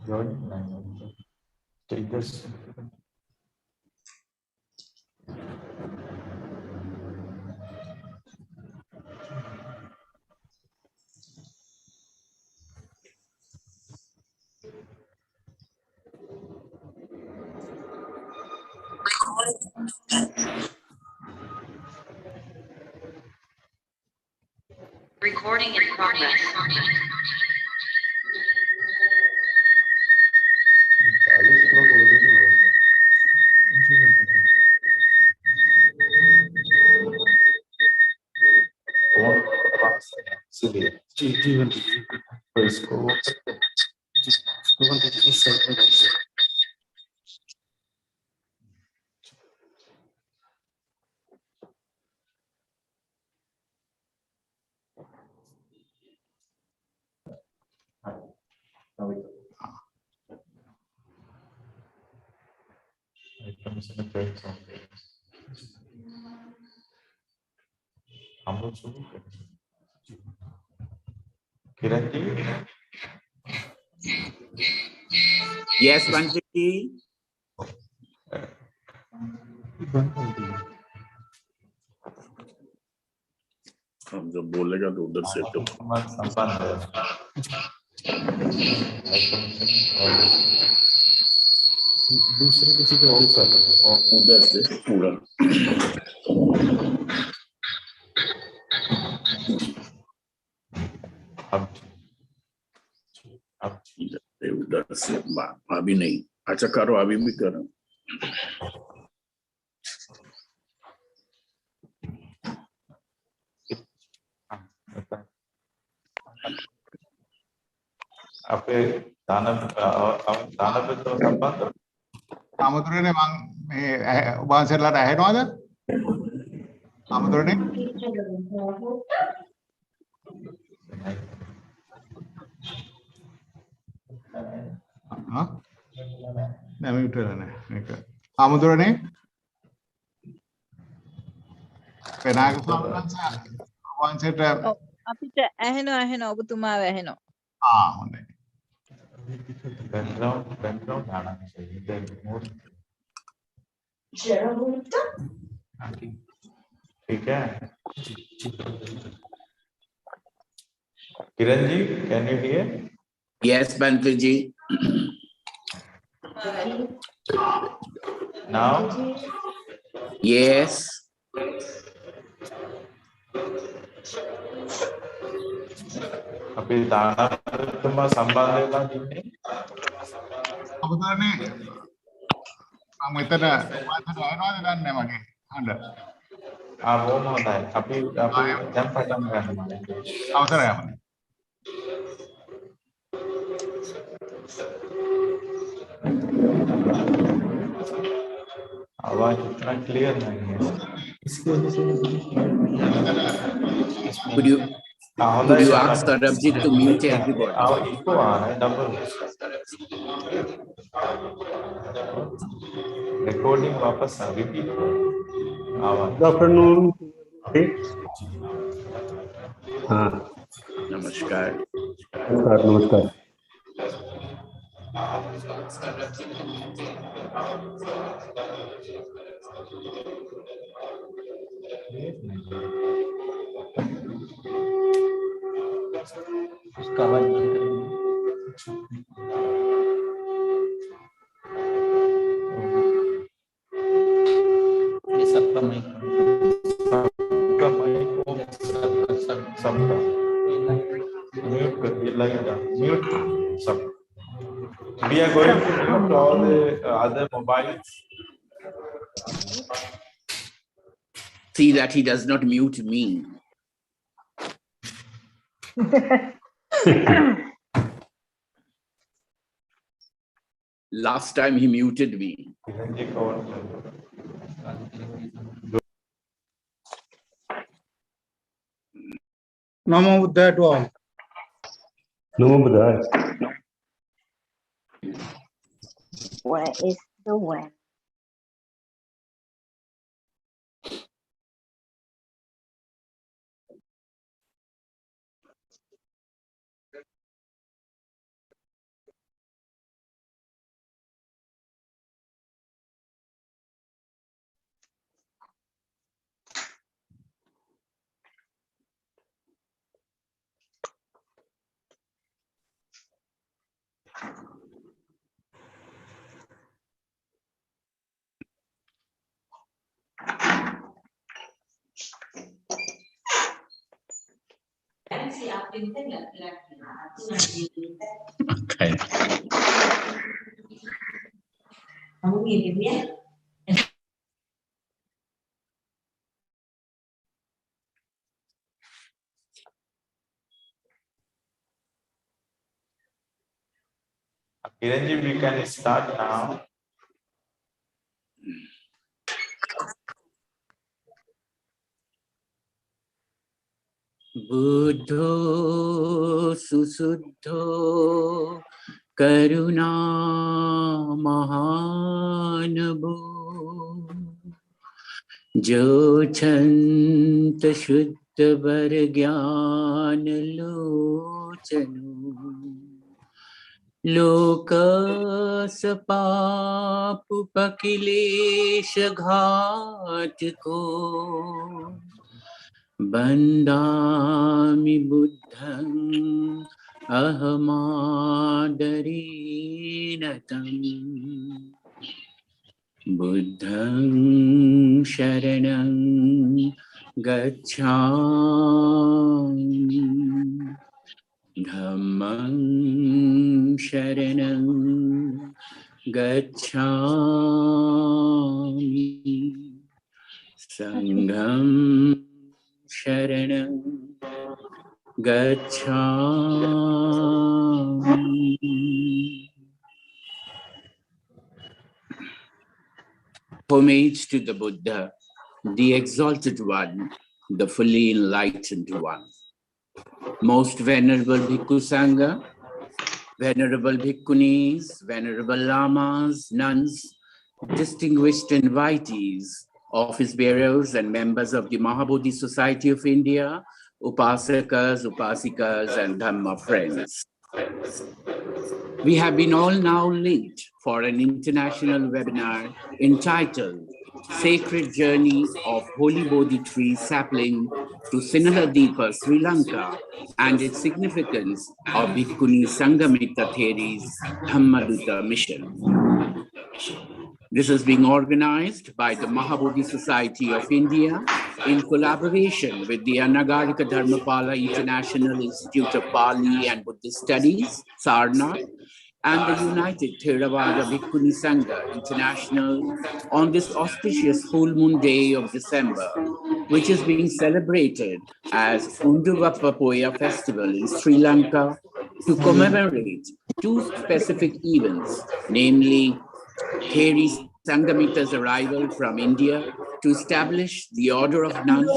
Joining line. Status. Recording in progress. Yes, Bandhiji. हम जब बोलेगा तो उधर से तो दूसरे किसी को उधर से पूरा अब उधर से अभी नहीं। अच्छा करो, अभी भी करो। අපේ දානපත්‍ර සම්බන්ධ අමුතුරනේ මං මේ ඔබ වහන්සේලාට ඇහෙනවද? අමුතුරනේ නෑ මියුට් වෙලා නෑ මේක. අමුතුරනේ පෙනාග වහන්සේට අපිට ඇහෙනවා ඔබතුමාව ඇහෙනවා. හොඳයි. background आना चाहिए then more ठीक है Kiran ji can you hear? Yes, Bandhiji. Now Yes. අපි දානපත්‍රම සම්බන්ධ වෙලා ඉන්නේ අමුතුරනේ මම මෙතන ඔබ වහන්සේට ඇහෙනවද දන්නේ මගේ හඬ. බොහොම හොඳයි අපි දැන් පටන් ගන්නවා අවසරයි අපේ. आवाज इतना क्लियर नहीं है इसकी वजह से Could you ask Sarabjit to mute everybody? Echo आ रहा है डबल रिकॉर्डिंग वापस रिपीट आवाज गुड आफ्टरनून। हाँ नमस्कार। नमस्कार नमस्कार। उसका आवाज बंद करेंगे ये सबका माइक सबका म्यूट कर दिया लगेगा म्यूट सब we are going to mute all the other mobiles. See that he does not mute me. Last time he muted me. Namo Buddhaya to all. NaMo बुद्धाय। Where is the wind? Okay. Kiranji, we can start now. Buddho susuddho karuna mahanabho jo chant shuddha var gyan lochanu loka sapapu pakilesha ghat ko Bandami buddham ahamadarinatam buddham sharanam gacchami dhammam sharanam gacchami sangham Sharanam Gacchami. Homage to the Buddha, the Exalted One, the fully enlightened One. Most Venerable Bhikkhu Sangha, Venerable Bhikkhunis, Venerable Lamas, nuns, distinguished invitees, office bearers and members of the Mahabodhi Society of India, Upasakas, Upasikas, and Dhamma friends. We have been all now linked for an international webinar entitled Sacred Journey of Holy Bodhi Tree Sapling to Sinhaladipa, Sri Lanka, and its significance of Bhikkhuni Sanghamitra Theri's Dhammaduta mission. This is being organized by the Mahabodhi Society of India in collaboration with the Anagarika Dharmapala International Institute of Pali and Buddhist Studies, Sarnath, and the United Theravada Bhikkhuni Sangha International on this auspicious full moon day of December, which is being celebrated as Unduvappapoya Festival in Sri Lanka to commemorate two specific events, namely Theri Sanghamitra's arrival from India to establish the order of nuns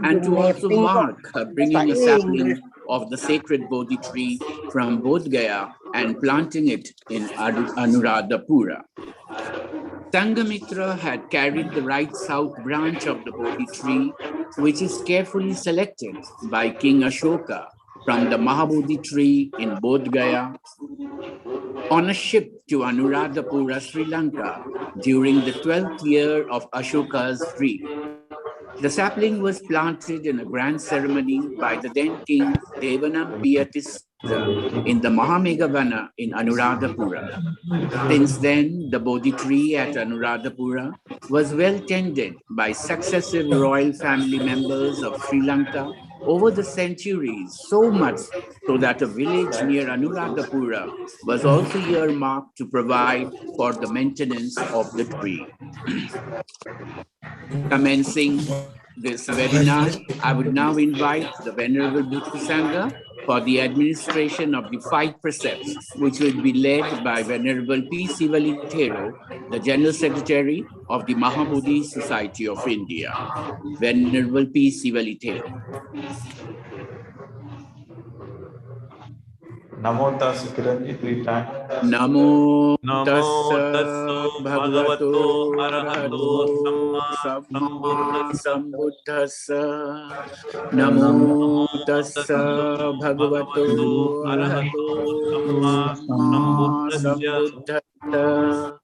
and to also mark her bringing a sapling of the sacred Bodhi tree from Bodh Gaya and planting it in Anuradhapura. Sanghamitra had carried the right south branch of the Bodhi tree, which is carefully selected by King Ashoka from the Mahabodhi tree in Bodh Gaya on a ship to Anuradhapura, Sri Lanka during the 12th year of Ashoka's reign. The sapling was planted in a grand ceremony by the then King Devanampiya in the Mahameghavana in Anuradhapura. Since then, the Bodhi tree at Anuradhapura was well tended by successive royal family members of Sri Lanka over the centuries, so much so that a village near Anuradhapura was also earmarked to provide for the maintenance of the tree. Commencing this webinar, I would now invite the Venerable Bhikkhu Sangha for the administration of the 5 precepts, which will be led by Venerable P. Theri, the General Secretary of the Mahabodhi Society of India. Venerable P. Theri. Namo tassa Kiranji 3 times. Namo Namo tassa tassa bhagavato arahato arahato samma samma sambuddhassa. Namo Namo tassa tassa bhagavato arahato samma sambuddhassa.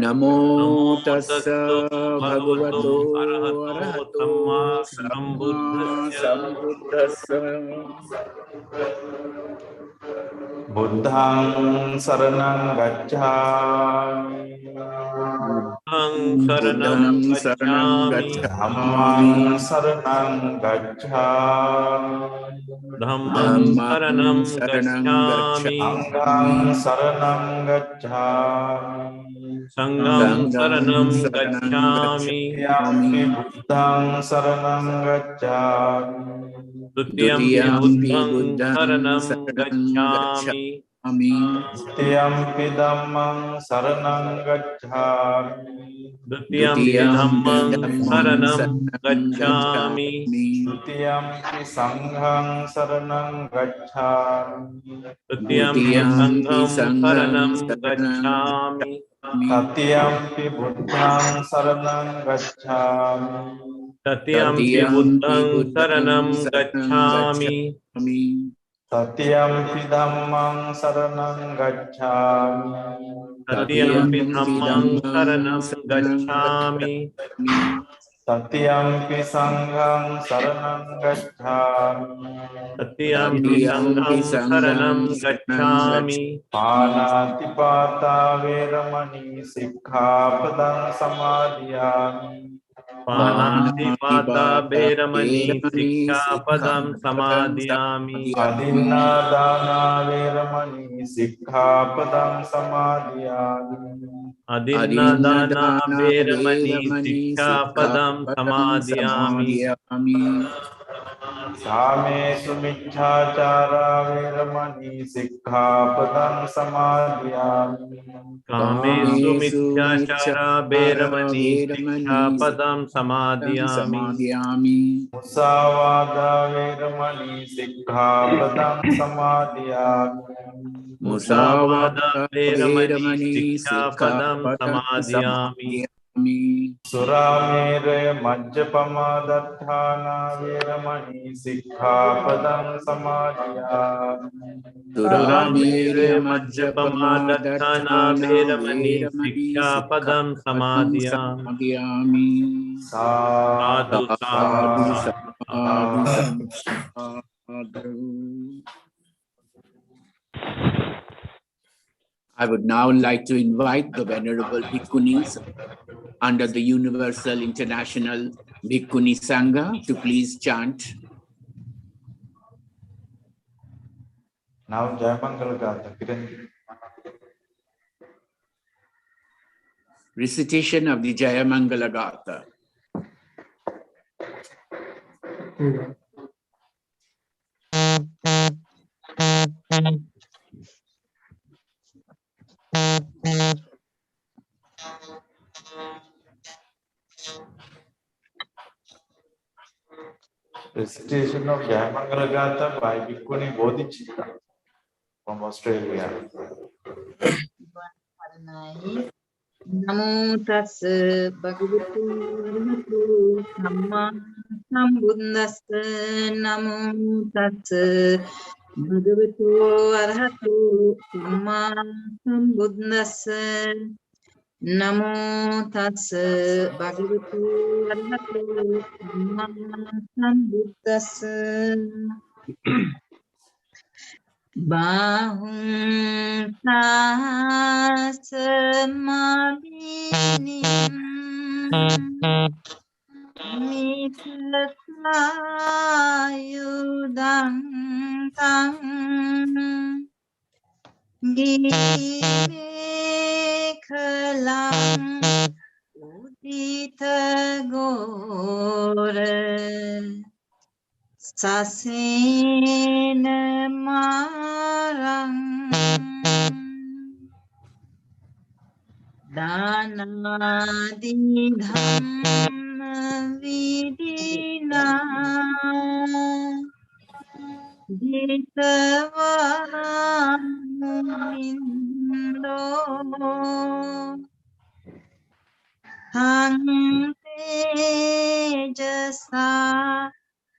Namo tassa bhagavato arahato samma sambuddhassa. Buddhang saranang gacchami. शरणं Buddhang saranang गच्छामि gacchami. Dhammang saranang gacchami. धम्मं शरणं Dhammang saranang गच्छामि gacchami. Sanghang saranang gacchami. संघं Sangham शरणं saranang गच्छामि Yampi gacchami. buddhang saranang gacchami. द्वितीयंपि Dutiyampi बुद्धं buddhang शरणं saranang गच्छामि gacchami. Titiyampi dhammang saranang gacchami. द्वितीयंपि Dutiyampi धम्मं dhammang शरणं saranang गच्छामि gacchami. Tutiyampi sanghang saranang gacchami. द्वितीयंपि Dutiyampi संघं sangham शरणं saranang गच्छामि gacchami. Tatiyampi buddhang saranang gacchami. तृतीयंपि Tatiyampi बुद्धं buddhang शरणं saranang गच्छामि gacchami. Tatiyampi dhammang saranang gacchami. तृतीयंपि Tatiyampi धम्मं dhammang शरणं saranang गच्छामि gacchami. Tatiyampi sanghang saranang gacchami. तृतीयंपि Tatiyampi संघं शरणं sangham saranang गच्छामि gacchami. Panatipata veramani sikkhapadang samadhiyami. पानातिपाता Panatipata बेरमणि veramani सिक्खापदं sikkhapadang समादयामि samadhiyami. Adinadana veramani sikkhapadang samadhiyami. अदिन्नदाना Adinadana बेरमणि veramani सिक्खापदं sikkhapadang समादयामि samadhiyami. Same sumicchācara veramani sikkhapadang samadhiyami. कामेषु Kamesu मिथ्याचारा miccācara बेरमणि veramani सिक्खापदं sikkhapadang समादयामि samadhiyami. Musāvāda veramani sikkhapadang samadhiyami. मुसावादा Musāvāda बेरमणि veramani सिक्खापदं sikkhapadang समादयामि samadhiyami. Suramere majjapama dattana veramani sikkhapadang samadhiyami. सुरामेरे Suramere मज्जपमादत्ताना majjapamadatthana वेरमणि veramani सिक्खापदं sikkhapadang समादयामि samadhiyami. Sadhu Sadhu, Sadhu, Sadhu sadhu, sadhu. sadhu. I would now like to invite the Venerable Bhikkhunis under the Universal International Bhikkhuni Sangha to please chant. Now Jayamangala Gatha. Kiran. Recitation of the Jayamangala Gatha. Recitation of Jayamangala Gatha by Bhikkhuni Bodhicitta from Australia. නමෝ තස් භගවතු වරහතු සම්මා සම්බුද්දස්ස නමෝ තස් භගවතු වරහතු සම්මා සම්බුද්දස්ස නමෝ තස් භගවතු වරහතු සම්මා සම්බුද්දස්ස Bahum tasmadinim mitlayudang tang gimekalang udita gore Sasena marang danadi dhamma vidina ditavanindo tejasa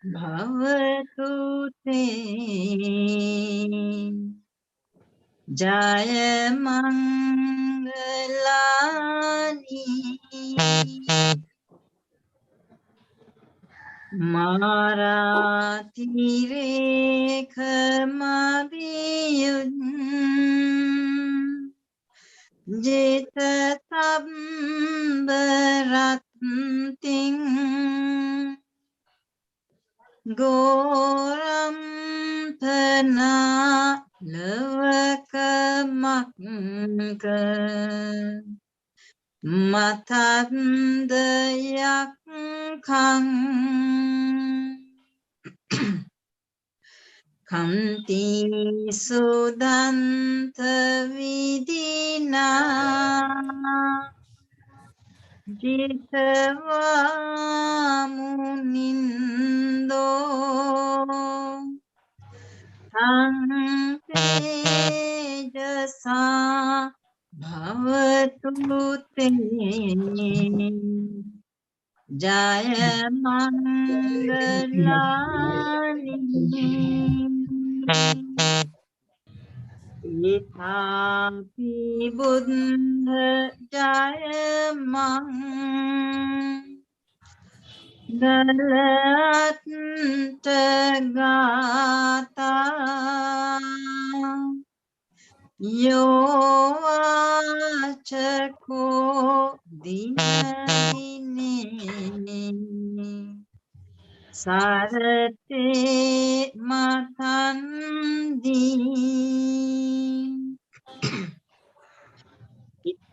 Bhavatu te Jaya Mangalani Marathi Rekha Mabiyun Jeta Tambarating Goram Thana Lavakamakka Matandayak Kang Kanti Sudanta Vidina Jitava Munindo Tang Tejasa Bhavatu Te Jaya Mangalani Itapi Buddha Jaya Mangalat Tagata Yo Achako Dinadini Sarate Matandi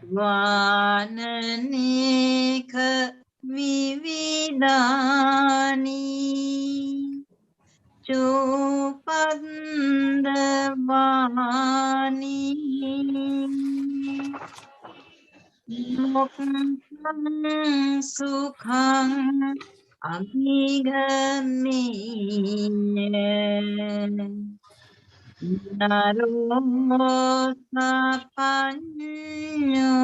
Itvananeka Vividani Chupandavani Mokam Sukhang Abhigami Narosapanyo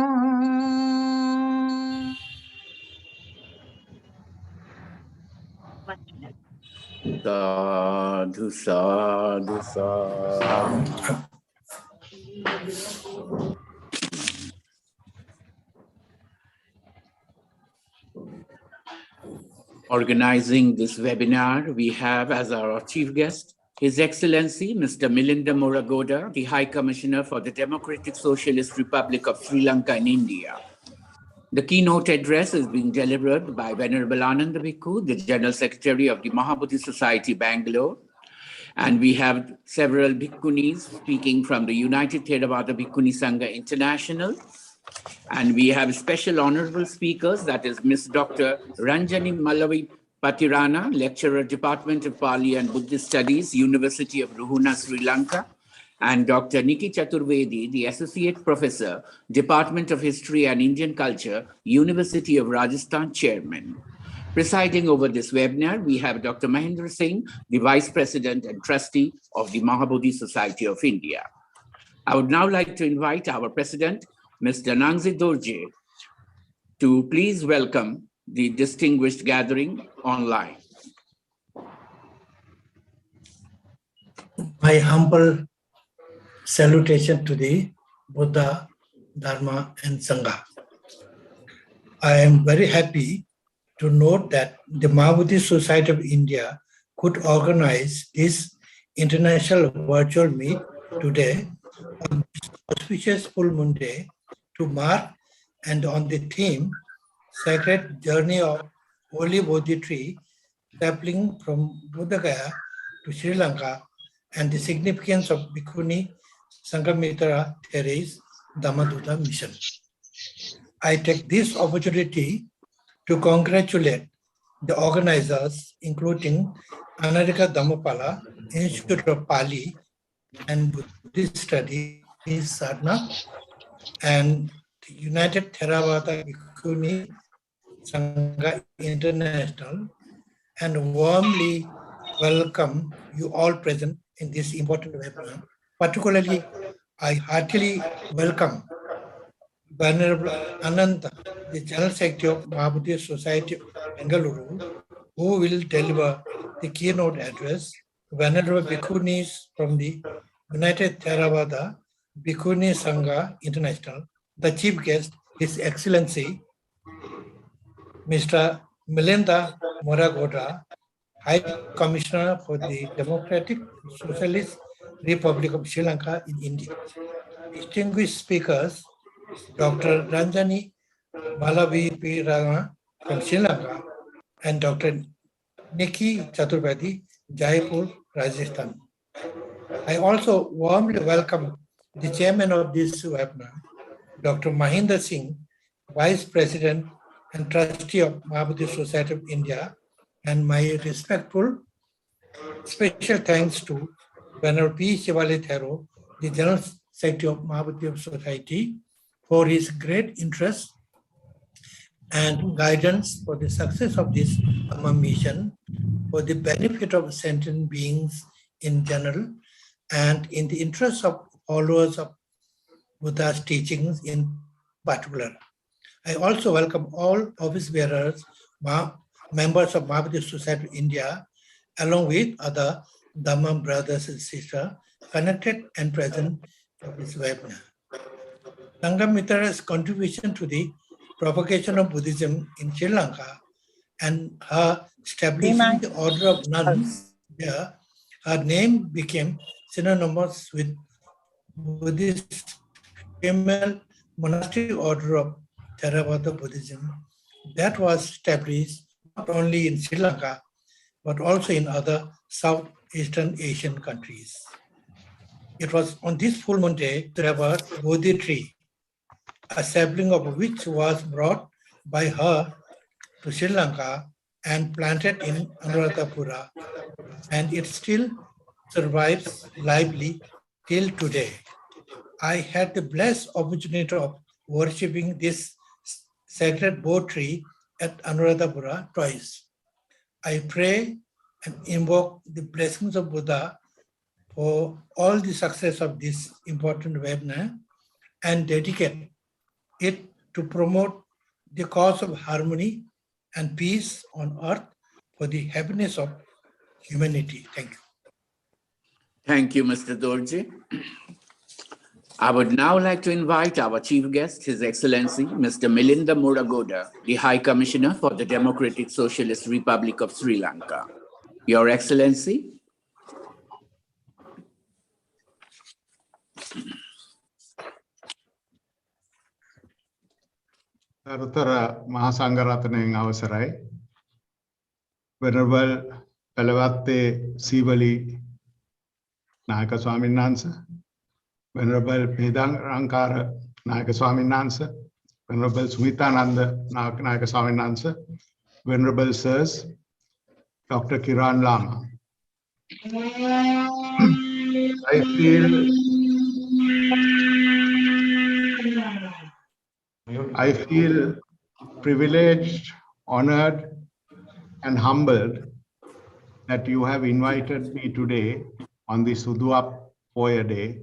Sadhu, sadhu, sadhu. Organizing this webinar, we have as our chief guest, His Excellency, Mr. Milinda Moragoda, the High Commissioner for the Democratic Socialist Republic of Sri Lanka in India. The keynote address is being delivered by Venerable Ananda Bhikkhu, the General Secretary of the Mahabodhi Society, Bangalore. And we have several Bhikkhunis speaking from the United Theravada Bhikkhuni Sangha International. And we have special honorable speakers, that is Ms. Dr. Ranjani Malavi Patirana, Lecturer, Department of Pali and Buddhist Studies, University of Ruhuna, Sri Lanka, and Dr. Niki Chaturvedi, the Associate Professor, Department of History and Indian Culture, University of Rajasthan, Chairman. Presiding over this webinar, we have Dr. Mahendra Singh, the Vice President and Trustee of the Mahabodhi Society of India. I would now like to invite our President, Mr. Nangzi Dorje, to please welcome the distinguished gathering online. My humble salutation to the Buddha, Dharma, and Sangha. I am very happy to note that the Mahabodhi Society of India could organize this international virtual meet today on this auspicious full moon day to mark and on the theme Sacred Journey of Holy Bodhi Tree sapling from Buddha Gaya to Sri Lanka and the significance of Bhikkhuni Sanghamitra Theri's Dhammaduta mission. I take this opportunity to congratulate the organizers, including Anarika Dhammapala, Institute of Pali and Buddhist Studies, Sadhana, and the United Theravada Bhikkhuni Sangha International, and warmly welcome you all present in this important webinar. Particularly, I heartily welcome Venerable Ananda, the General Secretary of Mahabodhi Society of Bengaluru, who will deliver the keynote address. Venerable Bhikkhunis from the United Theravada Bhikkhuni Sangha International. The chief guest, His Excellency, Mr. Milinda Moragoda, High Commissioner for the Democratic Socialist Republic of Sri Lanka in India. Distinguished speakers, Dr. Ranjani Malavi from Sri Lanka, and Dr. Nikki Chaturvedi, Jaipur, Rajasthan. I also warmly welcome the chairman of this webinar, Dr. Mahinder Singh, Vice President and Trustee of Mahabodhi Society of India, and my respectful special thanks to Venerable P. Shivali Thero, the General Secretary of Mahabodhi Society, for his great interest and guidance for the success of this Dhamma mission, for the benefit of sentient beings in general, and in the interest of followers of Buddha's teachings in particular. I also welcome all office bearers, members of Mahabodhi Society of India, along with other Dhamma brothers and sisters connected and present for this webinar. Sanghamitra's contribution to the propagation of Buddhism in Sri Lanka and her establishing the order of nuns there, her name became synonymous with Buddhist female monastic order of Theravada Buddhism that was established not only in Sri Lanka, but also in other Southeastern Asian countries. It was on this full moon day there was a Bodhi tree, a sapling of which was brought by her to Sri Lanka and planted in Anuradhapura, and it still survives lively till today. I had the blessed opportunity of worshipping this sacred Bodhi tree at Anuradhapura twice. I pray and invoke the blessings of Buddha for all the success of this important webinar and dedicate it to promote the cause of harmony and peace on earth for the happiness of humanity. Thank you. Thank you, Mr. Dorje. I would now like to invite our chief guest, His Excellency, Mr. Milinda Muragoda, the High Commissioner for the Democratic Socialist Republic of Sri Lanka. Your Excellency. Sarutara Mahasangharatane Avasarai, Venerable Pelavatte Sivali Nayaka Swamin Nansa, Venerable Pedang Rankara Nayaka Swamin Nansa, Venerable Sumitananda Nayaka Swamin Nansa, Venerable Sirs, Dr. Kiran Lama. I feel privileged, honored, and humbled that you have invited me today on this Udua Poya Day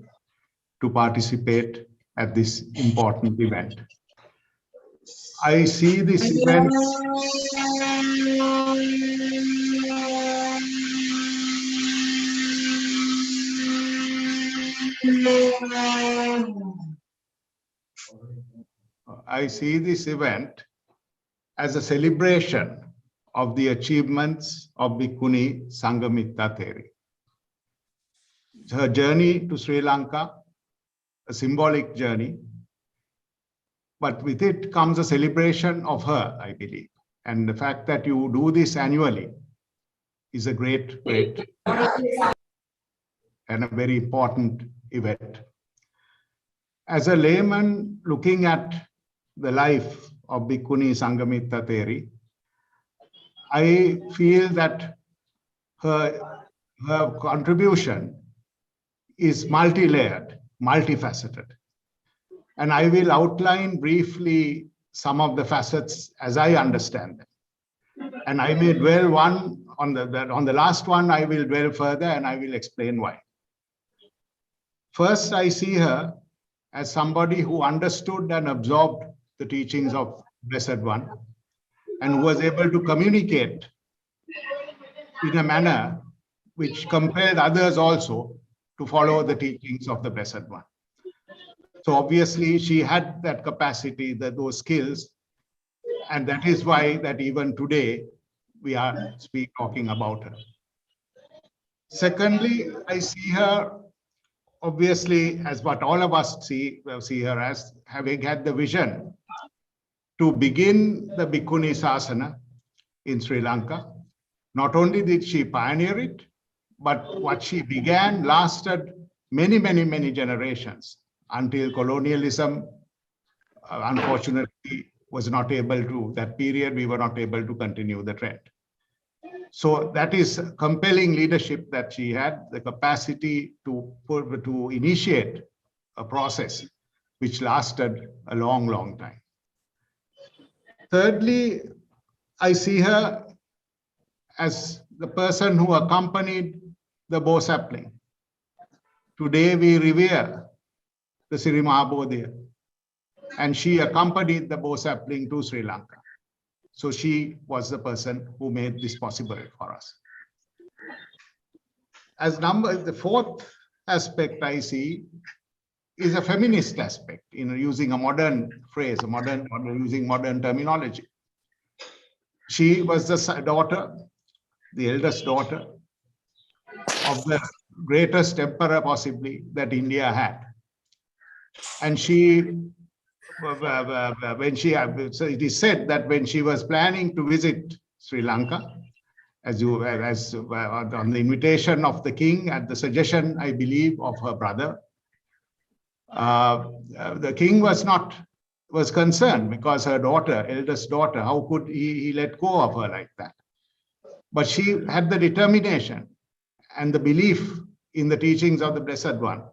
to participate at this important event. I see this event as a celebration of the achievements of Bhikkhuni Sanghamitra Theri. Her journey to Sri Lanka, a symbolic journey, but with it comes a celebration of her, I believe. And the fact that you do this annually is a great and a very important event. As a layman looking at the life of Bhikkhuni Sanghamitra Theri, I feel that her contribution is multi-layered, multifaceted. And I will outline briefly some of the facets as I understand them. And I may dwell on the last one, I will dwell further and I will explain why. First, I see her as somebody who understood and absorbed the teachings of Blessed One and who was able to communicate in a manner which compelled others also to follow the teachings of the Blessed One. So obviously she had that capacity, those skills, and that is why that even today we are talking about her. Secondly, I see her obviously, as what all of us see her as, having had the vision to begin the Bhikkhuni Sasana in Sri Lanka. Not only did she pioneer it, but what she began lasted many, many, many generations until colonialism, unfortunately, was not able to, that period, we were not able to continue the trend. So that is compelling leadership that she had, the capacity to initiate a process which lasted a long, long time. Thirdly, I see her as the person who accompanied the Bo sapling. Today we revere the Sri Mahabodhi, and she accompanied the Bo sapling to Sri Lanka. So she was the person who made this possible for us. The fourth aspect I see is a feminist aspect, using a modern phrase, using modern terminology. She was the daughter, the eldest daughter of the greatest emperor possibly that India had. And she, so it is said that when she was planning to visit Sri Lanka, on the invitation of the king, at the suggestion, I believe, of her brother, the king was concerned because her daughter, eldest daughter, how could he let go of her like that? But she had the determination and the belief in the teachings of the Blessed One,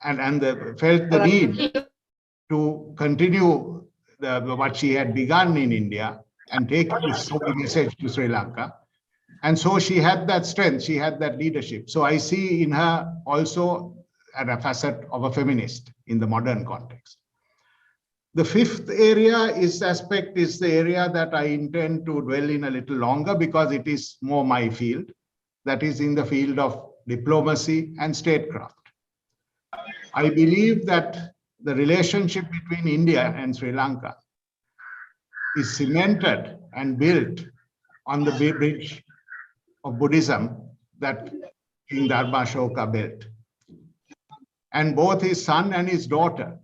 and felt the need to continue what she had begun in India and take this holy message to Sri Lanka. And so she had that strength, she had that leadership. So I see in her also a facet of a feminist in the modern context. The fifth aspect is the area that I intend to dwell in a little longer because it is more my field. That is in the field of diplomacy and statecraft. I believe that the relationship between India and Sri Lanka is cemented and built on the bridge of Buddhism that King Dharmashoka built. And both his son and his daughter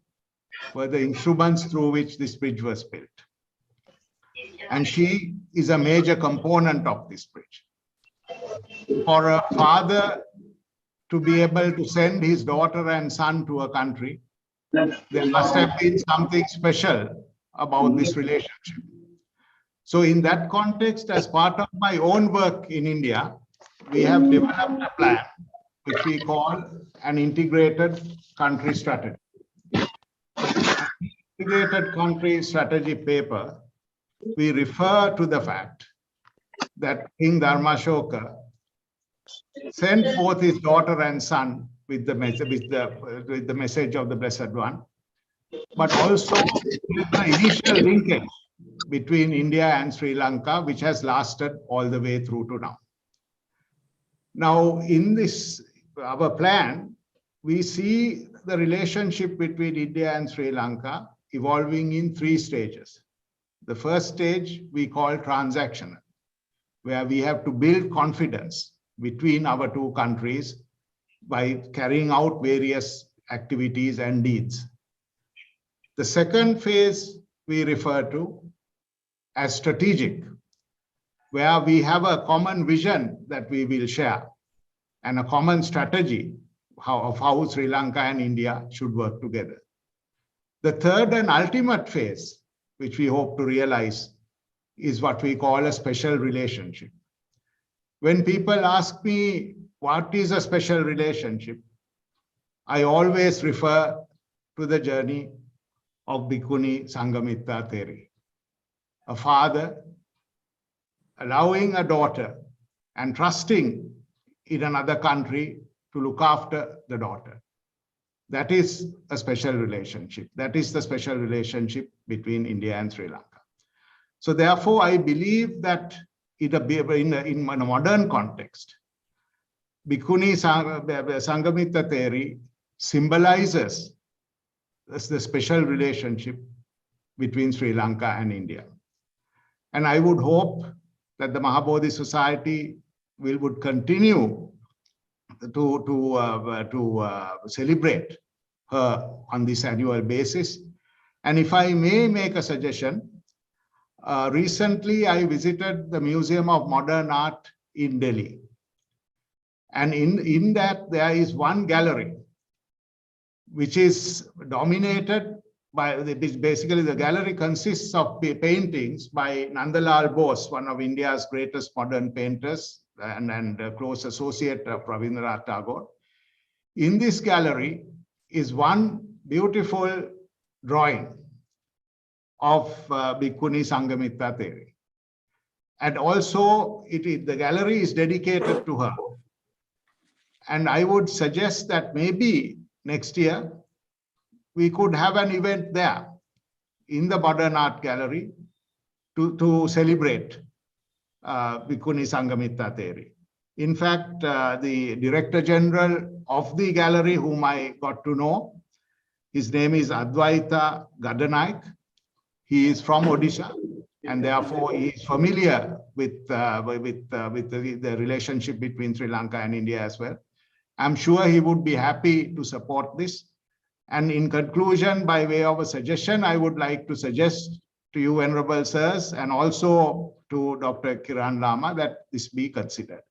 were the instruments through which this bridge was built. And she is a major component of this bridge. For a father to be able to send his daughter and son to a country, there must have been something special about this relationship. So in that context, as part of my own work in India, we have developed a plan which we call an integrated country strategy. Integrated country strategy paper, we refer to the fact that King Dharmashoka sent both his daughter and son with the message of the Blessed One, but also with the initial linkage between India and Sri Lanka, which has lasted all the way through to now. Now, in this, our plan, we see the relationship between India and Sri Lanka evolving in 3 stages. The first stage we call transactional, where we have to build confidence between our 2 countries by carrying out various activities and deeds. The second phase we refer to as strategic, where we have a common vision that we will share and a common strategy of how Sri Lanka and India should work together. The third and ultimate phase, which we hope to realize, is what we call a special relationship. When people ask me, what is a special relationship? I always refer to the journey of Bhikkhuni Sanghamitra Theri. A father allowing a daughter and trusting in another country to look after the daughter. That is a special relationship. That is the special relationship between India and Sri Lanka. So therefore, I believe that in a modern context, Bhikkhuni Sanghamitra Theri symbolizes the special relationship between Sri Lanka and India. And I would hope that the Mahabodhi Society would continue celebrate her on this annual basis. And if I may make a suggestion, recently I visited the Museum of Modern Art in Delhi. And in that there is one gallery which is dominated by, basically the gallery consists of paintings by Nandalal Bose, one of India's greatest modern painters and a close associate of Rabindranath Tagore. In this gallery is one beautiful drawing of Bhikkhuni Sanghamitra Theri. And also the gallery is dedicated to her. And I would suggest that maybe next year we could have an event there in the Modern Art Gallery to celebrate Bhikkhuni Sanghamitra Theri. In fact, the Director General of the gallery, whom I got to know, his name is Advaita Gadanaik. He is from Odisha, and therefore he is familiar with the relationship between Sri Lanka and India as well. I'm sure he would be happy to support this. And in conclusion, by way of a suggestion, I would like to suggest to you, Venerable Sirs, and also to Dr. Kiran Lama, that this be considered.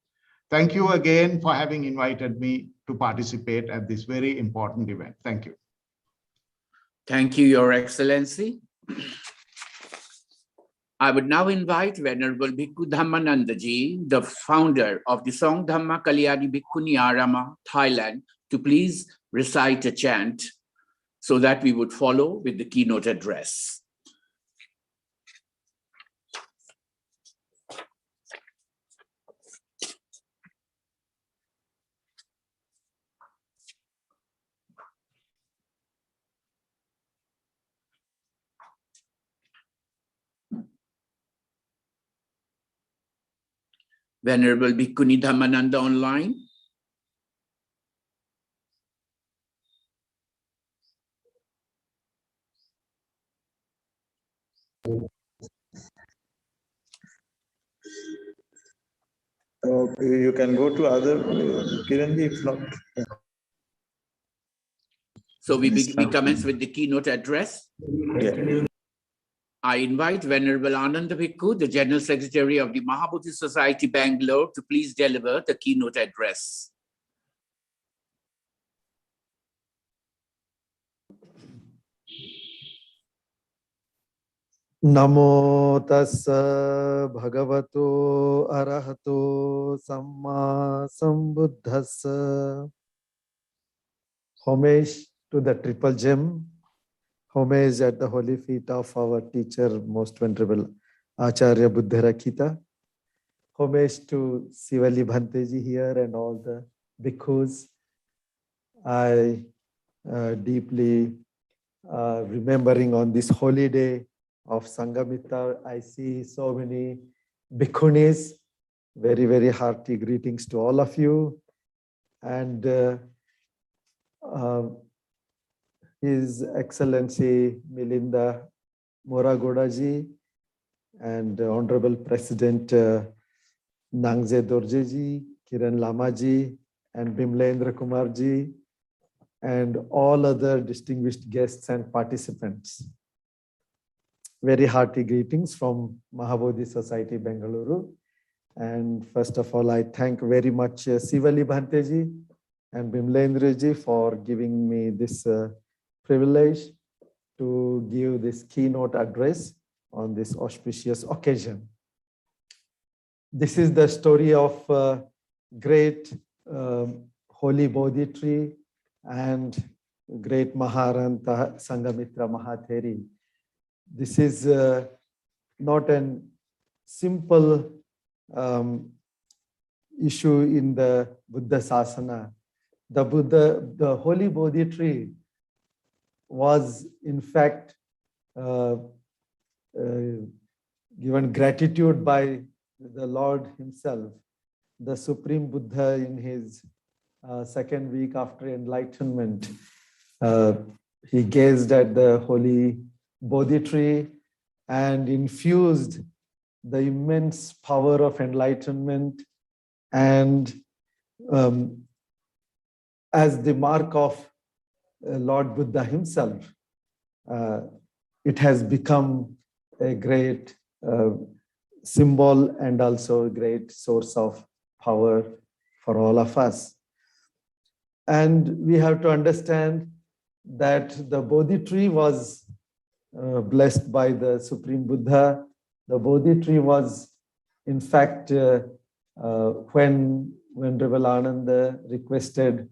Thank you again for having invited me to participate at this very important event. Thank you. Thank you, Your Excellency. I would now invite Venerable Bhikkhu Dhammanandaji, the founder of the Song Dhamma Kalyani Bhikkhuni Arama, Thailand, to please recite a chant so that we would follow with the keynote address. Venerable Bhikkhuni Dhammananda online. You can go to other, Kiranji, if not. So we commence with the keynote address. Yeah. I invite Venerable Ananda Bhikkhu, the General Secretary of the Mahabodhi Society, Bangalore, to please deliver the keynote address. Namo tassa bhagavato arahato samma sambuddhassa. Homage to the triple gem. Homage at the holy feet of our teacher, Most Venerable Acharya Buddharakkhita. Homage to Sivali Bhanteji here and all the bhikkhus. I deeply remembering on this holy day of Sanghamitra, I see so many bhikkhunis. Very, very hearty greetings to all of you. And His Excellency Milinda Moragodaji and Honorable President Nangze Dorjeji, Kiran Lamaji, and Bimlendra Kumarji, and all other distinguished guests and participants. Very hearty greetings from Mahabodhi Society, Bengaluru. And first of all, I thank very much Sivali Bhanteji and Bimlendraji for giving me this privilege to give this keynote address on this auspicious occasion. This is the story of great holy Bodhi tree and great Maharanta Sanghamitra Mahatheri. This is not a simple issue in the Buddha Sasana. The holy Bodhi tree was in fact given gratitude by the Lord himself, the Supreme Buddha in his second week after enlightenment. He gazed at the holy Bodhi tree and infused the immense power of enlightenment and as the mark of Lord Buddha himself. It has become a great symbol and also a great source of power for all of us. And we have to understand that the Bodhi tree was blessed by the Supreme Buddha. The Bodhi tree was, in fact, when Venerable Ananda requested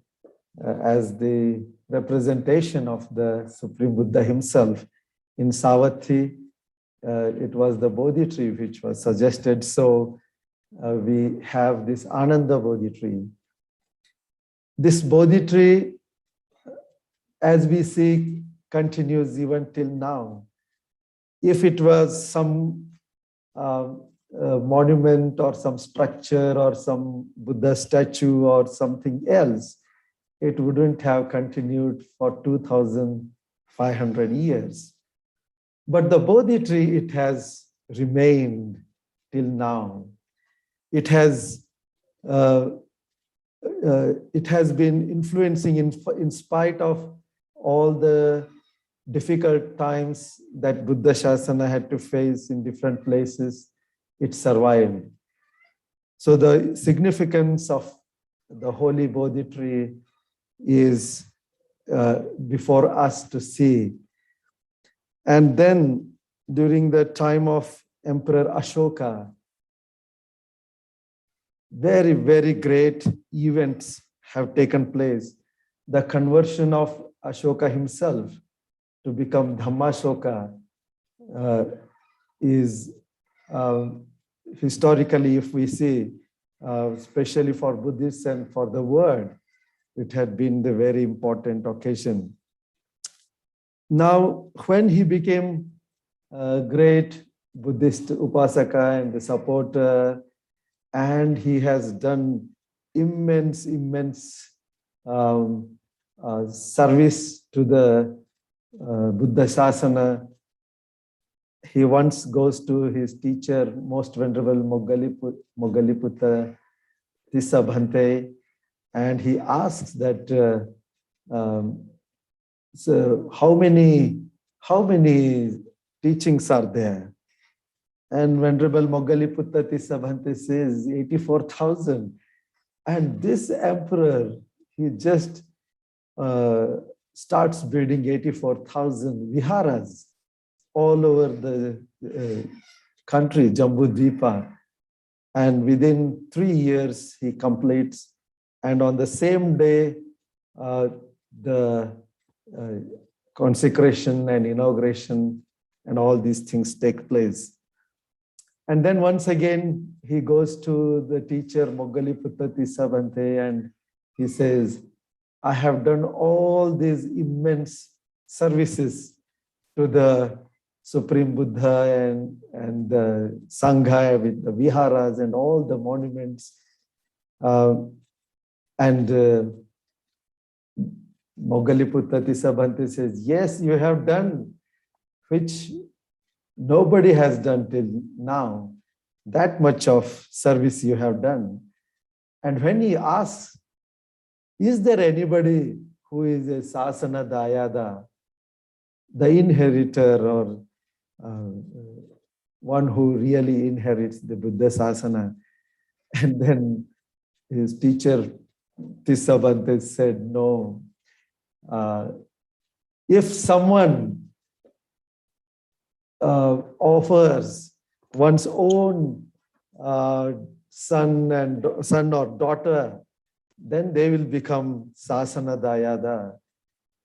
as the representation of the Supreme Buddha himself in Savatthi, it was the Bodhi tree which was suggested. So we have this Ananda Bodhi tree. This Bodhi tree, as we see, continues even till now. If it was some monument or some structure or some Buddha statue or something else, it wouldn't have continued for 2,500 years. But the Bodhi tree, it has remained till now. It has been influencing in spite of all the difficult times that Buddha Shasana had to face in different places. It survived. So the significance of the holy Bodhi tree is before us to see. And then during the time of Emperor Ashoka, very, very great events have taken place. The conversion of Ashoka himself to become Dhammashoka is historically, if we see, especially for Buddhists and for the world, it had been the very important occasion. Now, when he became a great Buddhist Upasaka and the supporter, and he has done immense service to the Buddha Shasana. He once goes to his teacher, Most Venerable Moggaliputta Tissa Bhante, and he asks that, so how many teachings are there? And Venerable Moggaliputta Tissa Bhante says 84,000. And this emperor, he just starts building 84,000 viharas all over the country, Jambudvipa. And within 3 years, he completes. And on the same day, the consecration and inauguration and all these things take place. And then once again, he goes to the teacher, Moggaliputta Tissa Bhante, and he says, I have done all these immense services to the Supreme Buddha and the Sangha with the viharas and all the monuments. And Moggaliputta Tissa Bhante says, yes, you have done, which nobody has done till now. That much of service you have done. And when he asks, is there anybody who is a Sasana Dayada, the inheritor or one who really inherits the Buddha Sasana? And then his teacher, Tissa Bhante, said, no. If someone offers one's own son or daughter, then they will become Sasana Dayada.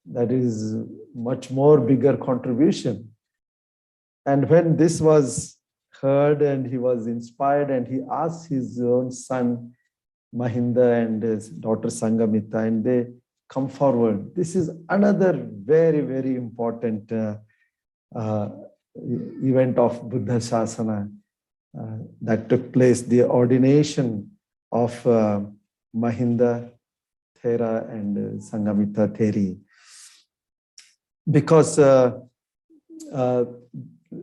That is much more bigger contribution. And when this was heard and he was inspired and he asked his own son Mahinda and his daughter Sanghamitra, and they come forward. This is another very, very important event of Buddha Shasana that took place, the ordination of Mahinda, Thera and Sanghamitra Theri. Because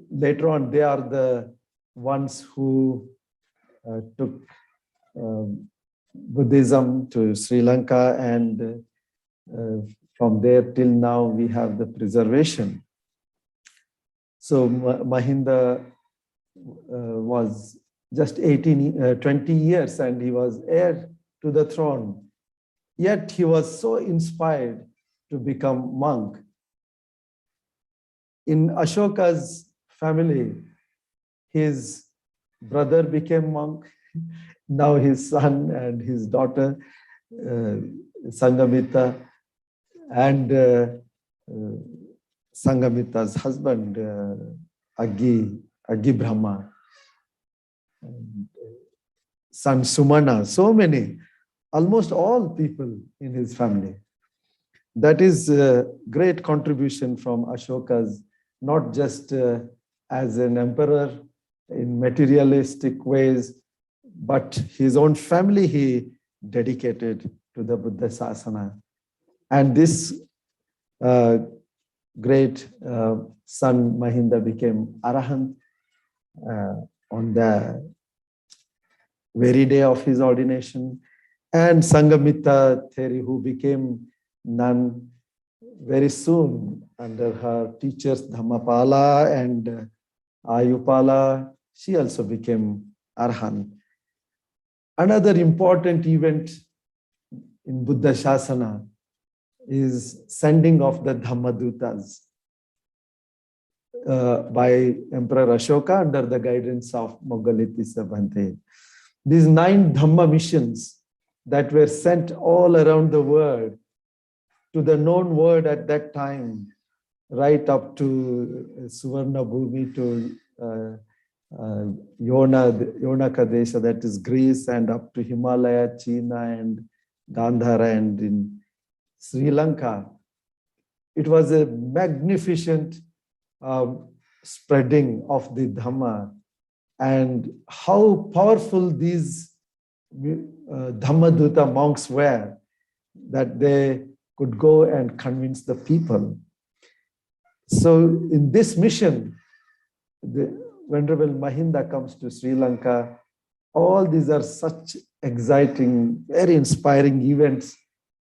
later on, they are the ones who took Buddhism to Sri Lanka, and from there till now, we have the preservation. So Mahinda was just 20 years and he was heir to the throne. Yet he was so inspired to become monk. In Ashoka's family, his brother became monk. Now his son and his daughter, Sanghamitra, and Sanghamita's husband, Agi Brahma, and son Sumana, so many, almost all people in his family. That is a great contribution from Ashoka's, not just as an emperor in materialistic ways, but his own family he dedicated to the Buddha Sasana. And this great son Mahinda became Arahant on the very day of his ordination. And Sanghamitra Theri, who became nun very soon under her teachers Dhammapala and Ayupala, she also became Arahant. Another important event in Buddha Shasana is sending of the Dhammadutas by Emperor Ashoka under the guidance of Moggalipisa Bhante. These 9 Dhamma missions that were sent all around the world to the known world at that time, right up to Suvarna Bhumi, to Yonaka Desha, that is Greece, and up to Himalaya, China, and Gandhara, and in Sri Lanka. It was a magnificent spreading of the Dhamma, and how powerful these Dhammaduta monks were, that they could go and convince the people. So in this mission, the Venerable Mahinda comes to Sri Lanka. All these are such exciting, very inspiring events.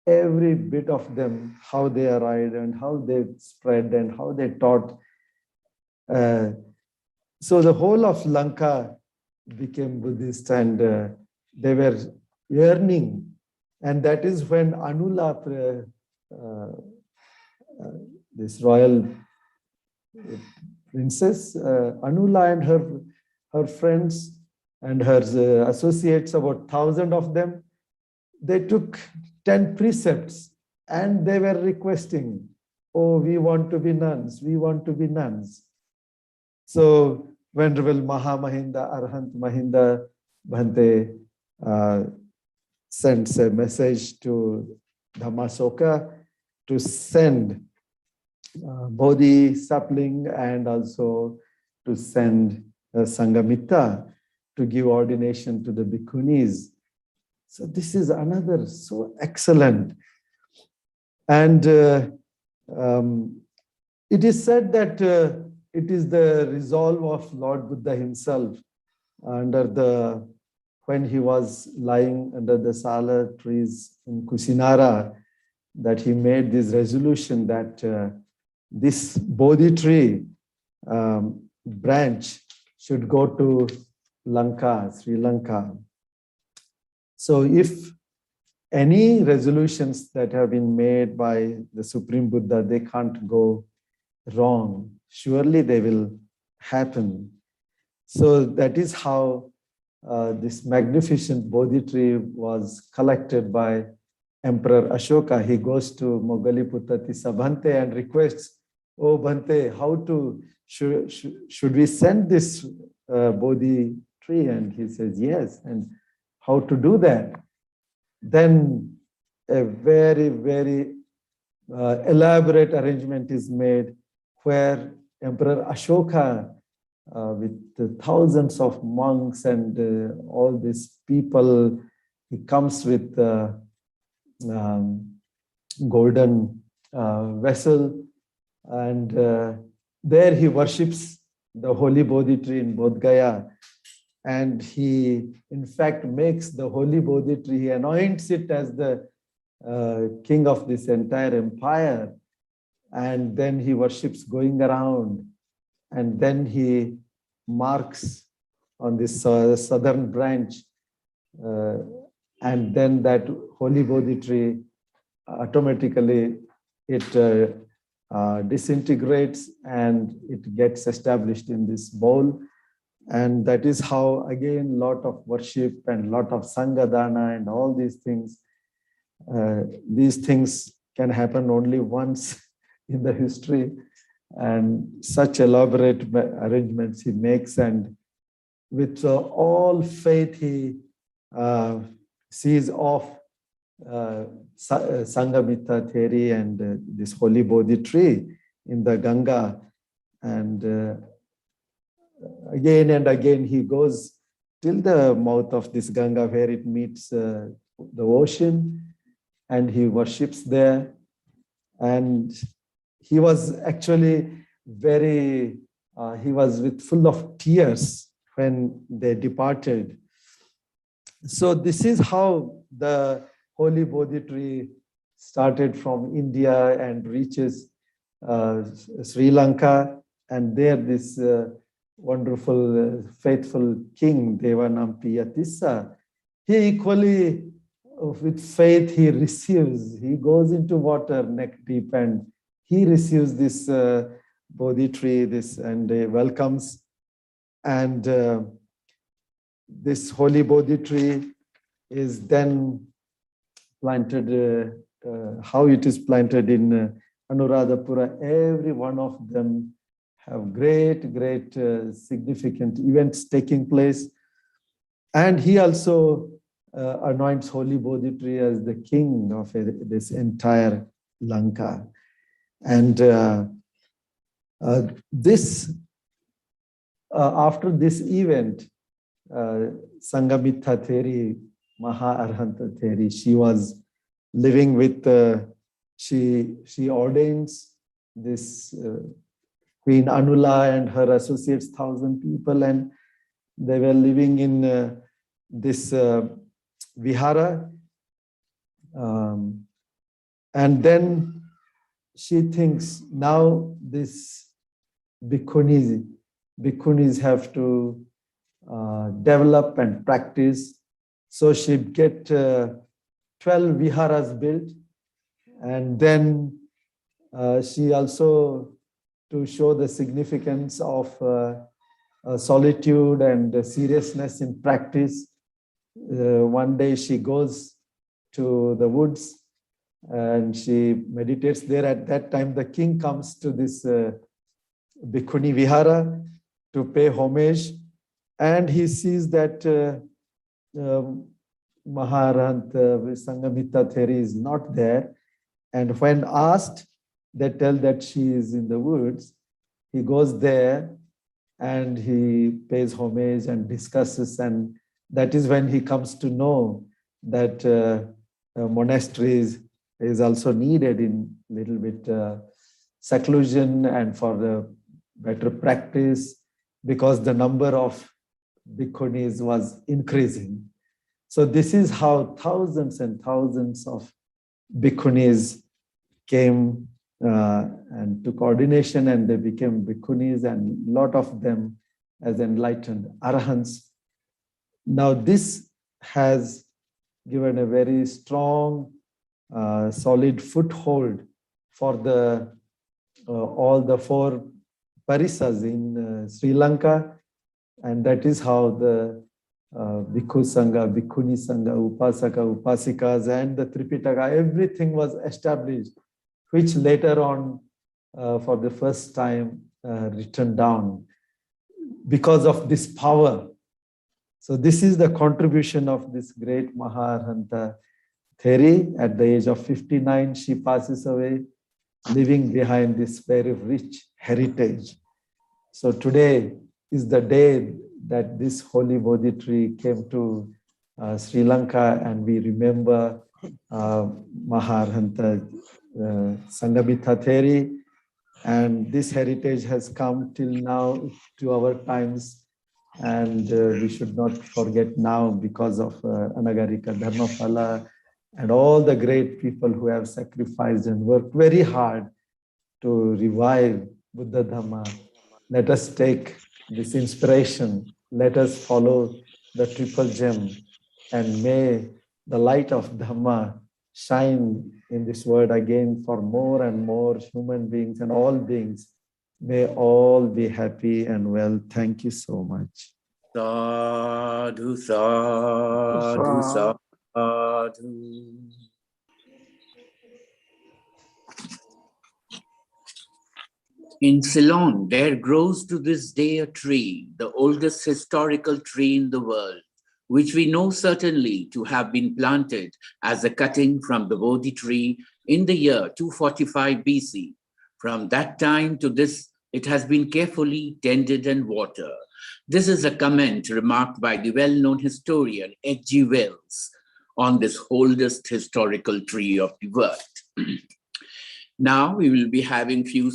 Every bit of them, how they arrived and how they spread and how they taught. So the whole of Lanka became Buddhist, and they were yearning. And that is when Anula, this royal princess, Anula and her friends and her associates, about 1,000 of them, they took 10 precepts and they were requesting, oh, we want to be nuns, we want to be nuns. So Venerable Mahamahinda, Arahant Mahinda Bhante sends a message to Dhammasoka to send Bodhi sapling and also to send Sanghamitra to give ordination to the Bhikkhunis. So this is another so excellent. And it is said that it is the resolve of Lord Buddha himself when he was lying under the Sala trees in Kusinara, that he made this resolution that this Bodhi tree branch should go to Lanka, Sri Lanka. So if any resolutions that have been made by the Supreme Buddha, they can't go wrong. Surely they will happen. So that is how this magnificent Bodhi tree was collected by Emperor Ashoka. He goes to Moggaliputta Bhante and requests, oh Bhante, should we send this Bodhi tree? And he says, yes. And how to do that? Then a very, very elaborate arrangement is made where Emperor Ashoka, with thousands of monks and all these people, he comes with golden vessel, and there he worships the holy Bodhi tree in Bodh Gaya. And he, in fact, makes the holy Bodhi tree, he anoints it as the king of this entire empire. And then he worships going around, and then he marks on this southern branch, and then that holy Bodhi tree automatically it disintegrates and it gets established in this bowl. And that is how, again, lot of worship and lot of Sangadana and all these things can happen only once in the history, and such elaborate arrangements he makes, and with all faith he sees off Sanghamitra Theri and this holy Bodhi tree in the Ganga, and again and again he goes till the mouth of this Ganga where it meets the ocean, and he worships there. And he was actually very, he was with full of tears when they departed. So this is how the holy Bodhi tree started from India and reaches Sri Lanka, and there this wonderful, faithful king, Devanampi Yatissa, he equally, with faith, he receives, he goes into water neck deep, and he receives this Bodhi tree, and welcomes. And this holy Bodhi tree is then planted, how it is planted in Anuradhapura. Every one of them have great significant events taking place. And he also anoints holy Bodhi tree as the king of this entire Lanka. And after this event, Sanghamitra Theri, Maha-Arhanta Theri, she was living with, she ordains this Queen Anula and her associates, 1,000 people, and they were living in this vihara. And then she thinks, now this Bhikkhunis have to develop and practice. So she'd get 12 viharas built. And then she also, to show the significance of solitude and seriousness in practice, one day she goes to the woods and she meditates there. At that time, the king comes to this Bhikkhuni Vihara to pay homage, and he sees that Maharanta Sanghamitra Theri is not there. And when asked, they tell that she is in the woods. He goes there and he pays homage and discusses, and that is when he comes to know that monasteries is also needed in little bit seclusion and for the better practice, because the number of Bhikkhunis was increasing. So this is how thousands and thousands of Bhikkhunis came and took ordination, and they became Bhikkhunis, and a lot of them as enlightened Arahants. Now this has given a very strong, solid foothold for the all the 4 parisas in Sri Lanka, and that is how the Bhikkhu Sangha, Bhikkhuni Sangha, Upasaka, Upasikas, and the Tripitaka, everything was established, which later on, for the first time, written down because of this power. So this is the contribution of this great Maha-Arhanta Theri. At the age of 59, she passes away, leaving behind this very rich heritage. So today is the day that this holy Bodhi tree came to Sri Lanka, and we remember Maha-Arhanta Sanghamitra Theri, and this heritage has come till now to our times, and we should not forget now, because of Anagarika Dharmapala and all the great people who have sacrificed and worked very hard to revive Buddha Dhamma. Let us take this inspiration. Let us follow the triple gem, and may the light of Dhamma shine in this world again for more and more human beings and all beings. May all be happy and well. Thank you so much. Sadhu, sadhu, sadhu. In Ceylon, there grows to this day a tree, the oldest historical tree in the world, which we know certainly to have been planted as a cutting from the Bodhi tree in the year 245 BC. From that time to this, it has been carefully tended and watered. This is a comment remarked by the well-known historian H.G. Wells on this oldest historical tree of the world. Now we will be having few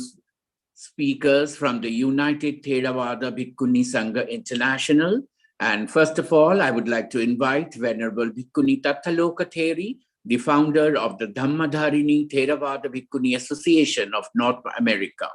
speakers from the United Theravada Bhikkhuni Sangha International. And first of all, I would like to invite Venerable Bhikkhuni Tathaloka Theri, the founder of the Dhammadharini Theravada Bhikkhuni Association of North America.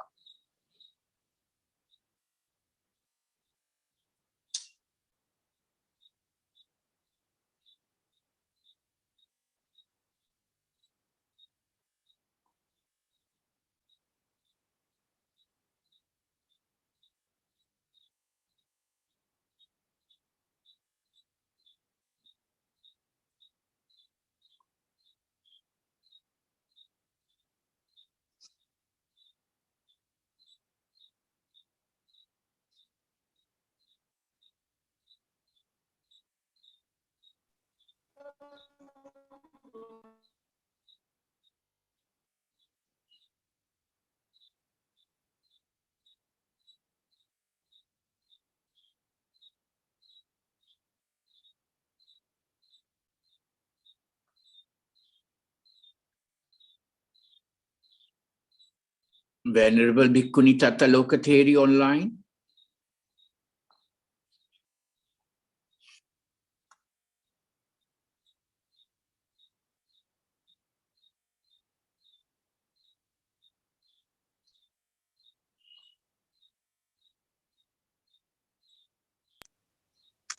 Venerable Bhikkhuni Tathaloka Theri online.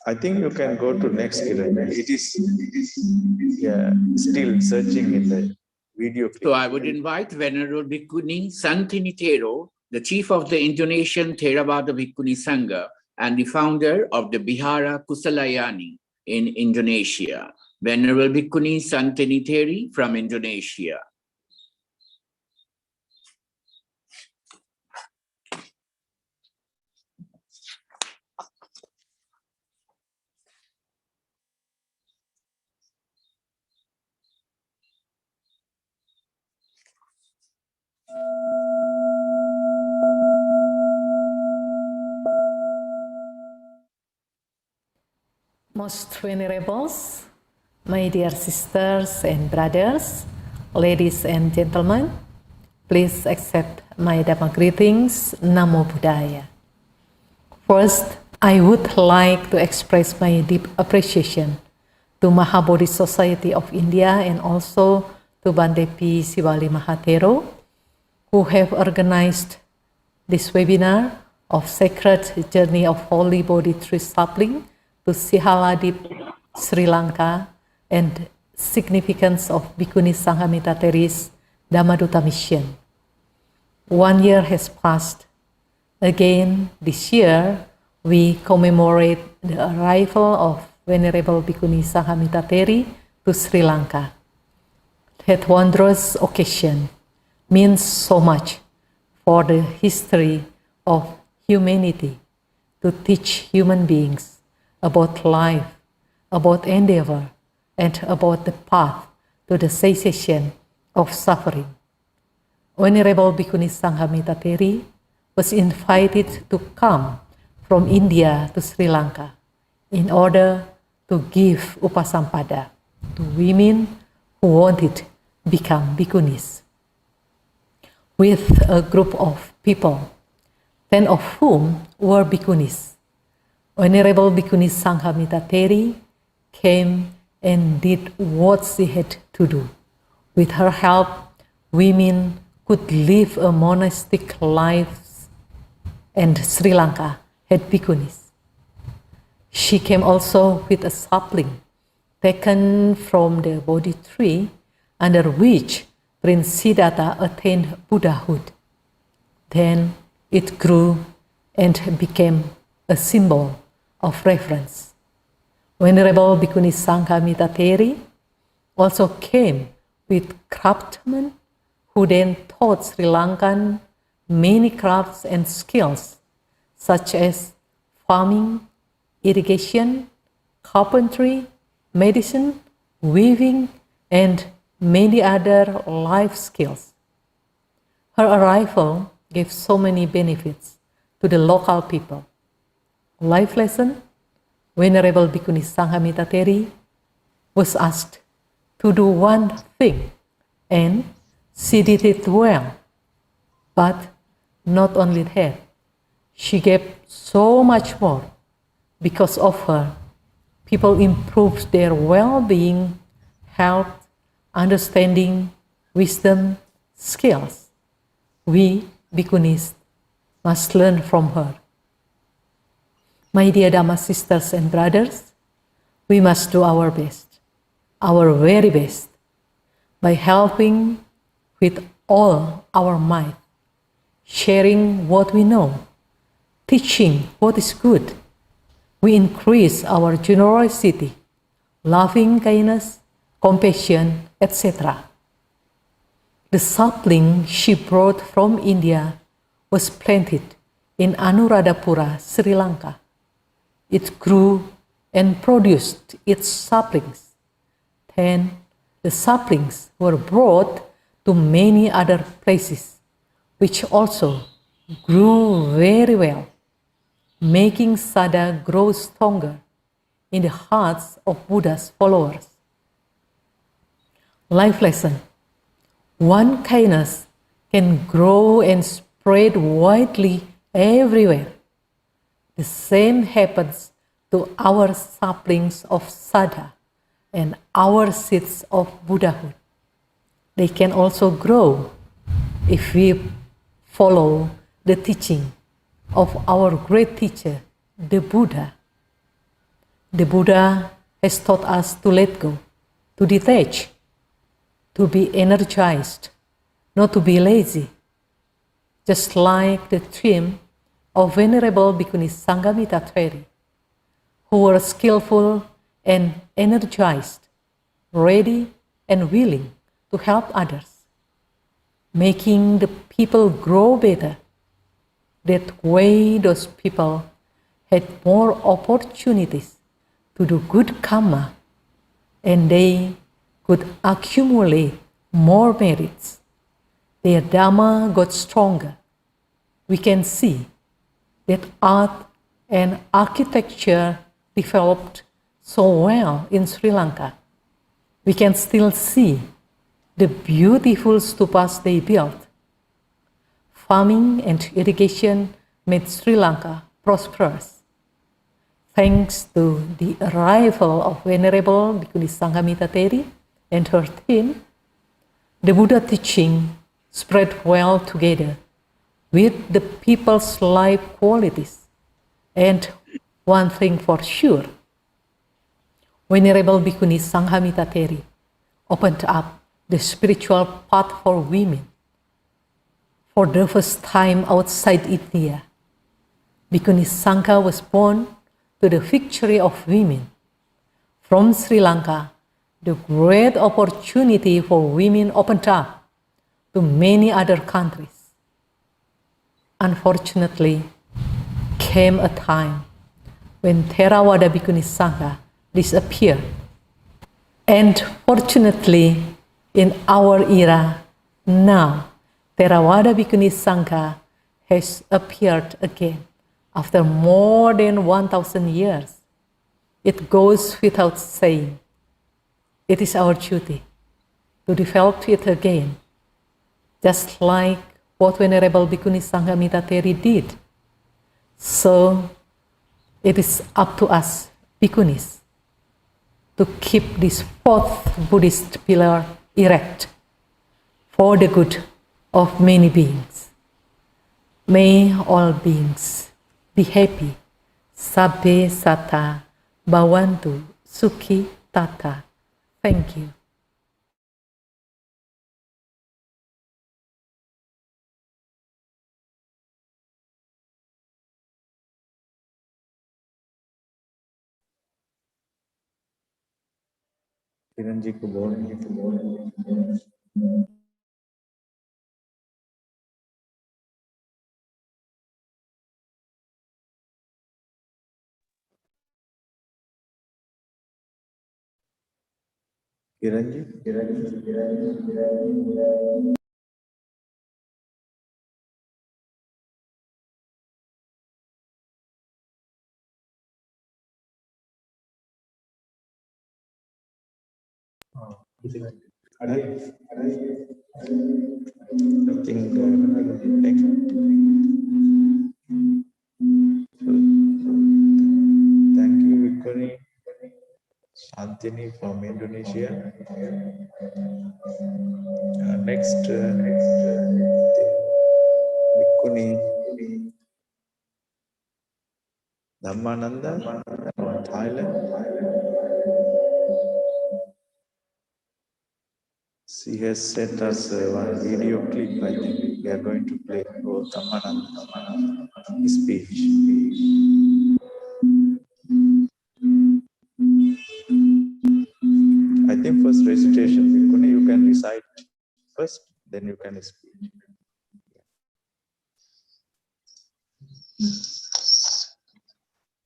I think you can go to next, Kiran. It is still searching in the video. So I would invite Venerable Bhikkhuni Santini Thero, the chief of the Indonesian Theravada Bhikkhuni Sangha and the founder of the Bihara Kusalayani in Indonesia. Venerable Bhikkhuni Santini Theri from Indonesia. Most venerables, my dear sisters and brothers, ladies and gentlemen, please accept my Dhamma greetings, Namo Buddhaya. First, I would like to express my deep appreciation to Mahabodhi Society of India and also to Bante P. Siwali Mahathero, who have organized this webinar of Sacred Journey of Holy Bodhi Tree Sapling to Sihaladip, Sri Lanka, and significance of Bhikkhuni Sanghamitra Theri's Dhammaduta mission. 1 year has passed. Again, this year, we commemorate the arrival of Venerable Bhikkhuni Sanghamitra Theri to Sri Lanka. That wondrous occasion means so much for the history of humanity, to teach human beings about life, about endeavor, and about the path to the cessation of suffering. Venerable Bhikkhuni Sanghamitra Theri was invited to come from India to Sri Lanka in order to give upasampada to women who wanted to become bhikkhunis. With a group of people, 10 of whom were bhikkhunis, Venerable Bhikkhuni Sanghamitra Theri came and did what she had to do. With her help, women could live a monastic life, and Sri Lanka had bhikkhunis. She came also with a sapling taken from the Bodhi tree under which Prince Siddhartha attained Buddhahood. Then it grew and became a symbol of reverence. Venerable Bhikkhuni Sanghamitra Theri also came with craftsmen who then taught Sri Lankan many crafts and skills such as farming, irrigation, carpentry, medicine, weaving, and many other life skills. Her arrival gave so many benefits to the local people. Life lesson: Venerable Bhikkhuni Sanghamitra Theri was asked to do one thing, and she did it well. But not only that, she gave so much more. Because of her, people improved their well-being, health, understanding, wisdom, skills. We, Bhikkhunis, must learn from her. My dear Dhamma sisters and brothers, we must do our best, our very best, by helping with all our might, sharing what we know, teaching what is good. We increase our generosity, loving kindness, compassion, etc. The sapling she brought from India was planted in Anuradhapura, Sri Lanka. It grew and produced its saplings. Then the saplings were brought to many other places, which also grew very well, making Sada grow stronger in the hearts of Buddha's followers. Life lesson: one kindness can grow and spread widely everywhere. The same happens to our saplings of Sada and our seeds of Buddhahood. They can also grow if we follow the teaching of our great teacher, the Buddha. The Buddha has taught us to let go, to detach, to be energized, not to be lazy. Just like the theme of Venerable Bhikkhuni Sanghamitra Theri, who were skillful and energized, ready and willing to help others, making the people grow better. That way those people had more opportunities to do good karma, and they could accumulate more merits. Their Dhamma got stronger. We can see that art and architecture developed so well in Sri Lanka. We can still see the beautiful stupas they built. Farming and irrigation made Sri Lanka prosperous. Thanks to the arrival of Venerable Bhikkhuni Sanghamitra Theri and her team, the Buddha teaching spread well together with the people's life qualities. And one thing for sure, Venerable Bhikkhuni Sanghamitra Theri opened up the spiritual path for women. For the first time outside India, Bhikkhuni Sangha was born to the victory of women. From Sri Lanka, the great opportunity for women opened up to many other countries. Unfortunately, came a time when Theravada Bhikkhuni Sangha disappeared. And fortunately, in our era, now, Theravada Bhikkhuni Sangha has appeared again after more than 1,000 years. It goes without saying. It is our duty to develop it again, just like what Venerable Bhikkhuni Sanghamitra Theri did. So it is up to us, Bhikkhunis, to keep this fourth Buddhist pillar erect for the good of many beings. May all beings be happy. Sabbe Satta Bhavantu Sukhi Tata. Thank you. Kiran ji को बोलने Kiran ji Thank you, Bhikkhuni Shantini from Indonesia. Next, Bhikkhuni Dhammananda from Thailand. She has sent us one video clip. I think we are going to play for Dhammananda speech. I think first recitation, Bhikkhuni, you can recite first, then you can speak.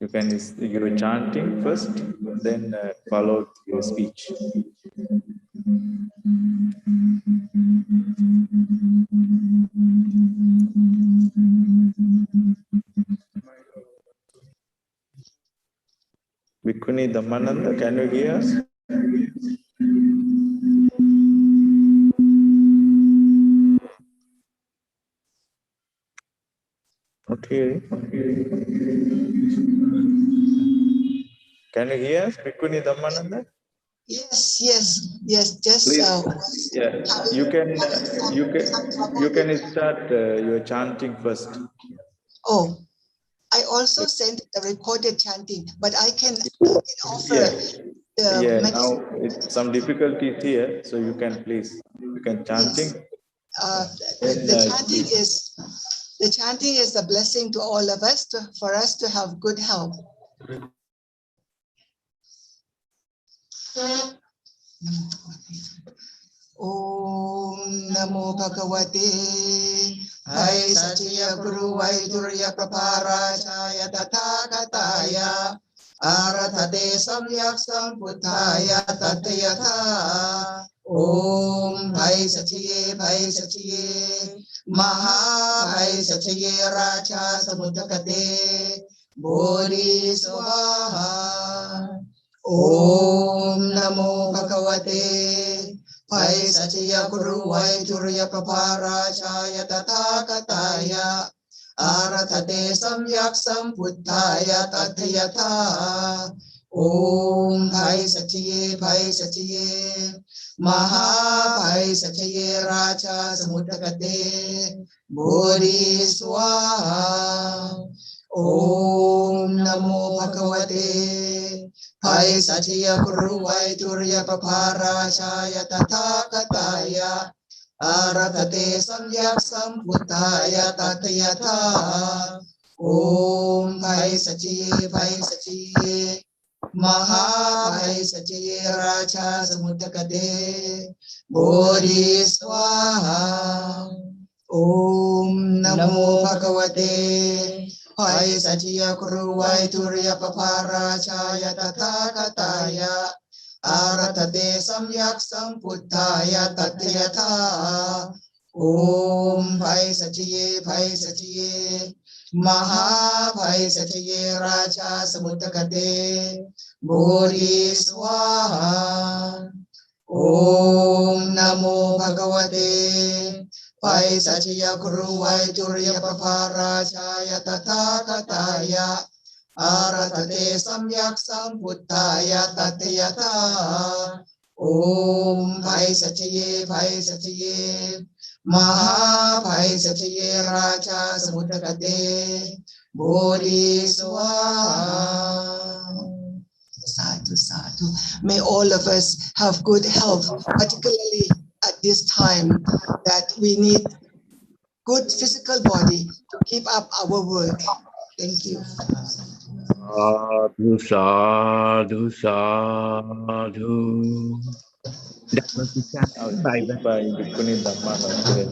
You can give a chanting first, then follow your speech. Bhikkhuni Dhammananda, can you hear us? Not hearing. Can you hear us, Bhikkhuni Dhammananda? Yes. Just Please, yeah, you can start your chanting first. Oh, I also sent the recorded chanting, but I can offer the Now it's some difficulties here, so you can chanting. The chanting is a blessing to all of us, for us to have good health. Om Namo Bhagavate Hai Satya Guru Vaidurya Praparachaya Tathagataya Arathate Samyak Sambuddhaya Tathayatha Om Bhai Satye Maha Bhai Satye Racha Samudakate Bodhi Swaha Om Namo Bhagavate Bhai Satya Guru Vaidurya Praparachaya Tathagataya Arathate Samyak Sambuddhaya Tathayatha Om Bhai Satye Maha Bhai Satye Racha Samudakate Bodhi Swaha Om Namo Bhagavate Bhai Satya Guru Vaidurya Praparachaya Tathagataya Arathate Samyak Sambuddhaya Tathayatha Om Bhai Satye Maha Bhai Satye Racha Samudakate Bodhi Swaha Om Namo Bhagavate Bhai Satya Guru Vaidurya Praparachaya Tathagataya Arathate Samyak Sambuddhaya Tathayatha Om Bhai Satye Maha Bhai Satye Racha Samudakate Bodhi Swaha Om Namo Bhagavate Bhai Satya Guru Vaidurya Praparachaya Tathagataya Aratate Samyak Sambuddhaya Tathayata. Om Bhai Sachiye Maha Bhai Sachiye Raja Samudagate Bodhi Swaha. Sadhu, sadhu. May all of us have good health, particularly at this time that we need good physical body to keep up our work. Thank you. Sadhu, sadhu, sadhu. That was the chanting by Bhikkhuni Dhammaduta.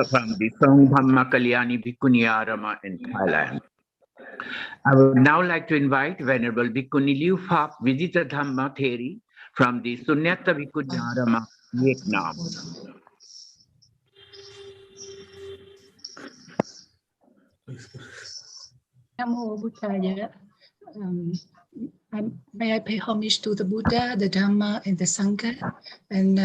from the Sanghamitra Kalyani Bhikkhuni Arama in Thailand. I would now like to invite Venerable Bhikkhuni Liu Phap Visita Dhamma Theri from the Sunyata Bhikkhuni Arama, Vietnam. Namo Buddhaya. May I pay homage to the Buddha, the Dhamma, and the Sangha, and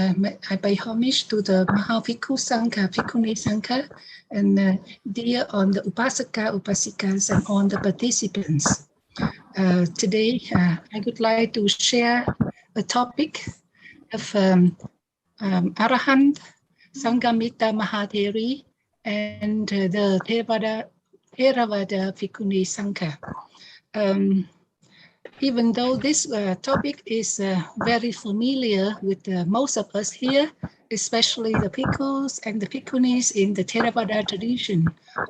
I pay homage to the Mahavikuh Sangha, Bhikkhuni Sangha, and dear on the Upasaka, Upasikas, and on the participants. Today, I would like to share a topic of Arahant Sanghamitra Mahatheri and the Theravada Bhikkhuni Sangha. Even though this topic is very familiar with most of us here, especially the bhikkhus and the bhikkhunis in the Theravada tradition,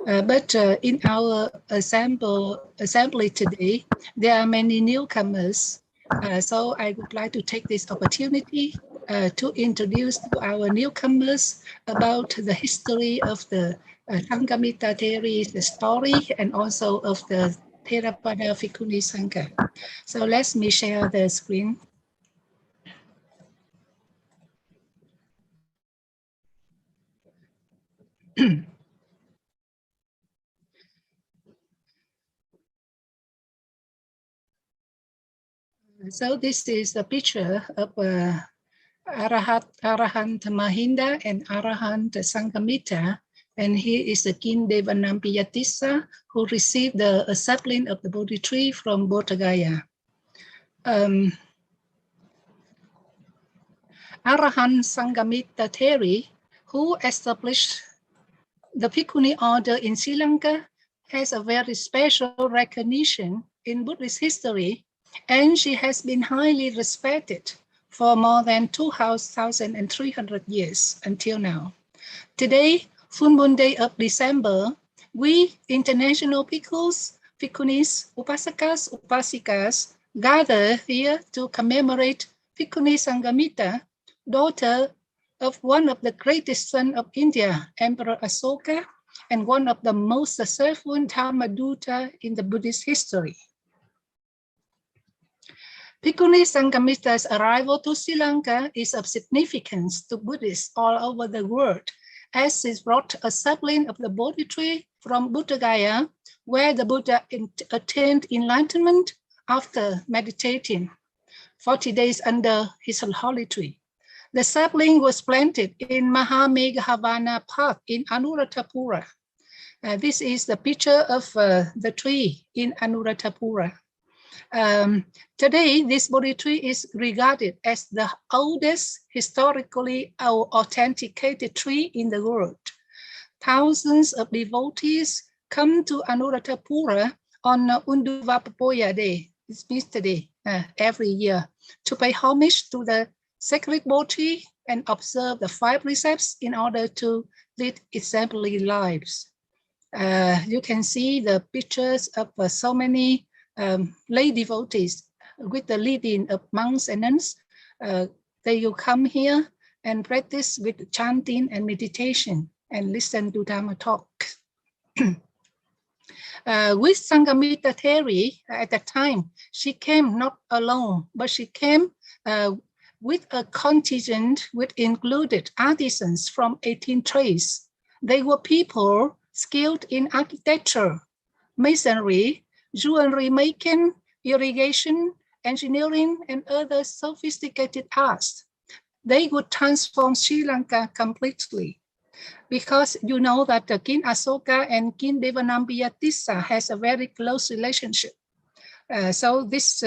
but in our assembly today, there are many newcomers. So I would like to take this opportunity to introduce to our newcomers about the history of the Sanghamitra Theri, the story, and also of the Theravada Bhikkhuni Sangha. So let me share the screen. So this is a picture of Arahant Mahinda and Arahant Sanghamitra, and he is the King Devanampiyatissa who received the sapling of the Bodhi tree from Bodh Gaya. Arahant Sanghamitra Theri, who established the Bhikkhuni order in Sri Lanka, has a very special recognition in Buddhist history, and she has been highly respected for more than 2,300 years until now. Today, full moon day of December, we international bhikkhus, bhikkhunis, upasakas, upasikas gather here to commemorate Bhikkhuni Sanghamitra, daughter of one of the greatest sons of India, Emperor Asoka, and one of the most successful Dhammaduta in the Buddhist history. Bhikkhuni Sanghamitra's arrival to Sri Lanka is of significance to Buddhists all over the world, as she brought a sapling of the Bodhi tree from Bodh Gaya, where the Buddha attained enlightenment after meditating 40 days under his holy tree. The sapling was planted in Mahameghavana Park in Anuradhapura. This is the picture of the tree in Anuradhapura. Today, this Bodhi tree is regarded as the oldest historically authenticated tree in the world. Thousands of devotees come to Anuradhapura on Unduvapapoya Day, this means today, every year, to pay homage to the sacred Bodhi and observe the 5 precepts in order to lead exemplary lives. You can see the pictures of so many lay devotees with the leading of monks and nuns. They will come here and practice with chanting and meditation and listen to Dhamma talk. With Sanghamitra Theri at that time, she came not alone, but she came with a contingent which included artisans from 18 trades. They were people skilled in architecture, masonry, jewelry making, irrigation, engineering, and other sophisticated arts. They would transform Sri Lanka completely. Because you know that King Asoka and King Devanampiya Tissa has a very close relationship. So this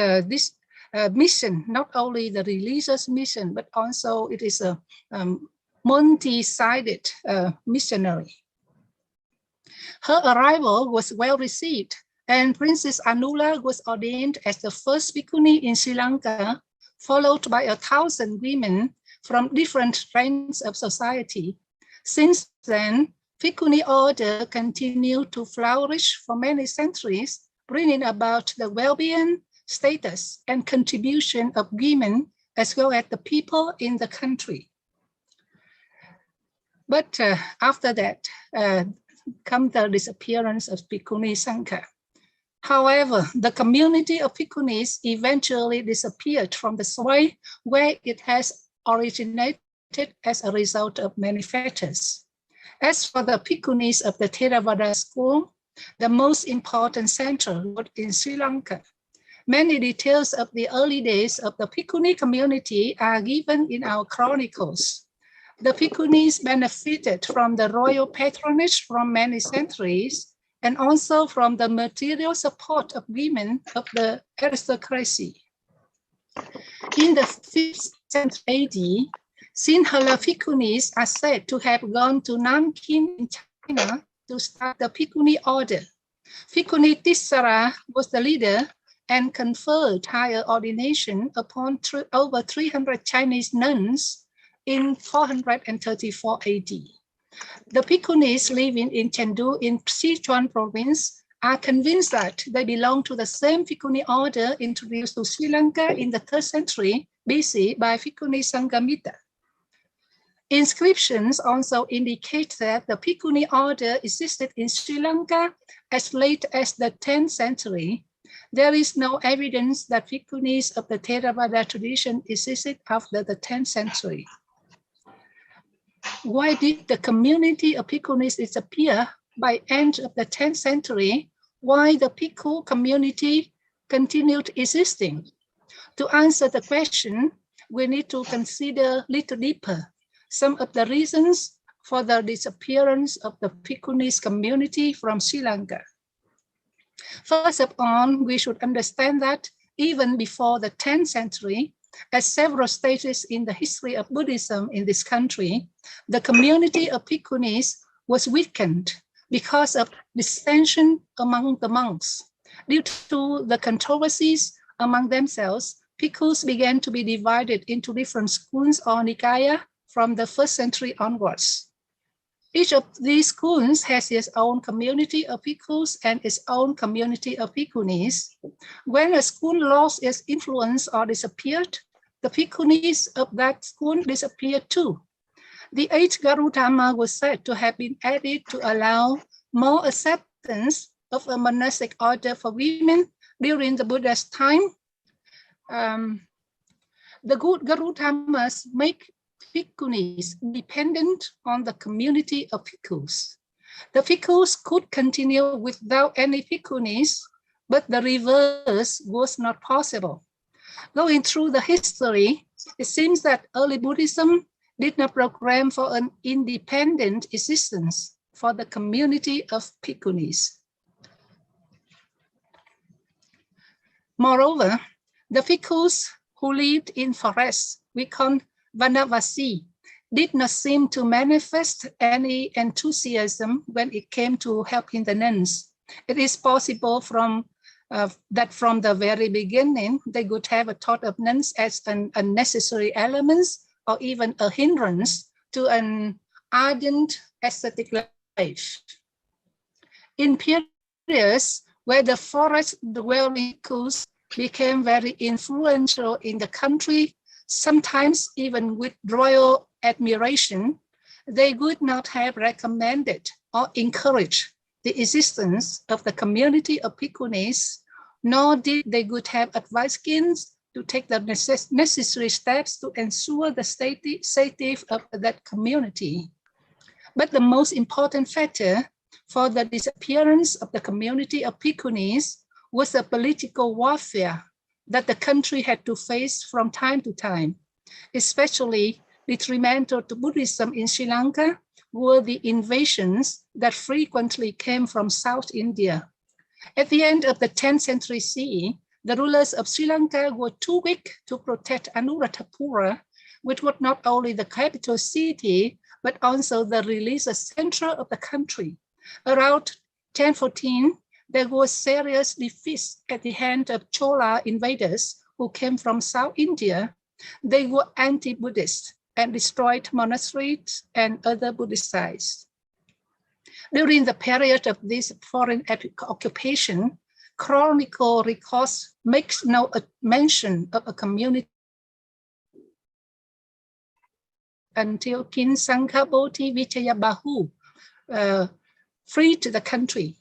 mission, not only the religious mission, but also it is a multi-sided missionary. Her arrival was well received, and Princess Anula was ordained as the first Bhikkhuni in Sri Lanka, followed by 1,000 women from different ranks of society. Since then, Bhikkhuni order continued to flourish for many centuries, bringing about the well-being, status, and contribution of women as well as the people in the country. But after that, comes the disappearance of Bhikkhuni Sangha. However, the community of Bhikkhunis eventually disappeared from the soil where it has originated as a result of many factors. As for the Bhikkhunis of the Theravada school, the most important center was in Sri Lanka. Many details of the early days of the Bhikkhuni community are given in our chronicles. The Bhikkhunis benefited from the royal patronage from many centuries and also from the material support of women of the aristocracy. In the 5th century AD, Sinhala Bhikkhunis are said to have gone to Nanking in China to start the Bhikkhuni order. Bhikkhuni Tissara was the leader and conferred higher ordination upon over 300 Chinese nuns in 434 AD. The Bhikkhunis living in Chengdu in Sichuan province are convinced that they belong to the same Bhikkhuni order introduced to Sri Lanka in the 3rd century BC by Bhikkhuni Sanghamitra. Inscriptions also indicate that the Bhikkhuni order existed in Sri Lanka as late as the 10th century. There is no evidence that Bhikkhunis of the Theravada tradition existed after the 10th century. Why did the community of Bhikkhunis disappear by end of the 10th century, while the Bhikkhu community continued existing? To answer the question, we need to consider a little deeper some of the reasons for the disappearance of the Bhikkhunis community from Sri Lanka. First of all, we should understand that even before the 10th century, at several stages in the history of Buddhism in this country, the community of Bhikkhunis was weakened because of dissension among the monks. Due to the controversies among themselves, Bhikkhus began to be divided into different schools or nikaya from the 1st century onwards. Each of these schools has its own community of Bhikkhus and its own community of Bhikkhunis. When a school lost its influence or disappeared, the Bhikkhunis of that school disappeared too. The 8th Garuttama was said to have been added to allow more acceptance of a monastic order for women during the Buddha's time. The good Garuttamas make Bhikkhunis dependent on the community of Bhikkhus. The Bhikkhus could continue without any Bhikkhunis, but the reverse was not possible. Going through the history, it seems that early Buddhism did not program for an independent existence for the community of Bhikkhunis. Moreover, the Bhikkhus who lived in forests, we call Vanavasi, did not seem to manifest any enthusiasm when it came to helping the nuns. It is possible that from the very beginning, they would have a thought of nuns as an unnecessary element or even a hindrance to an ardent ascetic life. In periods where the forest-dwelling Bhikkhus became very influential in the country, sometimes even with royal admiration, they would not have recommended or encouraged the existence of the community of Bhikkhunis, nor did they would have advised kings to take the necessary steps to ensure the safety of that community. But the most important factor for the disappearance of the community of Bhikkhunis was the political warfare that the country had to face from time to time, especially detrimental to Buddhism in Sri Lanka, were the invasions that frequently came from South India. At the end of the 10th century CE, the rulers of Sri Lanka were too weak to protect Anuradhapura, which was not only the capital city, but also the religious center of the country. Around 1014, there was serious defeats at the hand of Chola invaders who came from South India. They were anti-Buddhist and destroyed monasteries and other Buddhist sites. During the period of this foreign occupation, chronicle records makes no mention of a community until King Sanghabodhi Vijayabahu freed the country.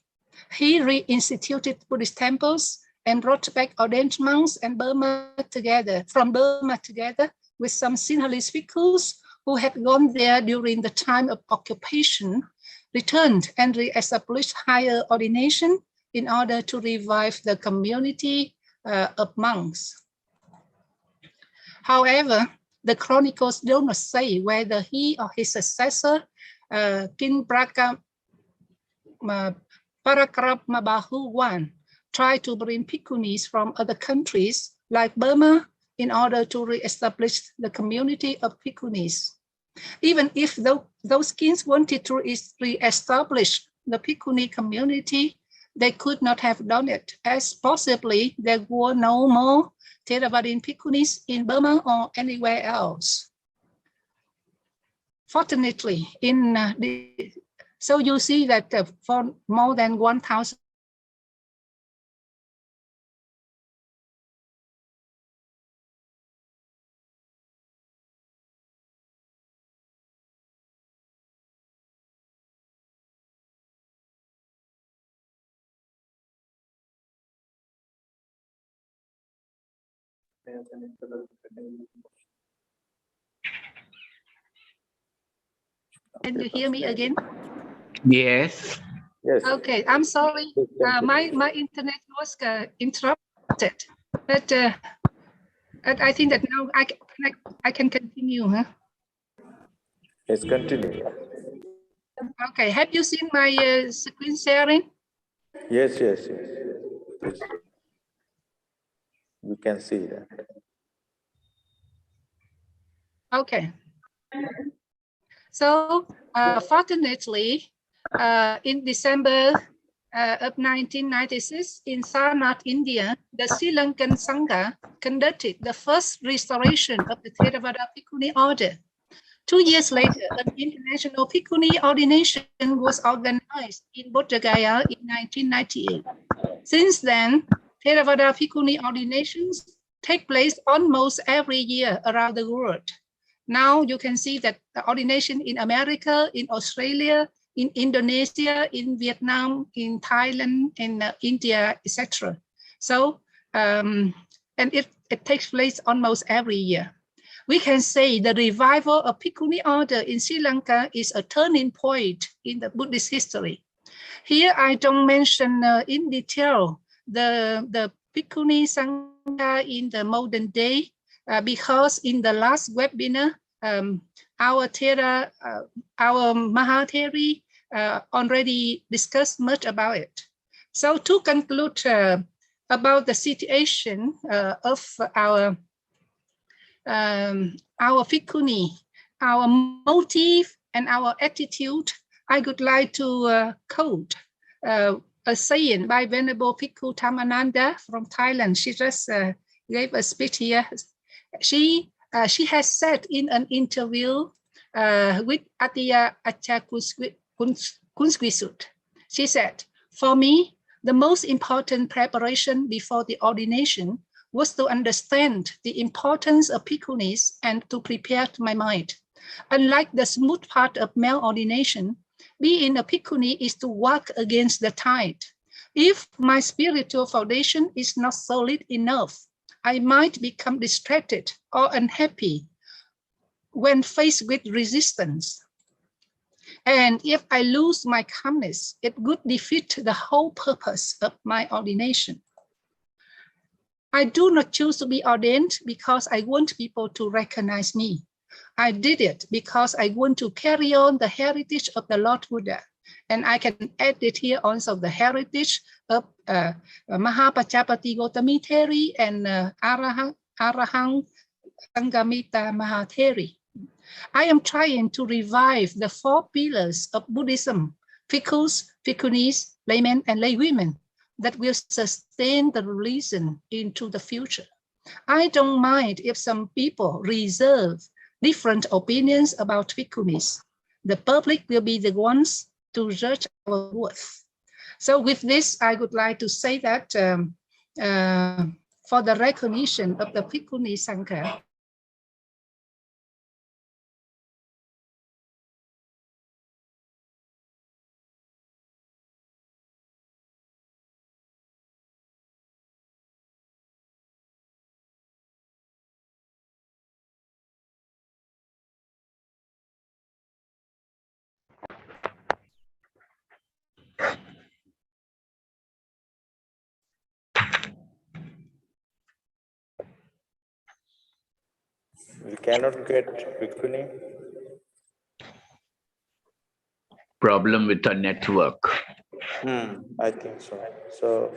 He reinstituted Buddhist temples and brought back ordained monks and Burma together with some Sinhalese bhikkhus who had gone there during the time of occupation, returned and re-established higher ordination in order to revive the community of monks. However, the chronicles do not say whether he or his successor, King Parakramabahu I, tried to bring Bhikkhunis from other countries like Burma in order to re-establish the community of Bhikkhunis. Even if those kings wanted to re-establish the Bhikkhuni community, they could not have done it, as possibly there were no more Theravadin Bhikkhunis in Burma or anywhere else. Fortunately, so you see that for more than 1,000 Can you hear me again? Yes. Yes. Okay, I'm sorry. My internet was interrupted, but I think that now I can continue. Huh? Yes, continue. Okay, have you seen my screen sharing? Yes. We can see that. Okay. So, fortunately, in December of 1996, in Sarnath, India, the Sri Lankan Sangha conducted the first restoration of the Theravada Bhikkhuni order. 2 years later, an international Bhikkhuni ordination was organized in Bodh Gaya in 1998. Since then, Theravada Bhikkhuni ordinations take place almost every year around the world. Now you can see that the ordination in America, in Australia, in Indonesia, in Vietnam, in Thailand, in India, etc. So, and it takes place almost every year. We can say the revival of Bhikkhuni order in Sri Lanka is a turning point in the Buddhist history. Here I don't mention in detail the Bhikkhuni Sangha in the modern day, because in the last webinar, our Mahatheri already discussed much about it. So to conclude about the situation of our Bhikkhuni, our motive and our attitude, I would like to quote a saying by Venerable Bhikkhu Dhammananda from Thailand. She just gave a speech here. She has said in an interview with Atiya Achakunsquisut, she said, "For me, the most important preparation before the ordination was to understand the importance of Bhikkhunis and to prepare my mind. Unlike the smooth part of male ordination, being a Bhikkhuni is to walk against the tide. If my spiritual foundation is not solid enough, I might become distracted or unhappy when faced with resistance. And if I lose my calmness, it would defeat the whole purpose of my ordination. I do not choose to be ordained because I want people to recognize me. I did it because I want to carry on the heritage of the Lord Buddha. And I can add it here also the heritage of Mahapajapati Gautami Theri and Arahang Sanghamitra Mahatheri. I am trying to revive the 4 pillars of Buddhism, bhikkhus, bhikkhunis, laymen, and laywomen that will sustain the religion into the future. I don't mind if some people reserve different opinions about bhikkhunis. The public will be the ones to judge our worth. So with this, I would like to say that for the recognition of the Bhikkhuni Sangha, We cannot get Bhikkhuni. Problem with the network. I think so. So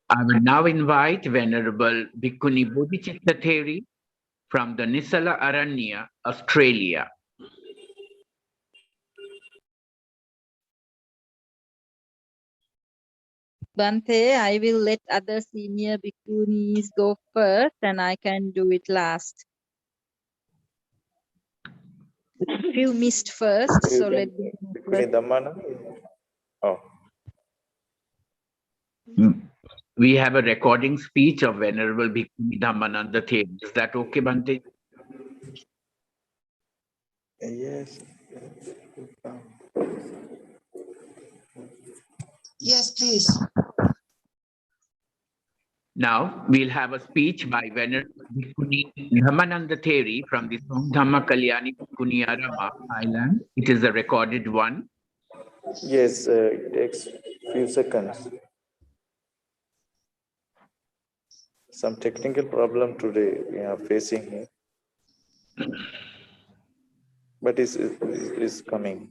I will now invite Venerable Bhikkhuni Bodhichitta Theri from the Nisala Aranya, Australia. Bhante, I will let other senior bhikkhunis go first and I can do it last. You missed first, so let me go Bhikkhuni first. Dhammana. Oh. We have a recording speech of Venerable Bhikkhuni Dhammananda Theri. Is that okay, Bhante? Yes. Yes, please. Now we'll have a speech by Venerable Bhikkhuni Dhammananda Theri from the Sanghamitra Kalyani Bhikkhuni Arama, Thailand. It is a recorded one. Yes, it takes few seconds. Some technical problem today we are facing here, but it's coming.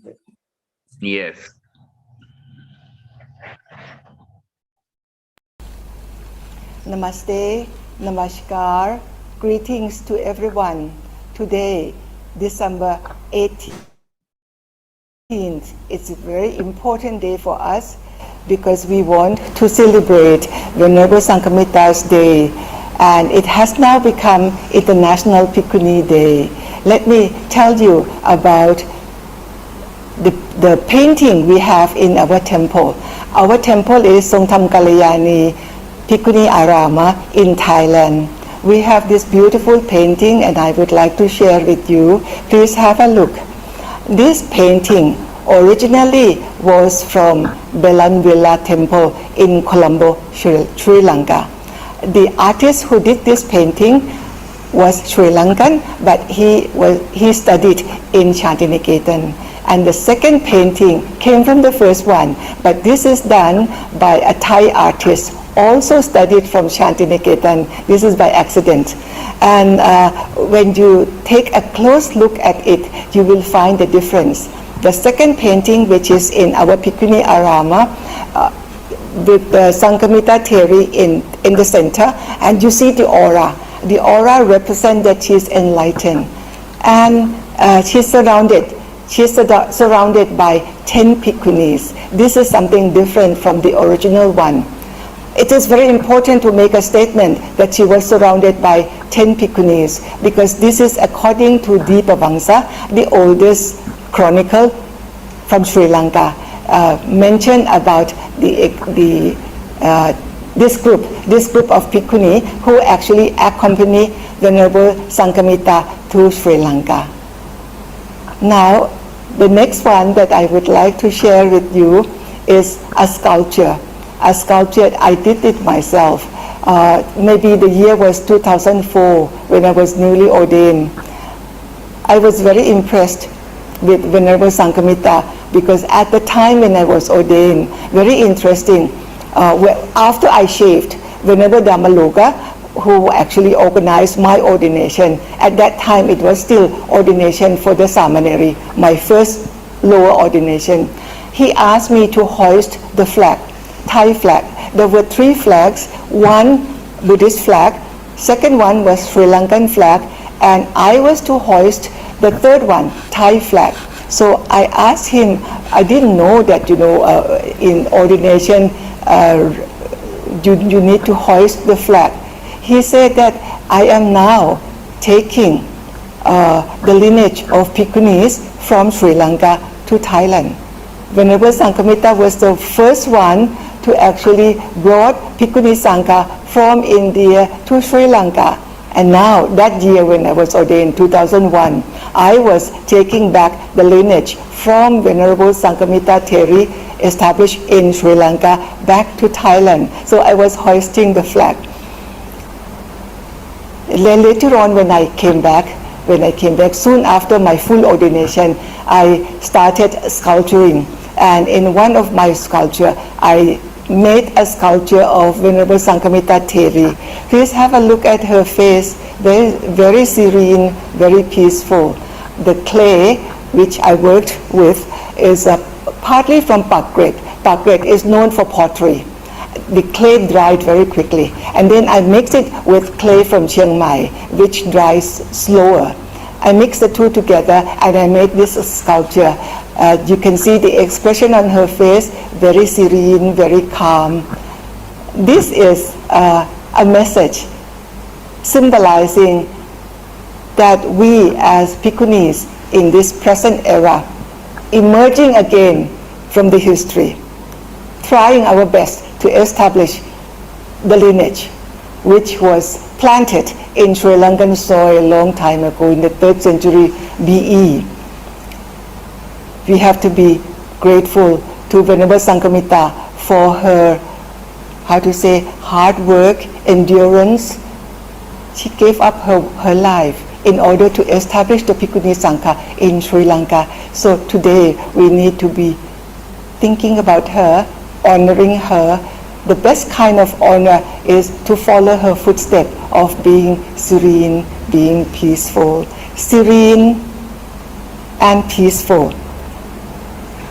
Yes. Namaste, Namaskar, greetings to everyone. Today, December 18th, it's a very important day for us because we want to celebrate Venerable Sanghamitra Day, and it has now become International Bhikkhuni Day. Let me tell you about the painting we have in our temple. Our temple is Songtham Kalyani Bhikkhuni Arama in Thailand. We have this beautiful painting and I would like to share with you. Please have a look. This painting originally was from Belanvilla Temple in Colombo, Sri Lanka. The artist who did this painting was Sri Lankan, but he studied in Shantiniketan. And the second painting came from the first one, but this is done by a Thai artist, also studied from Shantiniketan. This is by accident. And when you take a close look at it, you will find the difference. The second painting, which is in our Bhikkhuni Arama, with the Sanghamitra Theri in the center, and you see the aura. The aura represents that she is enlightened. And she's surrounded by 10 bhikkhunis. This is something different from the original one. It is very important to make a statement that she was surrounded by 10 bhikkhunis because this is according to Dipavamsa, the oldest chronicle from Sri Lanka, mentioned about this group of bhikkhuni who actually accompany Venerable Sanghamitra to Sri Lanka. Now, the next one that I would like to share with you is a sculpture. A sculpture, I did it myself. Maybe the year was 2004 when I was newly ordained. I was very impressed with Venerable Sanghamitra because at the time when I was ordained, very interesting, after I shaved, Venerable Dhammaduta who actually organized my ordination. At that time, it was still ordination for the seminary, my first lower ordination. He asked me to hoist the flag, Thai flag. There were 3 flags, one Buddhist flag, second one was Sri Lankan flag, and I was to hoist the third one, Thai flag. So I asked him, I didn't know that, in ordination, you need to hoist the flag. He said that I am now taking the lineage of Bhikkhunis from Sri Lanka to Thailand. Venerable Sanghamitra was the first one to actually brought Bhikkhuni Sangha from India to Sri Lanka. And now, that year when I was ordained, 2001, I was taking back the lineage from Venerable Sanghamitra Theri, established in Sri Lanka, back to Thailand. So I was hoisting the flag. Later on, when I came back, soon after my full ordination, I started sculpturing. And in one of my sculpture, I made a sculpture of Venerable Sanghamitra Theri. Please have a look at her face, very, very serene, very peaceful. The clay which I worked with is partly from Pakret. Pakret is known for pottery. The clay dried very quickly, and then I mixed it with clay from Chiang Mai, which dries slower. I mixed the two together and I made this sculpture. You can see the expression on her face, very serene, very calm. This is a message symbolizing that we as Bhikkhunis in this present era, emerging again from the history, trying our best to establish the lineage which was planted in Sri Lankan soil a long time ago in the 3rd century BE. We have to be grateful to Venerable Sanghamitra for her, hard work, endurance. She gave up her life in order to establish the Bhikkhuni Sangha in Sri Lanka. So today we need to be thinking about her, honoring her. The best kind of honor is to follow her footsteps of being serene, being peaceful. Serene and peaceful.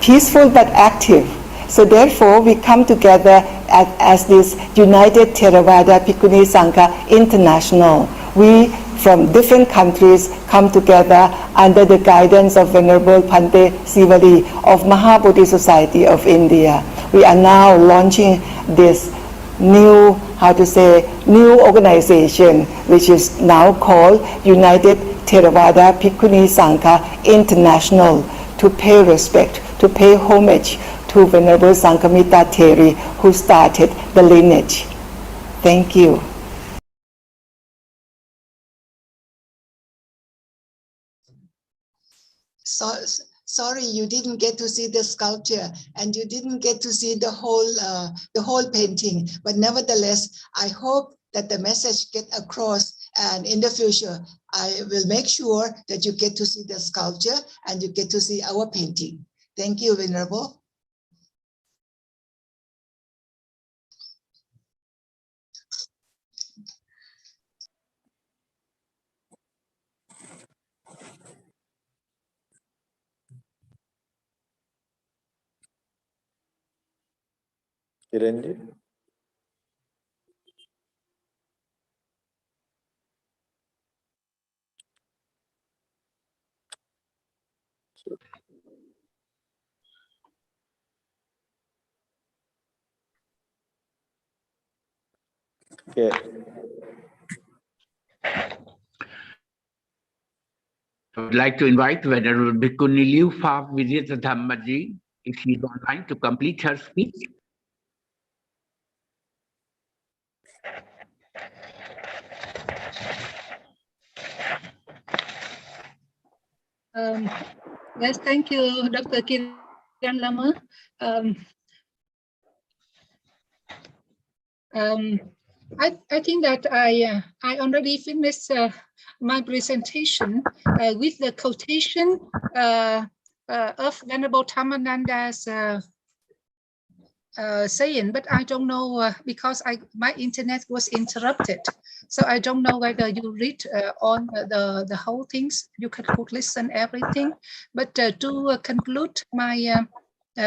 Peaceful but active. So therefore we come together as this United Theravada Bhikkhuni Sangha International. We from different countries come together under the guidance of Venerable Bhante Sivali of Mahabodhi Society of India. We are now launching this new organization, which is now called United Theravada Bhikkhuni Sangha International, to pay respect, to pay homage to Venerable Sanghamitra Theri, who started the lineage. Thank you. Sorry, you didn't get to see the sculpture and you didn't get to see the whole painting. But nevertheless, I hope that the message get across, and in the future, I will make sure that you get to see the sculpture and you get to see our painting. Thank you, Venerable. Kiranji? Okay. I would like to invite Venerable Bhikkhuni Liu Fa Vidita Dhammaji, if she is online, to complete her speech. Yes, thank you, Dr. Kiran Lama. I think that I already finished my presentation with the quotation of Venerable Dhammananda's saying, but I don't know because my internet was interrupted, so I don't know whether you read on the whole things. You could listen everything, but to conclude my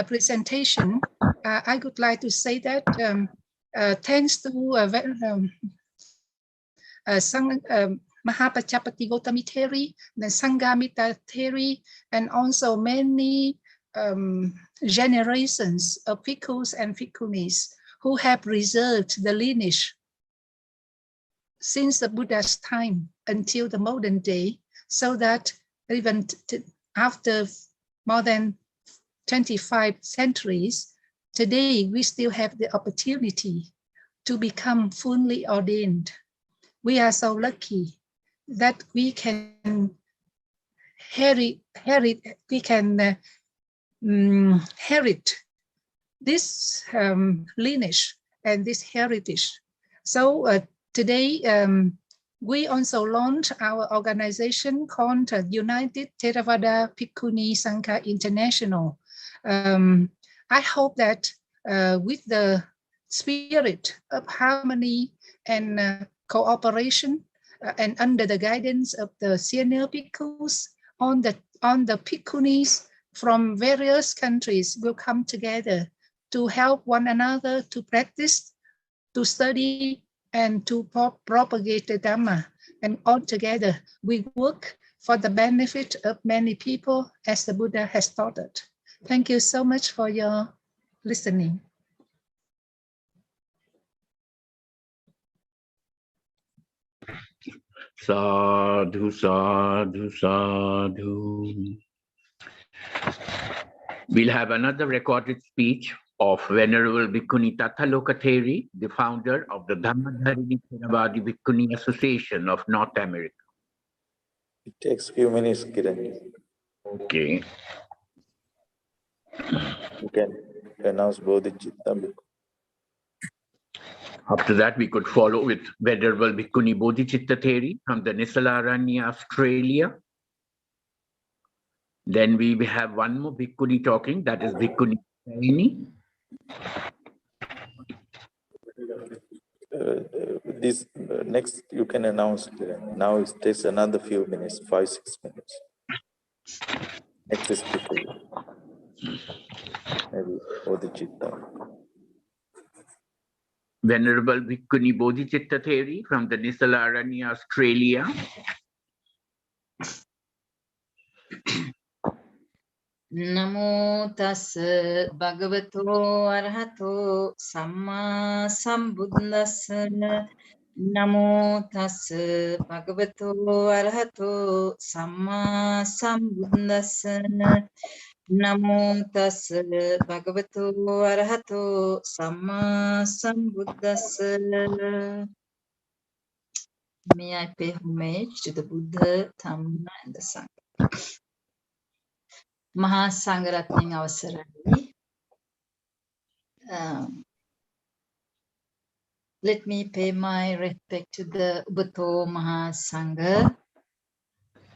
presentation, I would like to say that thanks to Mahapajapati Gautami Theri, the Sanghamitra Theri, and also many generations of bhikkhus and bhikkhunis who have preserved the lineage since the Buddha's time until the modern day, so that even after more than 25 centuries, today we still have the opportunity to become fully ordained. We are so lucky that we can inherit this lineage and this heritage. So today we also launched our organization called United Theravada Bhikkhuni Sangha International. I hope that with the spirit of harmony and cooperation and under the guidance of the senior bhikkhus, on the bhikkhunis from various countries will come together to help one another to practice, to study, and to propagate the Dhamma. And all together we work for the benefit of many people as the Buddha has taught it. Thank you so much for your listening. Sadhu, sadhu, sadhu. We'll have another recorded speech of Venerable Bhikkhuni Tathaloka Theri, the founder of the Dhammadharini Theravadi Bhikkhuni Association of North America. It takes few minutes, Kiran. Okay. You can announce Bodhicitta. After that, we could follow with Venerable Bhikkhuni Bodhicitta Theri from the Nisalaranya, Australia. Then we have one more Bhikkhuni talking, that is Bhikkhuni Theri. This next you can announce, Kiran. Now it takes another few minutes, 5-6 minutes. Next speaker, maybe Bodhicitta. Venerable Bhikkhuni Bodhicitta Theri from the Nisalaranya, Australia. Namo tassa bhagavato arahato samma sambuddhassa. Namo tassa bhagavato arahato samma sambuddhassa. Namo tassa bhagavato arahato samma sambuddhassa. May I pay homage to the Buddha, Dhamma, and the Sangha. Maha Sangharatning Avasarani. Let me pay my respect to the Ubato Maha Sangha,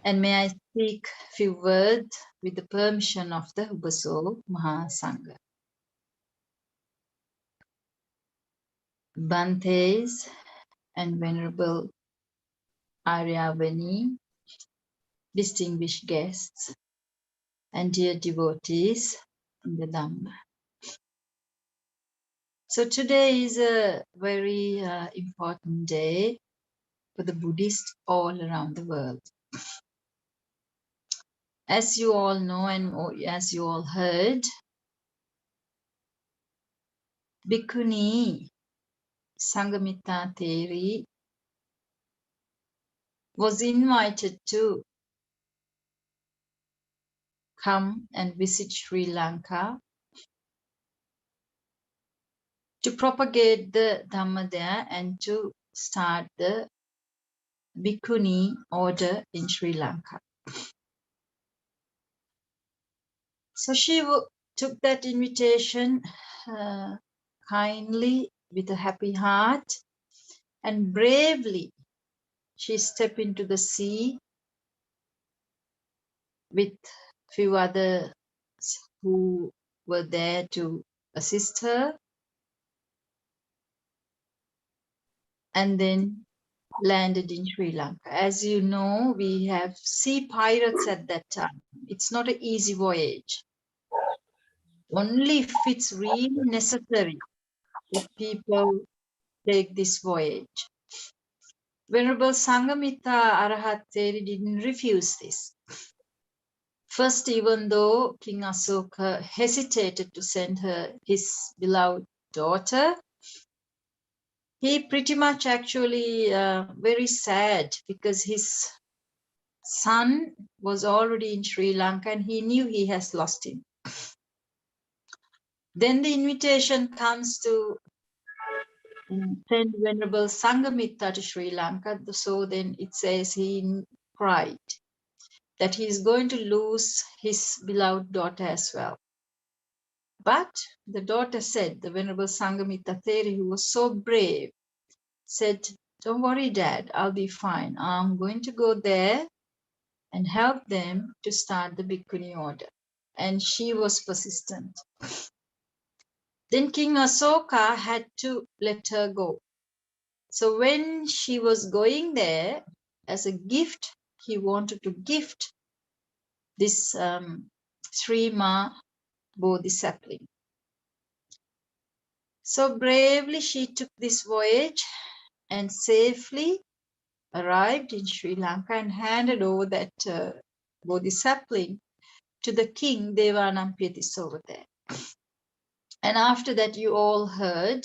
and may I speak few words with the permission of the Ubaso Maha Sangha. Bhantes and Venerable Aryavani, distinguished guests, and dear devotees in the Dhamma. So today is a very important day for the Buddhists all around the world. As you all know and as you all heard, Bhikkhuni Sanghamitra Theri was invited to come and visit Sri Lanka to propagate the Dhamma there and to start the Bhikkhuni order in Sri Lanka. So she took that invitation kindly with a happy heart, and bravely she stepped into the sea with few others who were there to assist her, and then landed in Sri Lanka. As you know, we have sea pirates at that time. It's not an easy voyage. Only if it's really necessary that people take this voyage. Venerable Sanghamitra Arahat Theri didn't refuse this. First, even though King Asoka hesitated to send her his beloved daughter, he pretty much actually very sad because his son was already in Sri Lanka and he knew he has lost him. Then the invitation comes to send Venerable Sanghamitra to Sri Lanka. So then it says he cried that he is going to lose his beloved daughter as well. But the daughter said, the Venerable Sanghamitra Theri, who was so brave, said, "Don't worry, Dad, I'll be fine. I'm going to go there and help them to start the Bhikkhuni order." And she was persistent. Then King Asoka had to let her go. So when she was going there, as a gift, he wanted to gift this Sri Ma Bodhi sapling. So bravely she took this voyage and safely arrived in Sri Lanka and handed over that Bodhi sapling to the king Devanampiyatis over there. And after that, you all heard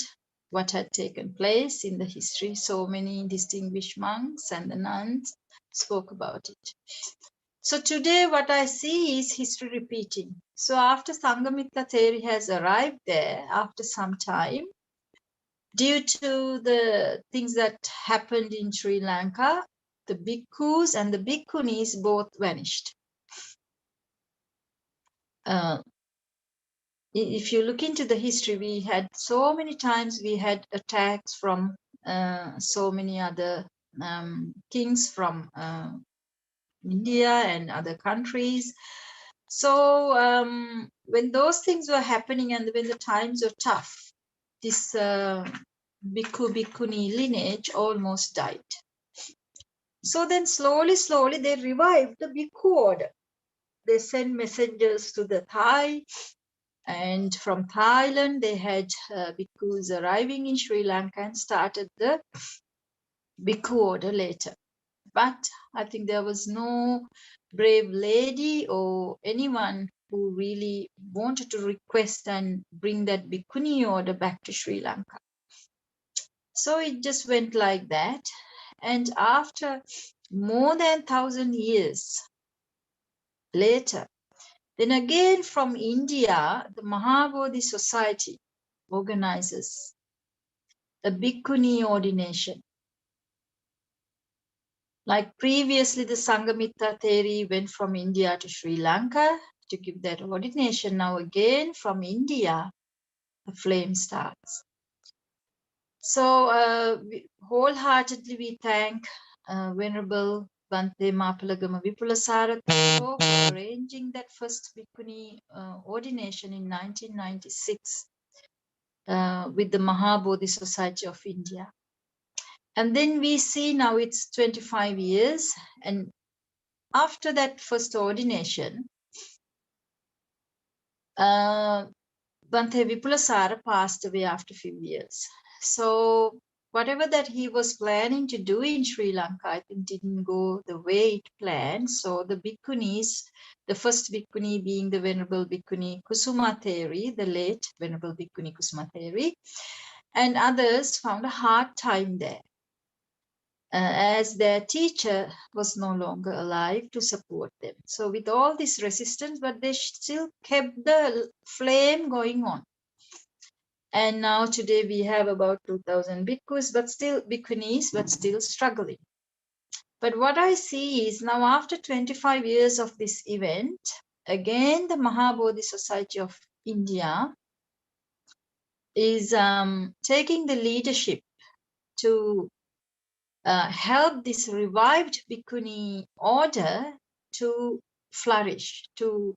what had taken place in the history. So many distinguished monks and the nuns spoke about it. So today what I see is history repeating. So after Sanghamitra Theri has arrived there, after some time, due to the things that happened in Sri Lanka, the bhikkhus and the bhikkhunis both vanished. If you look into the history, we had so many times we had attacks from so many other kings from India and other countries. So when those things were happening and when the times were tough, this bhikkhu bhikkhuni lineage almost died. So then slowly they revived the bhikkhu order. They sent messengers to the Thai, and from Thailand they had bhikkhus arriving in Sri Lanka and started the bhikkhu order later. But I think there was no brave lady or anyone who really wanted to request and bring that bhikkhuni order back to Sri Lanka. So it just went like that. And after more than 1,000 years later, then again from India, the Mahabodhi Society organizes a bhikkhuni ordination. Like previously, the Sanghamitra Theri went from India to Sri Lanka to give that ordination. Now again from India, the flame starts. So wholeheartedly we thank Venerable Bhante Mapalagama Vipulasara for arranging that first bhikkhuni ordination in 1996 with the Mahabodhi Society of India. And then we see now it's 25 years, and after that first ordination, Bhante Vipulasara passed away after a few years. So whatever that he was planning to do in Sri Lanka, I think didn't go the way it planned. So the bhikkhunis, the first bhikkhuni being the Venerable Bhikkhuni Kusuma Theri, the late Venerable Bhikkhuni Kusuma Theri, and others found a hard time there. As their teacher was no longer alive to support them. So with all this resistance, but they still kept the flame going on. And now today we have about 2,000 bhikkhus, but still bhikkhunis, but still struggling. But what I see is now after 25 years of this event, again, the Mahabodhi Society of India is taking the leadership to help this revived bhikkhuni order to flourish, to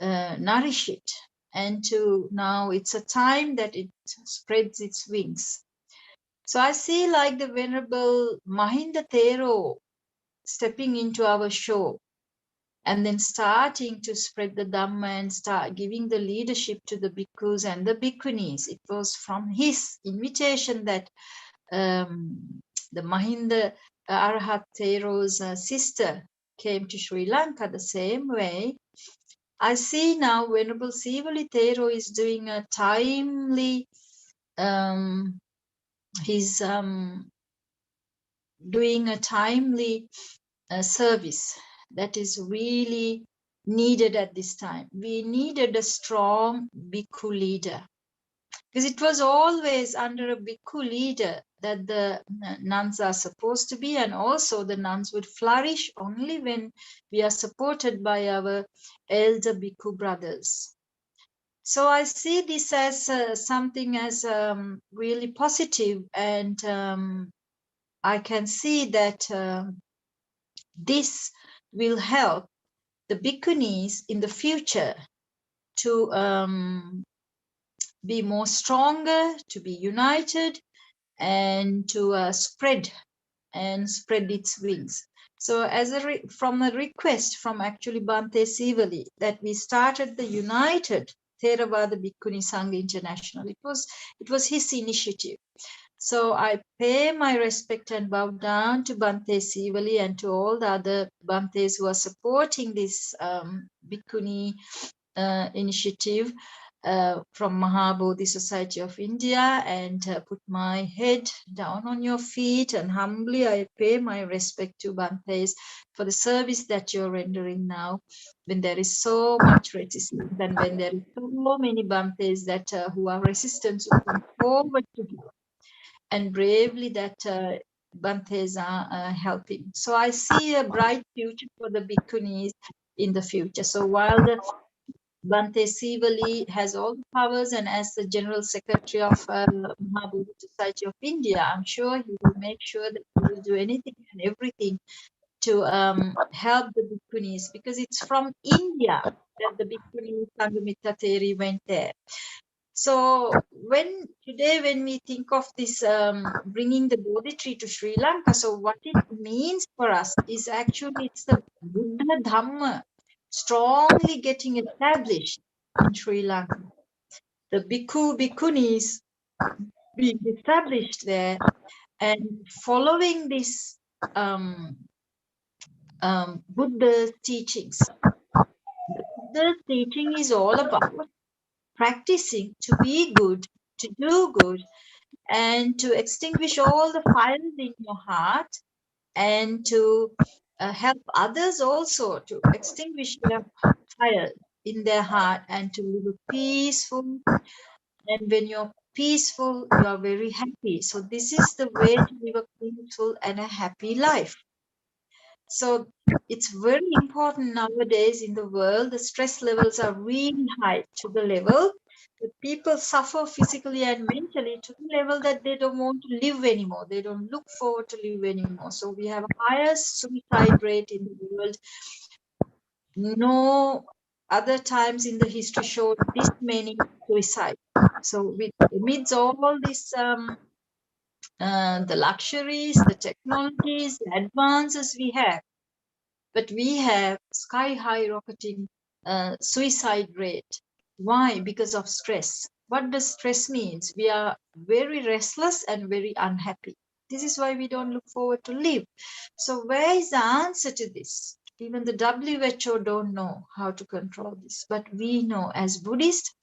nourish it. and to now it's a time that it spreads its wings. So I see like the Venerable Mahinda Thero stepping into our shore and then starting to spread the Dhamma and start giving the leadership to the bhikkhus and the bhikkhunis. It was from his invitation that the Mahinda Arahat Thero's sister came to Sri Lanka. The same way, I see now Venerable Sivali Thero is doing a timely, he's doing a timely service that is really needed at this time. We needed a strong bhikkhu leader, because it was always under a bhikkhu leader that the nuns are supposed to be, and also the nuns would flourish only when we are supported by our elder bhikkhu brothers. So I see this as something as really positive, and I can see that this will help the bhikkhunis in the future to be more stronger, to be united, and to spread its wings. So as from a request from actually Bhante Sivali that we started the United Theravada Bhikkhuni Sangha International. It was his initiative. So I pay my respect and bow down to Bhante Sivali and to all the other Bhantes who are supporting this Bhikkhuni initiative from Mahabodhi Society of India, and put my head down on your feet and humbly I pay my respect to Bhantes for the service that you're rendering now, when there is so much resistance and when there is so many Bhantes that who are resistant to come forward to help, and bravely that Bhantes are helping. So I see a bright future for the Bhikkhunis in the future. So while the Bhante Sivali has all the powers, and as the General Secretary of Mahabodhi Society of India, I'm sure he will make sure that he will do anything and everything to help the Bhikkhunis, because it's from India that the Bhikkhuni Sanghamitra Theri went there. So today when we think of this bringing the Bodhi tree to Sri Lanka, so what it means for us is actually it's the Buddha Dhamma strongly getting established in Sri Lanka. The Bhikkhu, Bhikkhunis being established there and following this Buddha's teachings. The Buddha's teaching is all about practicing to be good, to do good, and to extinguish all the fires in your heart, and to help others also to extinguish their fire in their heart and to live peaceful. And when you're peaceful, you are very happy. So this is the way to live a peaceful and a happy life. So it's very important nowadays in the world. The stress levels are really high to the level that people suffer physically and mentally to the level that they don't want to live anymore. They don't look forward to live anymore. So we have a highest suicide rate in the world. No other times in the history showed this many suicides. So amidst all this, the luxuries, the technologies, the advances we have, but we have sky high rocketing suicide rate. Why? Because of stress. What does stress means? We are very restless and very unhappy. This is why we don't look forward to live. So where is the answer to this? Even the WHO don't know how to control this, but we know as Buddhists,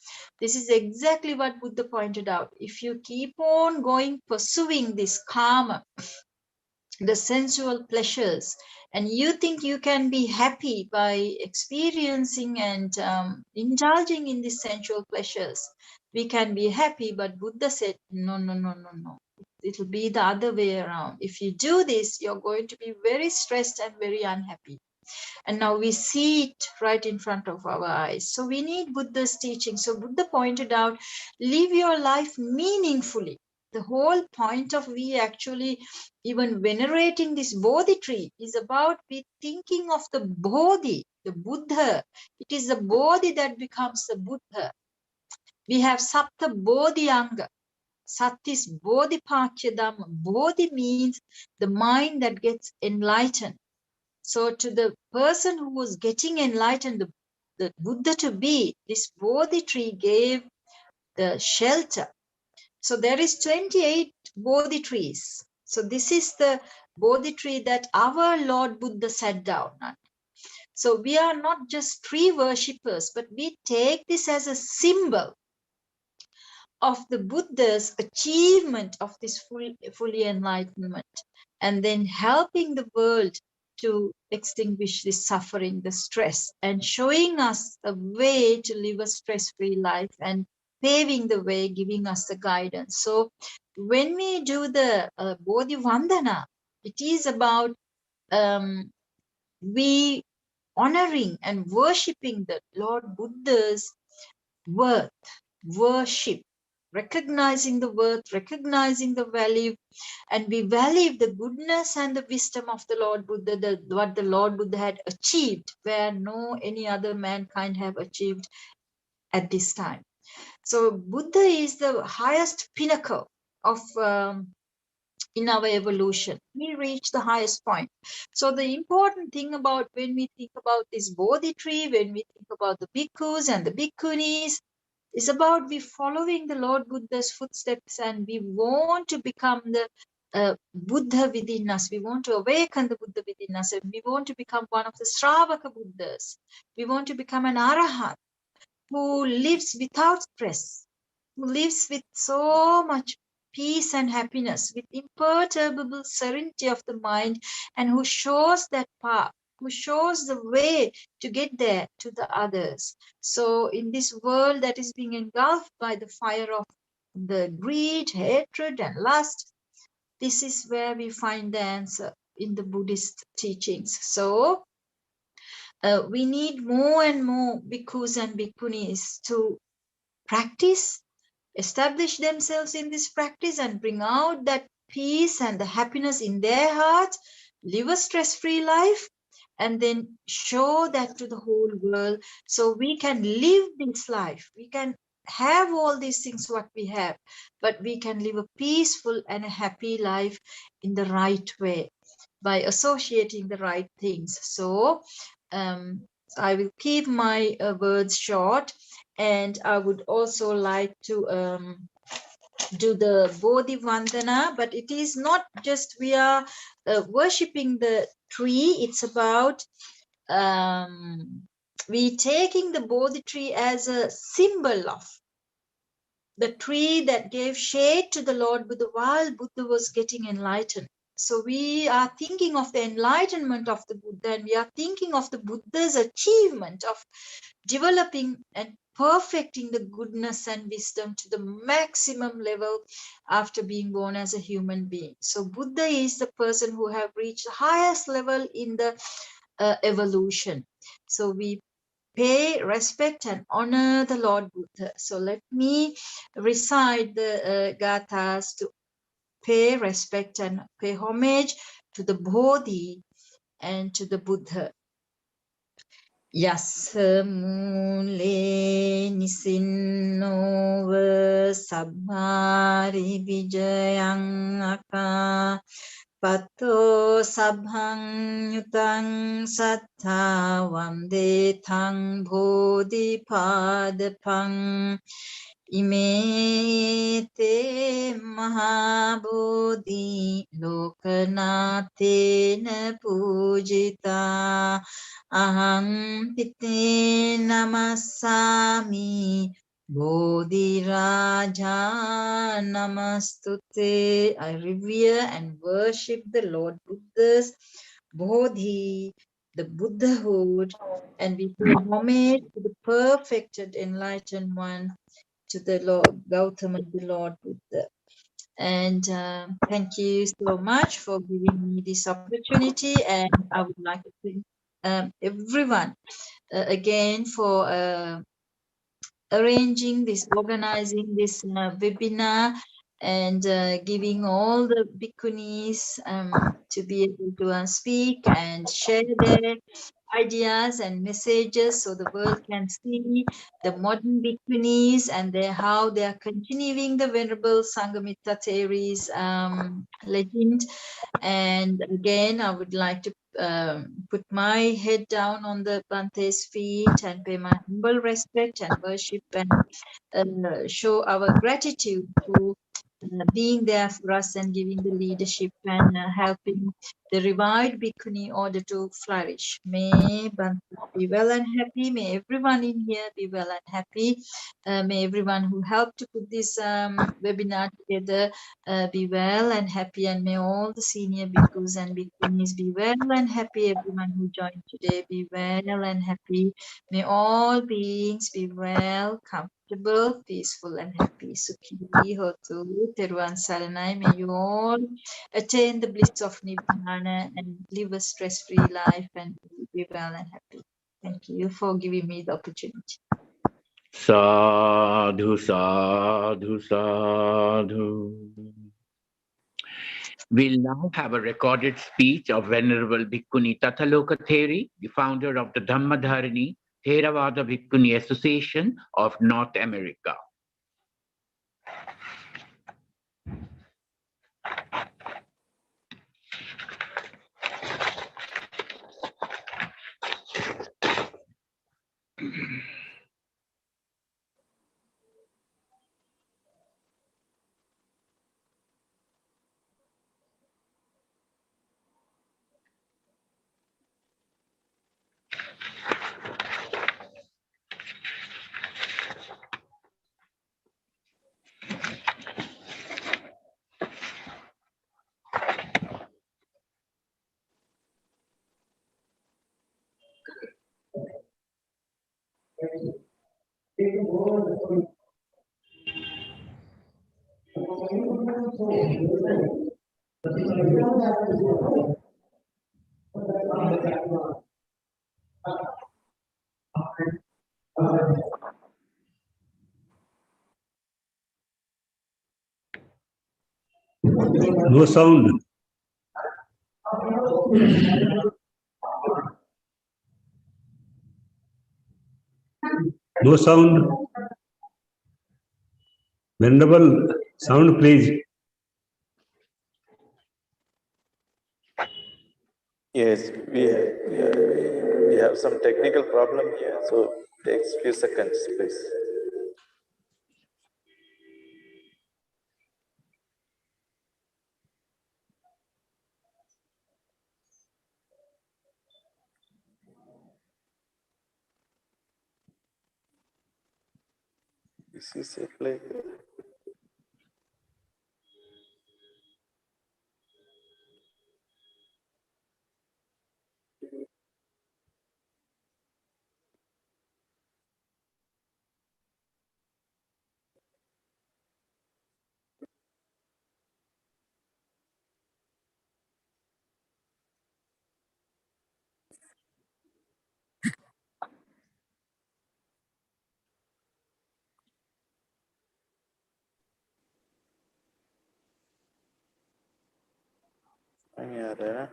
this is exactly what Buddha pointed out. If you keep on going, pursuing this karma, the sensual pleasures, and you think you can be happy by experiencing and indulging in these sensual pleasures, we can be happy, but Buddha said, no, no, no, no, no. It'll be the other way around. If you do this, you're going to be very stressed and very unhappy. And now we see it right in front of our eyes. So we need Buddha's teaching. So Buddha pointed out, live your life meaningfully. The whole point of we actually even venerating this Bodhi tree is about we thinking of the Bodhi, the Buddha. It is the Bodhi that becomes the Buddha. We have Sapta Bodhyanga. Sat is Bodhipakya Dhamma. Bodhi means the mind that gets enlightened. So to the person who was getting enlightened, the Buddha to be, this Bodhi tree gave the shelter. So there is 28 Bodhi trees. So this is the Bodhi tree that our Lord Buddha sat down on. So we are not just tree worshippers, but we take this as a symbol of the Buddha's achievement of this fully enlightenment, and then helping the world to extinguish this suffering, the stress, and showing us a way to live a stress-free life and paving the way, giving us the guidance. So when we do the Bodhi Vandana, it is about we honoring and worshipping the Lord Buddha's worship, recognizing the worth, recognizing the value, and we value the goodness and the wisdom of the Lord Buddha, what the Lord Buddha had achieved, where no any other mankind have achieved at this time. So Buddha is the highest pinnacle of in our evolution. We reach the highest point. So the important thing about when we think about this Bodhi tree, when we think about the bhikkhus and the bhikkhunis, is about we following the Lord Buddha's footsteps, and we want to become the Buddha within us. We want to awaken the Buddha within us, and we want to become one of the Shravaka Buddhas. We want to become an Arahant who lives without stress, who lives with so much peace and happiness, with imperturbable serenity of the mind, and who shows that path, who shows the way to get there to the others. So in this world that is being engulfed by the fire of the greed, hatred, and lust, this is where we find the answer in the Buddhist teachings. So we need more and more bhikkhus and bhikkhunis to practice, establish themselves in this practice, and bring out that peace and the happiness in their heart, live a stress-free life, and then show that to the whole world, so we can live this life. We can have all these things what we have, but we can live a peaceful and a happy life in the right way by associating the right things. So I will keep my words short, and I would also like to do the Bodhi Vandana, but it is not just we are worshipping the tree. It's about we taking the Bodhi tree as a symbol of the tree that gave shade to the Lord Buddha while Buddha was getting enlightened. So we are thinking of the enlightenment of the Buddha, and we are thinking of the Buddha's achievement of developing and perfecting the goodness and wisdom to the maximum level after being born as a human being. So Buddha is the person who have reached the highest level in the evolution. So we pay respect and honor the Lord Buddha. So let me recite the gathas to pay respect and pay homage to the Bodhi and to the Buddha. Yassa mule nisinnova sabbhari vijayang aka Pato sabhang yutang sattha vande thang bodhipadapang ime te mahabodhi lokanatena pujita aham pite namasami Bodhi Raja Namastute. I revere and worship the Lord Buddha's Bodhi, the Buddhahood, and we pay homage to the perfected enlightened one, to the Lord Gautama, the Lord Buddha. And thank you so much for giving me this opportunity, and I would like to thank everyone again for arranging this, organizing this webinar, and giving all the bhikkhunis to be able to speak and share their ideas and messages so the world can see the modern Bhikkhunis and how they are continuing the Venerable Sanghamitra Theri's legend. And again, I would like to put my head down on the Bhante's feet and pay my humble respect and worship and show our gratitude to being there for us and giving the leadership and helping the revived Bhikkhuni order to flourish. May Bhante be well and happy. May everyone in here be well and happy. May everyone who helped to put this webinar together be well and happy. And may all the senior Bhikkhus and Bhikkhunis be well and happy. Everyone who joined today be well and happy. May all beings be well, comfortable, peaceful and happy. Sukhi hotu, Teruvan Saranai. May you all attain the bliss of Nibbana and live a stress-free life and be well and happy. Thank you for giving me the opportunity. Sadhu, sadhu, sadhu. We'll now have a recorded speech of Venerable Bhikkhuni Tathaloka Theri, the founder of the Dhammadharani Theravada Bhikkhuni Association of North America. No sound. No sound. Venerable, sound please. Yes, we have some technical problem here, so takes few seconds, please. This is it, like. Yeah,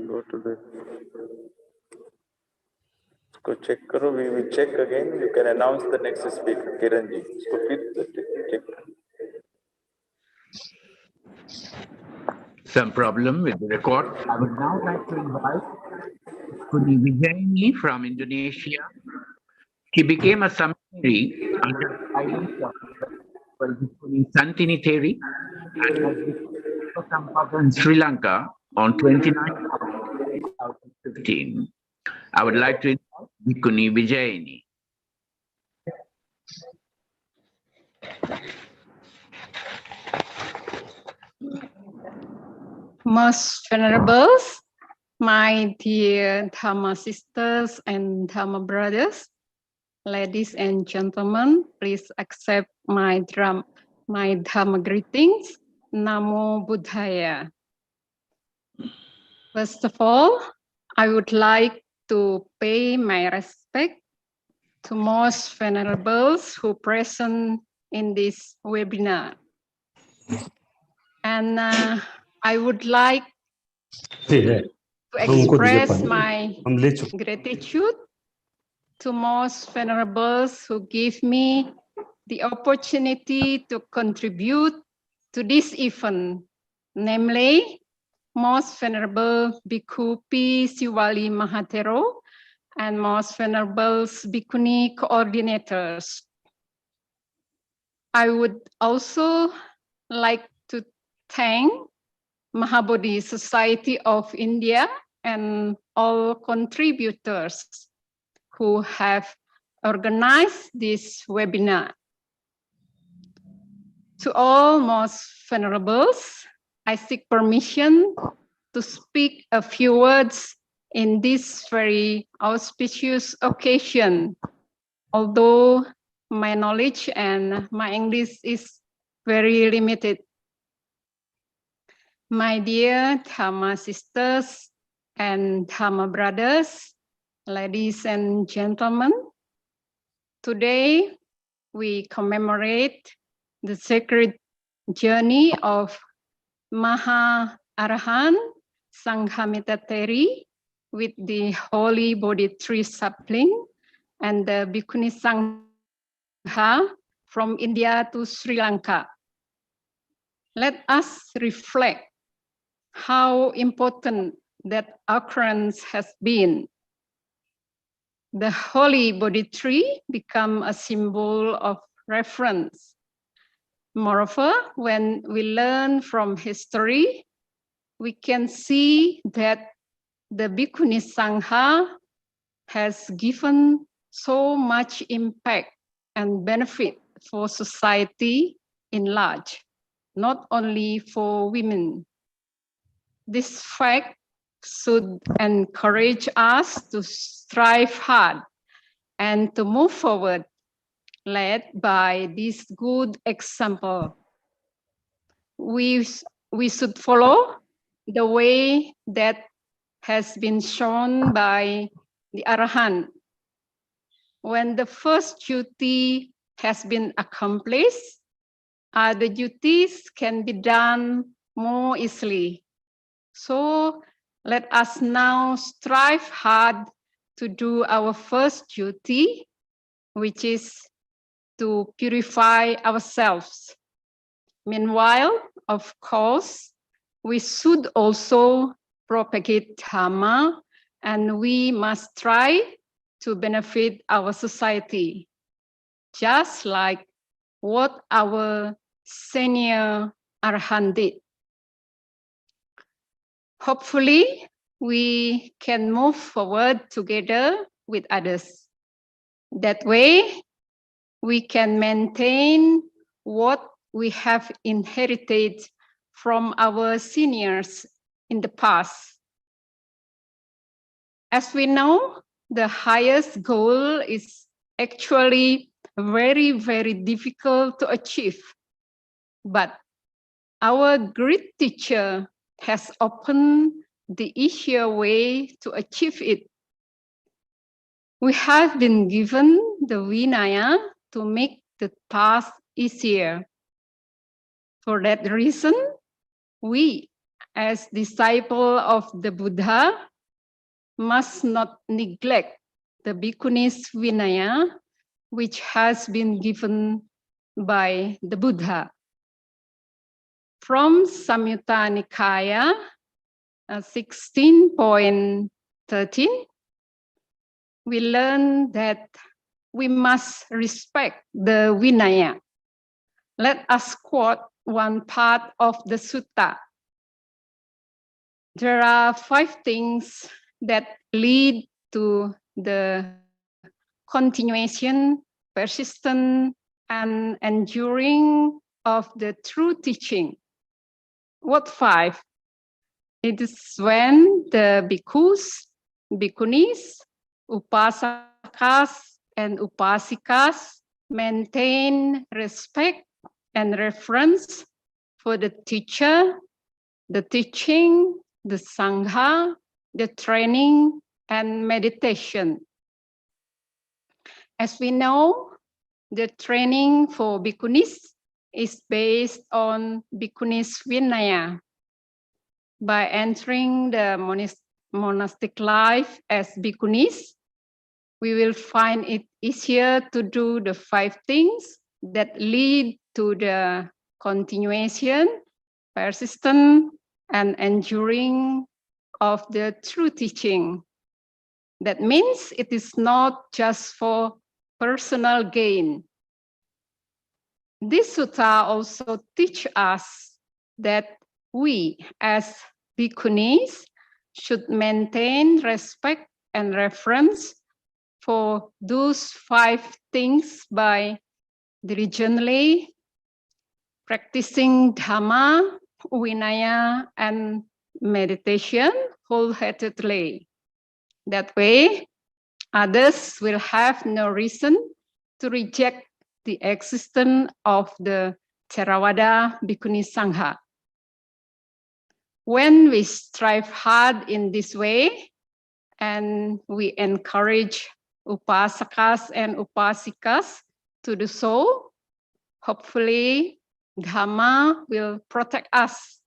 go to the. Go check karo, we will check again. You can announce the next speaker, Kiranji. So check. Some problem with the record. I would now like to invite Bhikkhuni Vijayani from Indonesia. She became a seminary under the guidance of Bhikkhuni Santini Theri and has become in Sri Lanka on 29th October 2015. I would like to invite Bhikkhuni Vijayani. Most venerables, my dear Dhamma sisters and Dhamma brothers, ladies and gentlemen, please accept my Dhamma greetings. Namo Buddhaya. First of all, I would like to pay my respect to most venerables who present in this webinar. And I would like to express my gratitude to most venerables who give me the opportunity to contribute to this event, namely Most Venerable Bhikkhu P. Siwali Mahatero and Most Venerable Bhikkhuni coordinators. I would also like to thank Mahabodhi Society of India and all contributors who have organized this webinar. To all most venerables, I seek permission to speak a few words in this very auspicious occasion, although my knowledge and my English is very limited. My dear Dhamma sisters and Dhamma brothers, ladies and gentlemen, today we commemorate the sacred journey of Maha Arahan Sanghamitra Theri with the holy Bodhi tree sapling and the Bhikkhuni Sangha from India to Sri Lanka. Let us reflect how important that occurrence has been. The holy Bodhi tree become a symbol of reference. Moreover, when we learn from history, we can see that the Bhikkhuni Sangha has given so much impact and benefit for society in large, not only for women. This fact should encourage us to strive hard and to move forward, led by this good example. We should follow the way that has been shown by the Arahant. When the first duty has been accomplished, other duties can be done more easily. So let us now strive hard to do our first duty, which is to purify ourselves. Meanwhile, of course, we should also propagate Dhamma, and we must try to benefit our society, just like what our senior Arahant did. Hopefully, we can move forward together with others. That way, we can maintain what we have inherited from our seniors in the past. As we know, the highest goal is actually very, very difficult to achieve. But our great teacher has opened the easier way to achieve it. We have been given the Vinaya to make the task easier. For that reason, we, as disciples of the Buddha, must not neglect the Bhikkhuni's Vinaya, which has been given by the Buddha. From Samyutta Nikaya 16.13, we learn that we must respect the Vinaya. Let us quote one part of the sutta. There are 5 things that lead to the continuation, persistent, and enduring of the true teaching. What 5? It is when the bhikkhus, bhikkhunis, upasakas, and upasikas maintain respect and reverence for the teacher, the teaching, the Sangha, the training, and meditation. As we know, the training for Bhikkhunis is based on Bhikkhunis Vinaya. By entering the monastic life as Bhikkhunis, we will find it easier to do the 5 things that lead to the continuation, persistent, and enduring of the true teaching. That means it is not just for personal gain. This sutta also teach us that we as Bhikkhunis should maintain respect and reverence for those 5 things by diligently practicing Dhamma, Vinaya, and meditation wholeheartedly. That way, others will have no reason to reject the existence of the Theravada Bhikkhuni Sangha. When we strive hard in this way, and we encourage upasakas and upasikas to do so, hopefully Dhamma will protect us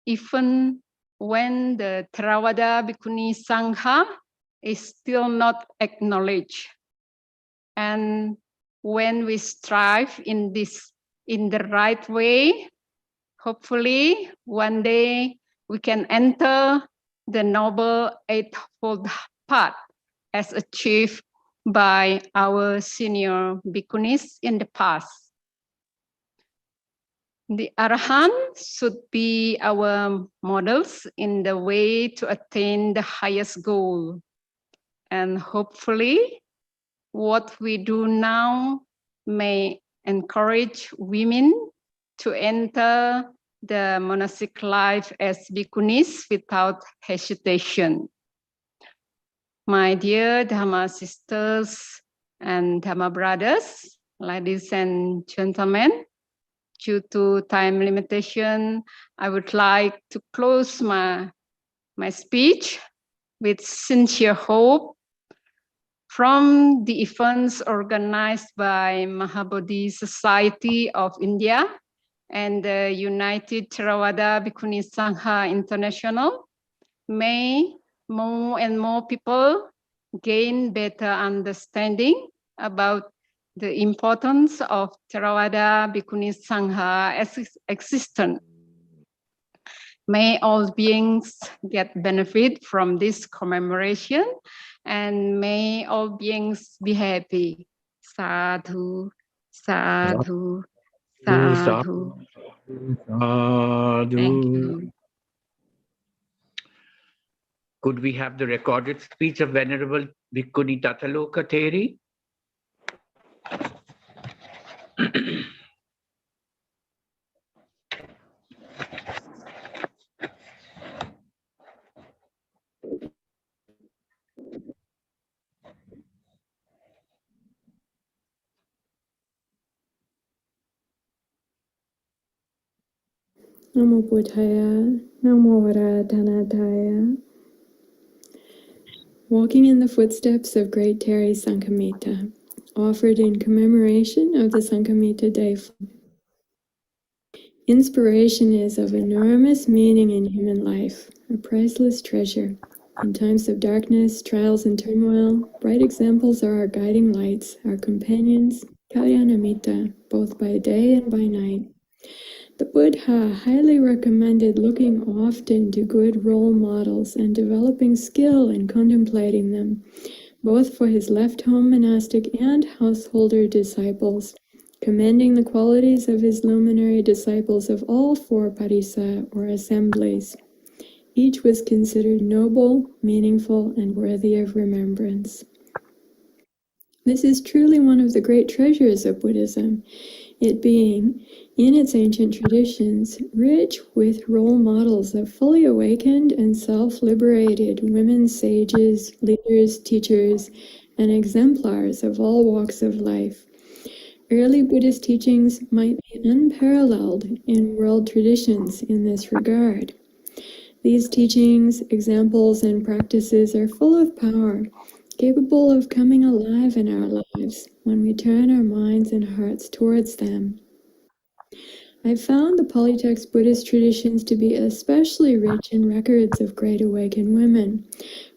even when the Theravada Bhikkhuni Sangha is still not acknowledged. And when we strive in the right way, hopefully one day we can enter the Noble Eightfold Path as achieved by our senior Bhikkhunis in the past. The Arahant should be our models in the way to attain the highest goal. And hopefully what we do now may encourage women to enter the monastic life as Bhikkhunis without hesitation. My dear Dhamma sisters and Dhamma brothers, ladies and gentlemen, due to time limitation, I would like to close my speech with sincere hope from the events organized by Mahabodhi Society of India and the United Theravada Bhikkhuni Sangha International. May more and more people gain better understanding about the importance of Theravada Bhikkhuni Sangha as existence. May all beings get benefit from this commemoration, and may all beings be happy. Sadhu, sadhu, sadhu. Thank you. Could we have the recorded speech of Venerable Bhikkhuni Tataloka Theri? Namo Buddhaya, Namo Radhanataya. Walking in the footsteps of great Theri Sanghamitra, offered in commemoration of the Sanghamitra Day. Inspiration is of enormous meaning in human life, a priceless treasure. In times of darkness, trials, and turmoil, bright examples are our guiding lights, our companions, Kalyanamita, both by day and by night. The Buddha highly recommended looking often to good role models and developing skill in contemplating them, both for his left-home monastic and householder disciples, commending the qualities of his luminary disciples of all 4 parisa or assemblies. Each was considered noble, meaningful, and worthy of remembrance. This is truly one of the great treasures of Buddhism, it being, in its ancient traditions, rich with role models of fully awakened and self-liberated women sages, leaders, teachers, and exemplars of all walks of life. Early Buddhist teachings might be unparalleled in world traditions in this regard. These teachings, examples, and practices are full of power, capable of coming alive in our lives when we turn our minds and hearts towards them. I found the polytext Buddhist traditions to be especially rich in records of great awakened women,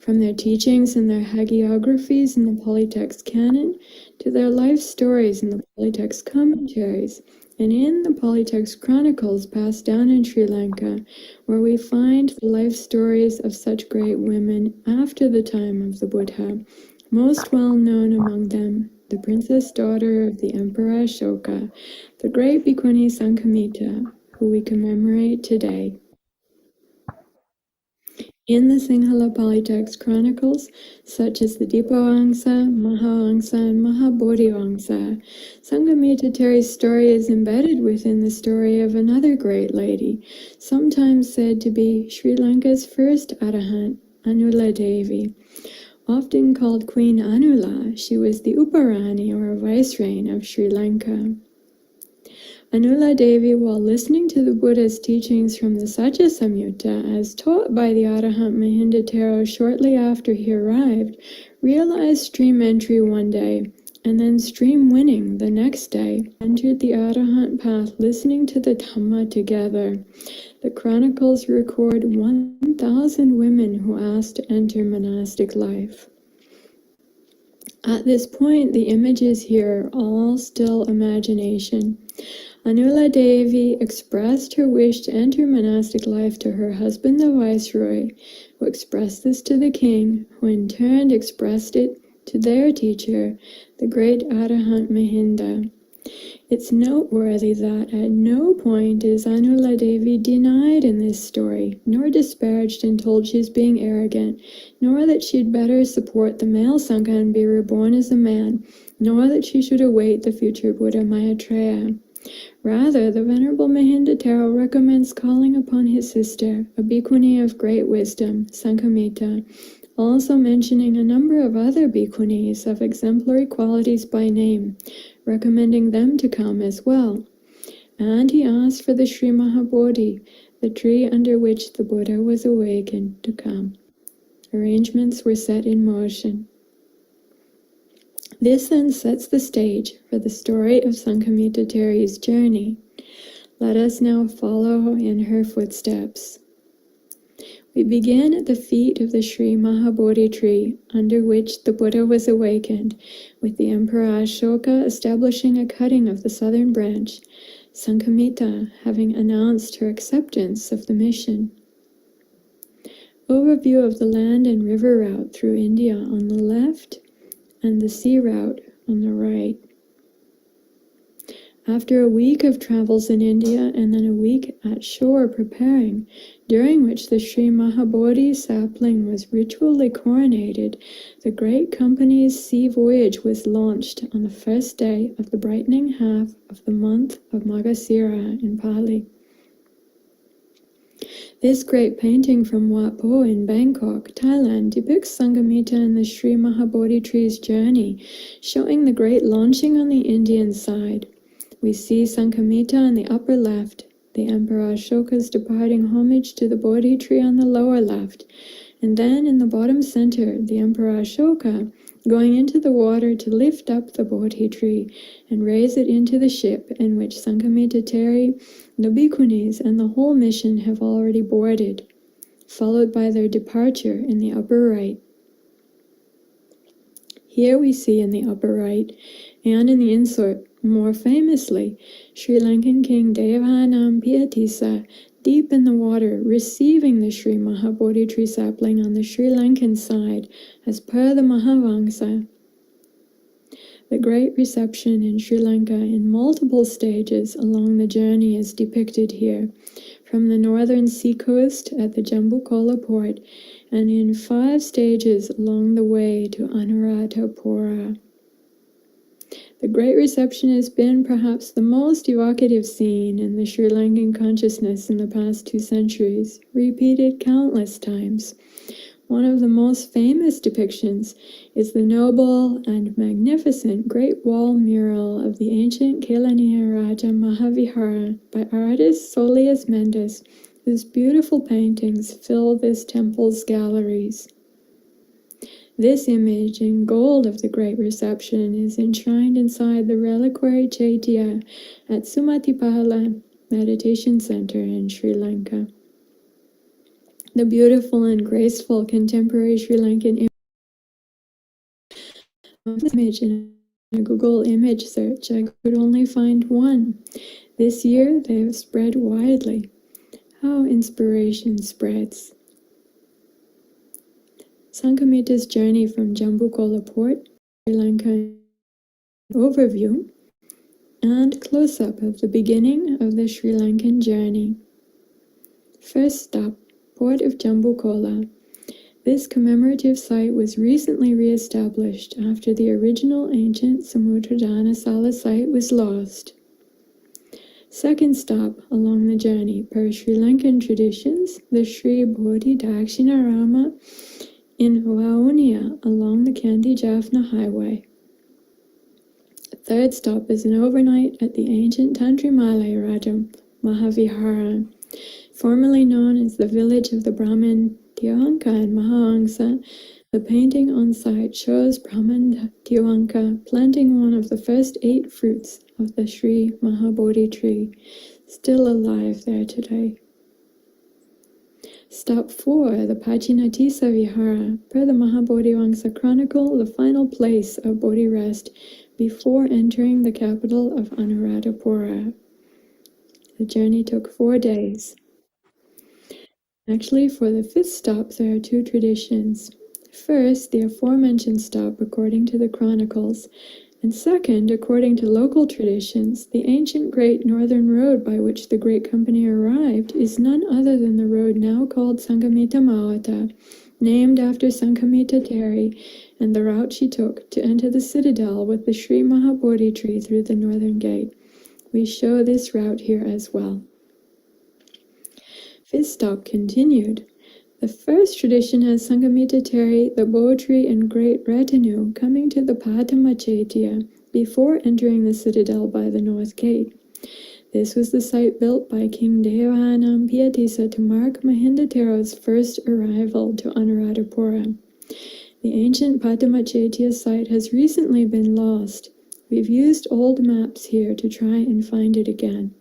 from their teachings and their hagiographies in the polytext canon to their life stories in the polytext commentaries and in the polytext chronicles passed down in Sri Lanka, where we find the life stories of such great women after the time of the Buddha, most well known among them the princess daughter of the Emperor Ashoka, the great Bhikkhuni Sanghamitra, who we commemorate today. In the Sinhala Polytext chronicles, such as the Dipavamsa, Mahavamsa, and Mahabodhivamsa, Sanghamitra Theri's story is embedded within the story of another great lady, sometimes said to be Sri Lanka's first Arahant, Anula Devi. Often called Queen Anula, she was the Uparani or vicereign of Sri Lanka. Anula Devi, while listening to the Buddha's teachings from the Satya Samyutta as taught by the Arahant Mahinda Thero shortly after he arrived, realized stream entry one day and then stream winning the next day, entered the Arahant path listening to the Dhamma together. The chronicles record 1,000 women who asked to enter monastic life. At this point, the images here are all still imagination. Anula Devi expressed her wish to enter monastic life to her husband, the viceroy, who expressed this to the king, who in turn expressed it to their teacher, the great Arahant Mahinda. It's noteworthy that at no point is Anula Devi denied in this story, nor disparaged and told she's being arrogant, nor that she'd better support the male Sangha and be reborn as a man, nor that she should await the future Buddha Maitreya. Rather, the Venerable Mahinda Thero recommends calling upon his sister, a bhikkhuni of great wisdom, Sanghamitra, also mentioning a number of other bhikkhunis of exemplary qualities by name, recommending them to come as well. And he asked for the Sri Mahabodhi, the tree under which the Buddha was awakened, to come. Arrangements were set in motion. This then sets the stage for the story of Sanghamitra Theri's journey. Let us now follow in her footsteps. We begin at the feet of the Sri Mahabodhi tree, under which the Buddha was awakened, with the Emperor Ashoka establishing a cutting of the southern branch, Sanghamitra having announced her acceptance of the mission. Overview of the land and river route through India on the left, and the sea route on the right. After a week of travels in India and then a week at shore preparing, during which the Sri Mahabodhi sapling was ritually coronated, the great company's sea voyage was launched on the first day of the brightening half of the month of Maghasira in Pali. This great painting from Wat Po in Bangkok, Thailand, depicts Sanghamitra and the Sri Mahabodhi tree's journey, showing the great launching on the Indian side. We see Sanghamitra on the upper left, the Emperor Ashoka's departing homage to the Bodhi tree on the lower left, and then in the bottom center, the Emperor Ashoka going into the water to lift up the Bodhi tree and raise it into the ship in which Sanghamitra Theri, the bhikkhunis, and the whole mission have already boarded, followed by their departure in the upper right. Here we see in the upper right, and in the insert, more famously, Sri Lankan King Devanam Piyatissa, deep in the water, receiving the Sri Mahabodhi tree sapling on the Sri Lankan side, as per the Mahavamsa. The great reception in Sri Lanka in multiple stages along the journey is depicted here, from the northern seacoast at the Jambukola port, and in 5 stages along the way to Anuradhapura. The great reception has been perhaps the most evocative scene in the Sri Lankan consciousness in the past 2 centuries, repeated countless times. One of the most famous depictions is the noble and magnificent Great Wall mural of the ancient Kelaniya Raja Mahavihara by artist Solis Mendes, whose beautiful paintings fill this temple's galleries. This image in gold of the Great Reception is enshrined inside the reliquary Chaitya at Sumatipala Meditation Center in Sri Lanka. The beautiful and graceful contemporary Sri Lankan image in a Google image search, I could only find one. This year they have spread widely. How inspiration spreads. Sanghamita's journey from Jambukola Port, Sri Lanka, overview and close-up of the beginning of the Sri Lankan journey. First stop, Port of Jambukola. This commemorative site was recently re-established after the original ancient Samudradhana Sala site was lost. Second stop along the journey, per Sri Lankan traditions, the Sri Bodhi Dakshinarama in Vaunia along the Kandy Jaffna Highway. Third stop is an overnight at the ancient Tantrimalai Raja Mahavihara, formerly known as the village of the Brahmin Tiavanka and Mahavamsa. The painting on site shows Brahman Tiavanka planting one of the first 8 fruits of the Sri Mahabodhi tree, still alive there today. Stop 4, the Pachinatisa Vihara, per the Mahabodhivamsa Chronicle, the final place of Bodhi rest before entering the capital of Anuradhapura. The journey took 4 days. Actually, for the 5th stop, there are 2 traditions. First, the aforementioned stop according to the chronicles, and second, according to local traditions, the ancient Great Northern Road by which the Great Company arrived is none other than the road now called Sanghamitra Mawata, named after Sanghamitra Theri, and the route she took to enter the citadel with the Sri Mahabodhi tree through the northern gate. We show this route here as well. 5th stop continued. The first tradition has Sanghamitra Theri, the Bo tree and great retinue coming to the Padma Chaitya before entering the citadel by the north gate. This was the site built by King Devanam Piyatissa to mark Mahinda Thero's first arrival to Anuradhapura. The ancient Padma Chaitya site has recently been lost. We've used old maps here to try and find it again.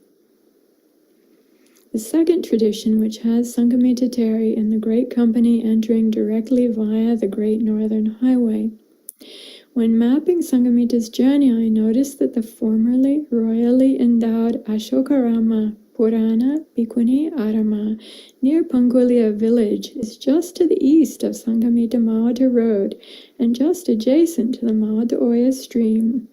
The second tradition, which has Sanghamitra Theri and the Great Company entering directly via the Great Northern Highway. When mapping Sanghamitra's journey, I noticed that the formerly royally endowed Ashokarama Purana Bhikkhuni Arama near Pangulia village is just to the east of Sanghamitra Mawata Road and just adjacent to the Mawata Oya stream.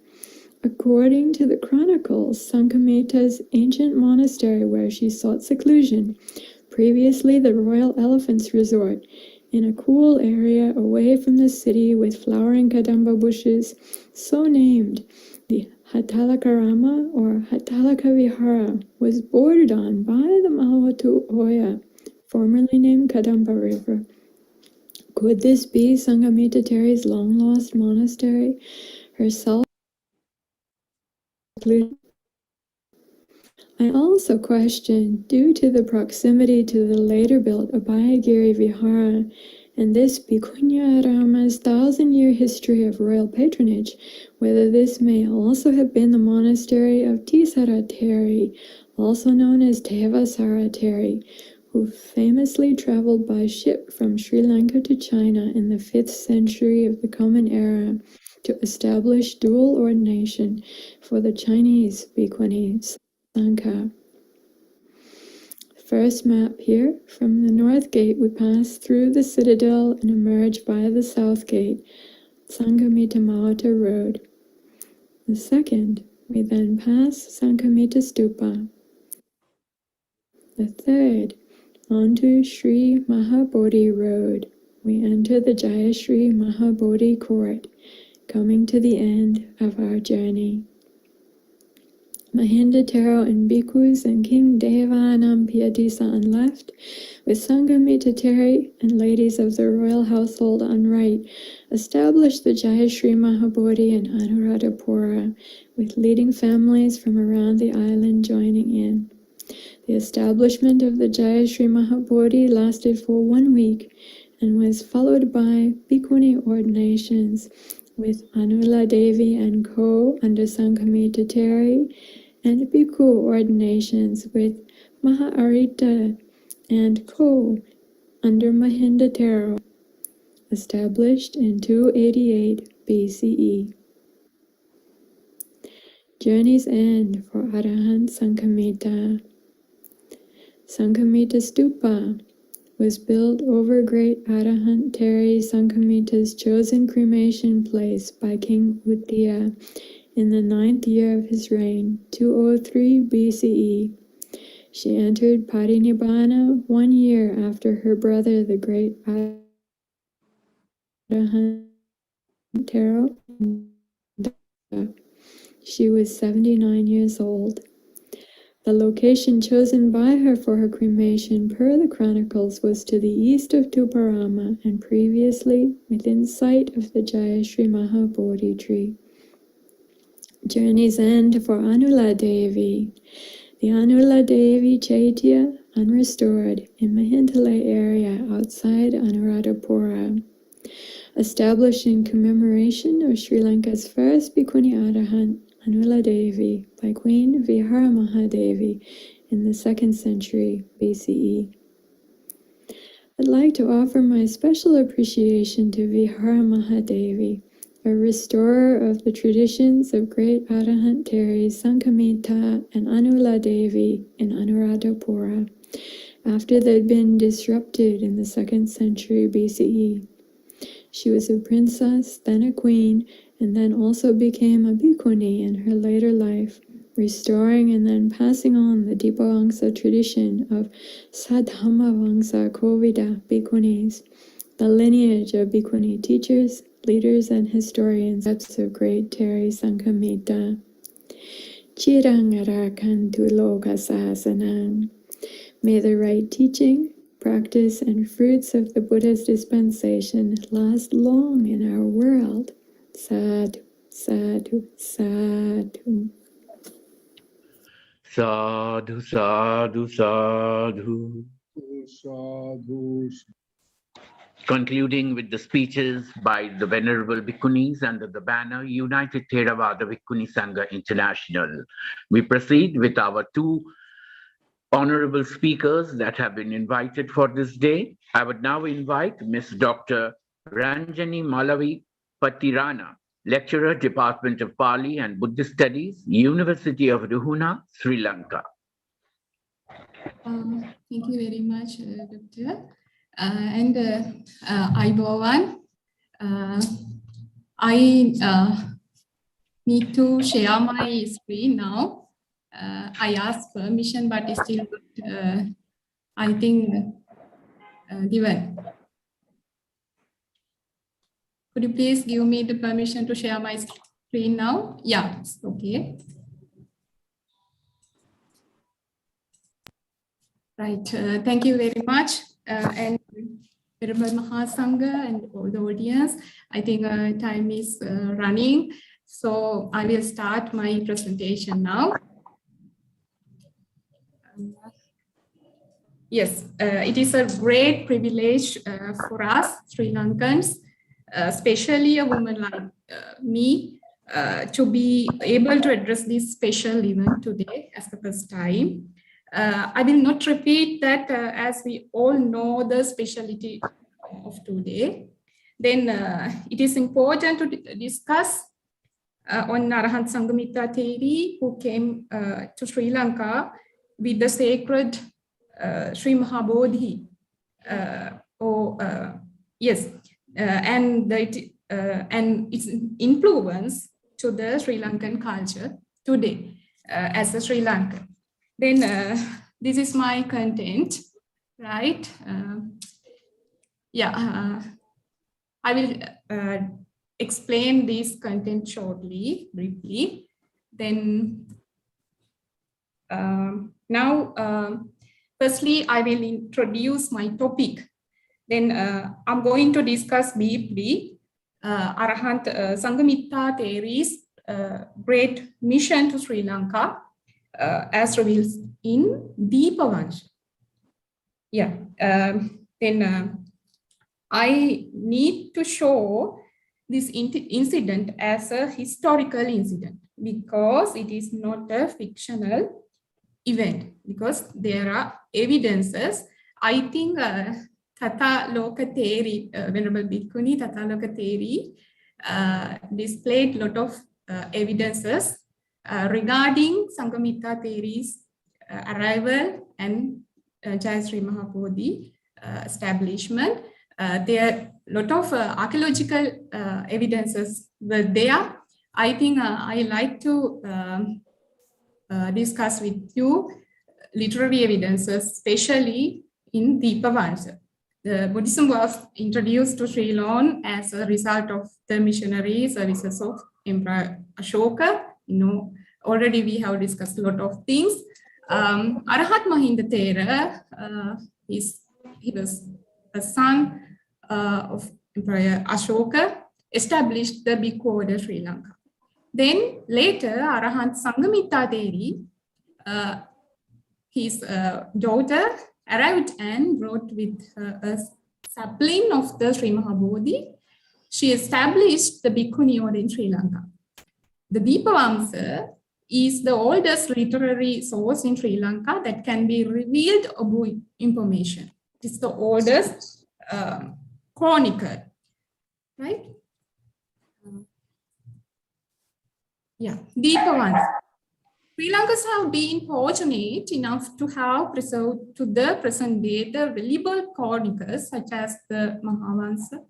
According to the chronicles, Sanghamita's ancient monastery where she sought seclusion, previously the Royal Elephants Resort, in a cool area away from the city with flowering kadamba bushes, so named, the Hatalakarama or Hatalaka Vihara, was bordered on by the Mawatu Oya, formerly named Kadamba River. Could this be Sanghamitra Theri's long-lost monastery, herself? I also question, due to the proximity to the later built Abhayagiri Vihara and this Bhikkhunya Rama's 1,000-year history of royal patronage, whether this may also have been the monastery of Tisara Theri, also known as Devasara Theri, who famously traveled by ship from Sri Lanka to China in the 5th century of the Common Era to establish dual ordination for the Chinese Bhikkhuni Sangha. First map here, from the north gate we pass through the citadel and emerge via the south gate, Sanghamitra Mawata Road. The second, we then pass Sanghamitra Stupa. The third, onto Sri Mahabodhi Road. We enter the Jayashri Mahabodhi Court, coming to the end of our journey. Mahinda and Bhikkhus and King Devanampiadisa on left, with Sanghamitra Theri and ladies of the royal household on right, established the Jayashri Mahabodhi in Anuradhapura, with leading families from around the island joining in. The establishment of the Jayashri Mahabodhi lasted for 1 week and was followed by Bhikkhuni ordinations with Anula Devi and co. under Sanghamitra Theri, and Bhikkhu ordinations with Maha-Arita and co. under Mahinda Thero, established in 288 BCE. Journey's End for Arahant Sanghamitra. Sanghamitra Stupa was built over great Arahant Theri Sanghamitra's chosen cremation place by King Uttiya in the 9th year of his reign, 203 BCE. She entered Parinibbana 1 year after her brother, the great Arahant Thero. She was 79 years old. The location chosen by her for her cremation per the chronicles was to the east of Tuparama and previously within sight of the Jayashri Mahabodhi tree. Journey's End for Anula Devi. The Anula Devi Chaitya, unrestored, in Mahintale area outside Anuradhapura, established in commemoration of Sri Lanka's first Bhikkhuni Arahant, Anula Devi, by Queen Vihara Mahadevi in the 2nd century BCE. I'd like to offer my special appreciation to Vihara Mahadevi, a restorer of the traditions of great Arahant Theri, Sanghamitra, and Anula Devi in Anuradhapura, after they'd been disrupted in the 2nd century BCE. She was a princess, then a queen, and then also became a bhikkhuni in her later life, restoring and then passing on the Dipavamsa tradition of Sadhamavamsa Kovida bhikkhunis, the lineage of bhikkhuni teachers, leaders, and historians of great Theri Sanghamitra. Chirangarakantu loka sasanam. May the right teaching, practice, and fruits of the Buddha's dispensation last long in our world. Sadhu, sadhu, sadhu. Sadhu, sadhu, sadhu. Sadhu. Concluding with the speeches by the Venerable Bhikkhunis under the banner United Theravada Bhikkhuni Sangha International. We proceed with our 2 honorable speakers that have been invited for this day. I would now invite Ms. Dr. Ranjani Malavi Patirana, Lecturer, Department of Pali and Buddhist Studies, University of Ruhuna, Sri Lanka. Thank you very much, Doctor. Aibowan, I need to share my screen now. I asked permission, but it's still not, I think, given. Could you please give me the permission to share my screen now? Yeah, okay. Right, thank you very much. And Venerable Mahasangha and all the audience, I think time is running. So I will start my presentation now. Yes, it is a great privilege for us Sri Lankans, especially a woman like me, to be able to address this special event today as the first time. I will not repeat that as we all know the speciality of today. Then it is important to discuss on Arahant Sanghamitra Theri, who came to Sri Lanka with the sacred Sri Mahabodhi, and its influence to the Sri Lankan culture today as a Sri Lankan. Then this is my content, right? I will explain this content shortly, briefly. Then Firstly, I will introduce my topic. Then I'm going to discuss briefly Arahant Sanghamitra Theri's great mission to Sri Lanka as revealed in Deepavansha. Yeah, then I need to show this incident as a historical incident because it is not a fictional event, because there are evidences. I think Tata Loka Theri, Venerable Bhikkhuni, Tata Loka Theri displayed a lot of evidences regarding Sanghamitra Theri's arrival and Jayasri Mahapodhi establishment. There are a lot of archaeological evidences were there. I think I like to discuss with you literary evidences, especially in Deepavansha. The Buddhism was introduced to Sri Lanka as a result of the missionary services of Emperor Ashoka. You know, already we have discussed a lot of things. Arahat Mahinda Thera, he was a son of Emperor Ashoka, established the Bhikkhu order Sri Lanka. Then later, Arahant Sanghamitra Theri, his daughter, arrived and brought with her a sapling of the Sri Mahabodhi. She established the Bhikkhuni order in Sri Lanka. The Deepavamsa is the oldest literary source in Sri Lanka that can be revealed about information. It is the oldest chronicle, right? Yeah, Deepavamsa. Sri Lankans have been fortunate enough to have preserved to the present day the valuable chronicles such as the Mahavansa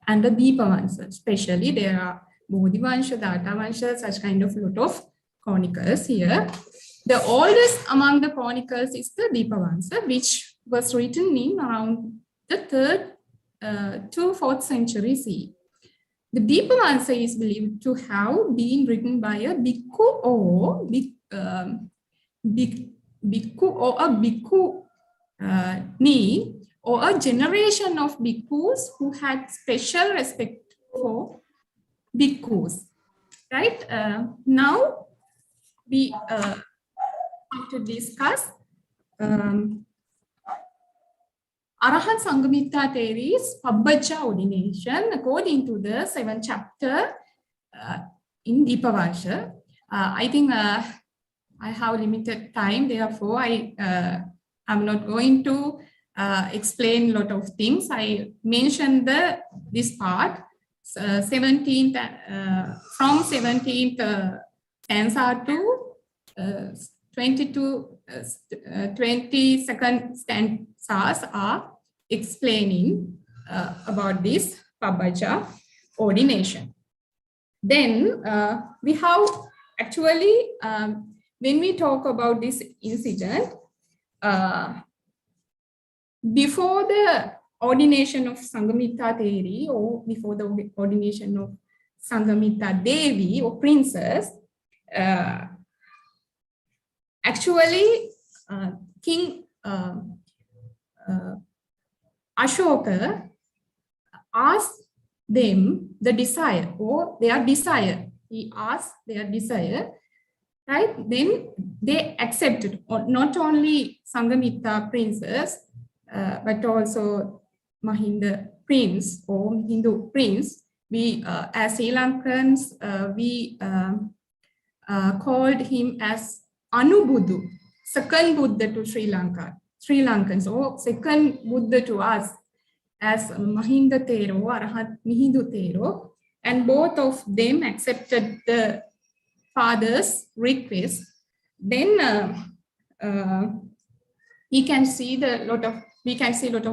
and the Deepavansha. Especially there are Bodhivansha, Datavansha, such kind of lot of chronicles here. The oldest among the chronicles is the Deepavansha, which was written in around the 3rd to 4th century CE. The Deepavansha is believed to have been written by a bhikkhu or bhikkhuni or a generation of bhikkhus who had special respect for bhikkhus. Right? Now we want to discuss Arahant Sanghamitra Theri's Pabbajja ordination according to the 7th chapter in Deepavansha. I think I have limited time, therefore I am not going to explain a lot of things. I mentioned this part, 17th from 17th stanza to 22nd stanzas are explaining about this Pabbajja ordination. Then we have actually, when we talk about this incident, before the ordination of Sanghamitra Theri or before the ordination of Sanghamitra Devi or princess, actually King Ashoka asked them the desire or their desire. He asked their desire, right? Then they accepted, not only Sanghamitra princess, but also Mahinda prince or Hindu prince. We, as Sri Lankans, we called him as Anubuddhu, second Buddha to Sri Lanka. Sri Lankans, or second Buddha to us, as Mahinda Thero, Arahat Mihindu Thero, and both of them accepted the father's request. Then we can see a lot of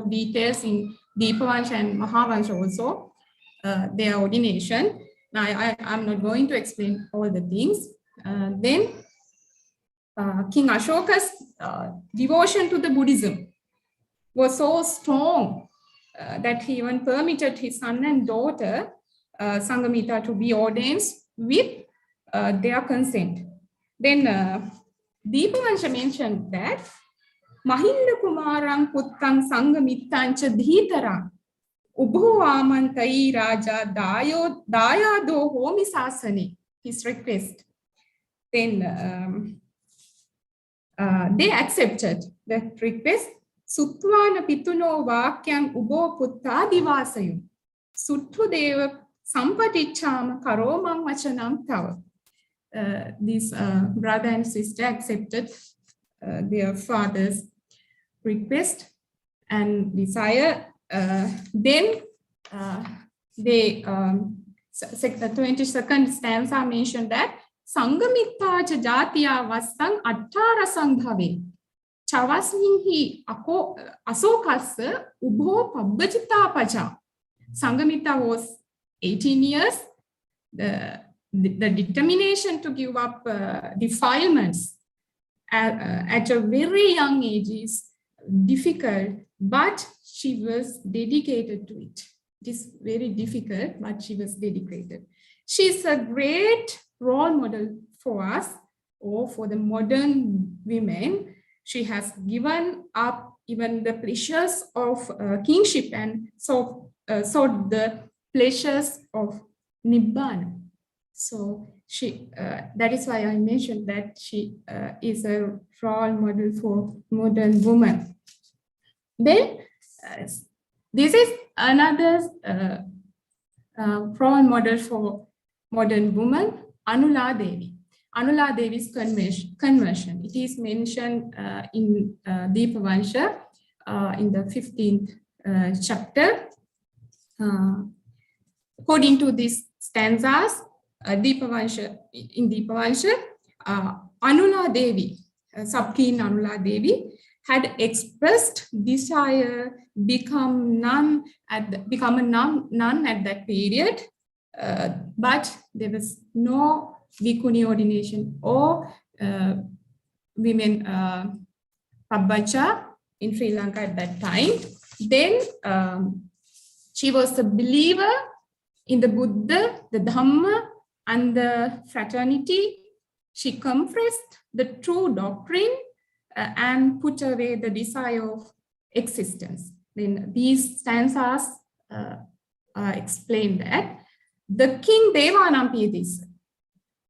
details in Deepavansha and Mahavansha also, their ordination. Now I'm not going to explain all the things. Then King Ashoka's devotion to the Buddhism was so strong that he even permitted his son and daughter Sanghamitra to be ordained with their consent. Then Deepavansha mentioned that Mahinda Kumarang Puttang Sanghamittancha Dhitara Ubho Amantai Raja Dayado Homi Sasane, his request. Then they accepted that request. Sutvana Pituno Vakyam Ubo Putta Divasayum. Suttu Deva Sampaticham Karomang Machanam Tava. This brother and sister accepted their father's request and desire. Then they, the 22nd stanza mentioned that Sanghamitra cha jatiya vasang attara sanghave chavasminhi asokassa ubho pabbajita paja. Sanghamitra was 18 years. The determination to give up defilements at a very young age is difficult, but she was dedicated to it. It is very difficult, but she was dedicated. She is a great role model for us or for the modern women. She has given up even the pleasures of kingship and sought the pleasures of Nibbana. So she, that is why I mentioned that she is a role model for modern women. Then this is another role model for modern woman, Anula Devi. Anula Devi's conversion. It is mentioned in Deepavansha in the 15th chapter. According to these stanzas, in Deepavansha, Anula Devi, Sub-Queen Anula Devi, had expressed desire become a nun at that period, but there was no Bhikkhuni ordination or women Pabbacha in Sri Lanka at that time. Then she was a believer in the Buddha, the Dhamma, and the fraternity. She confessed the true doctrine and put away the desire of existence. Then these stanzas explain that the king Devanampiyatis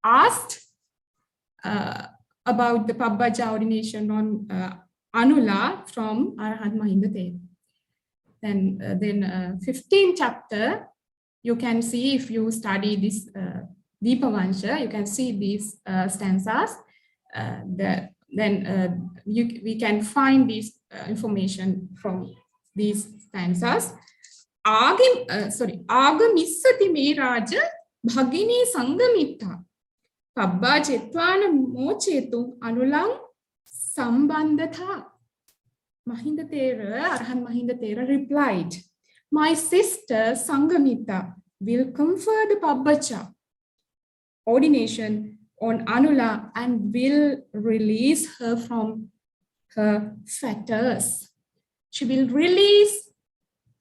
asked about the Pabbaja ordination on Anula from Arhat Mahinda Theri. Then 15th chapter, you can see if you study this Deepavansha, you can see these stanzas. We can find this information from these stanzas. Agamissati me raja bhagini Sanghamitra pabba chetwana mochetu anulang sambandhatha. Mahinda Thera, Arhan Mahinda Thera replied, my sister Sanghamitra will confer the Pabbacha ordination on Anula and will release her from her fetters. She will release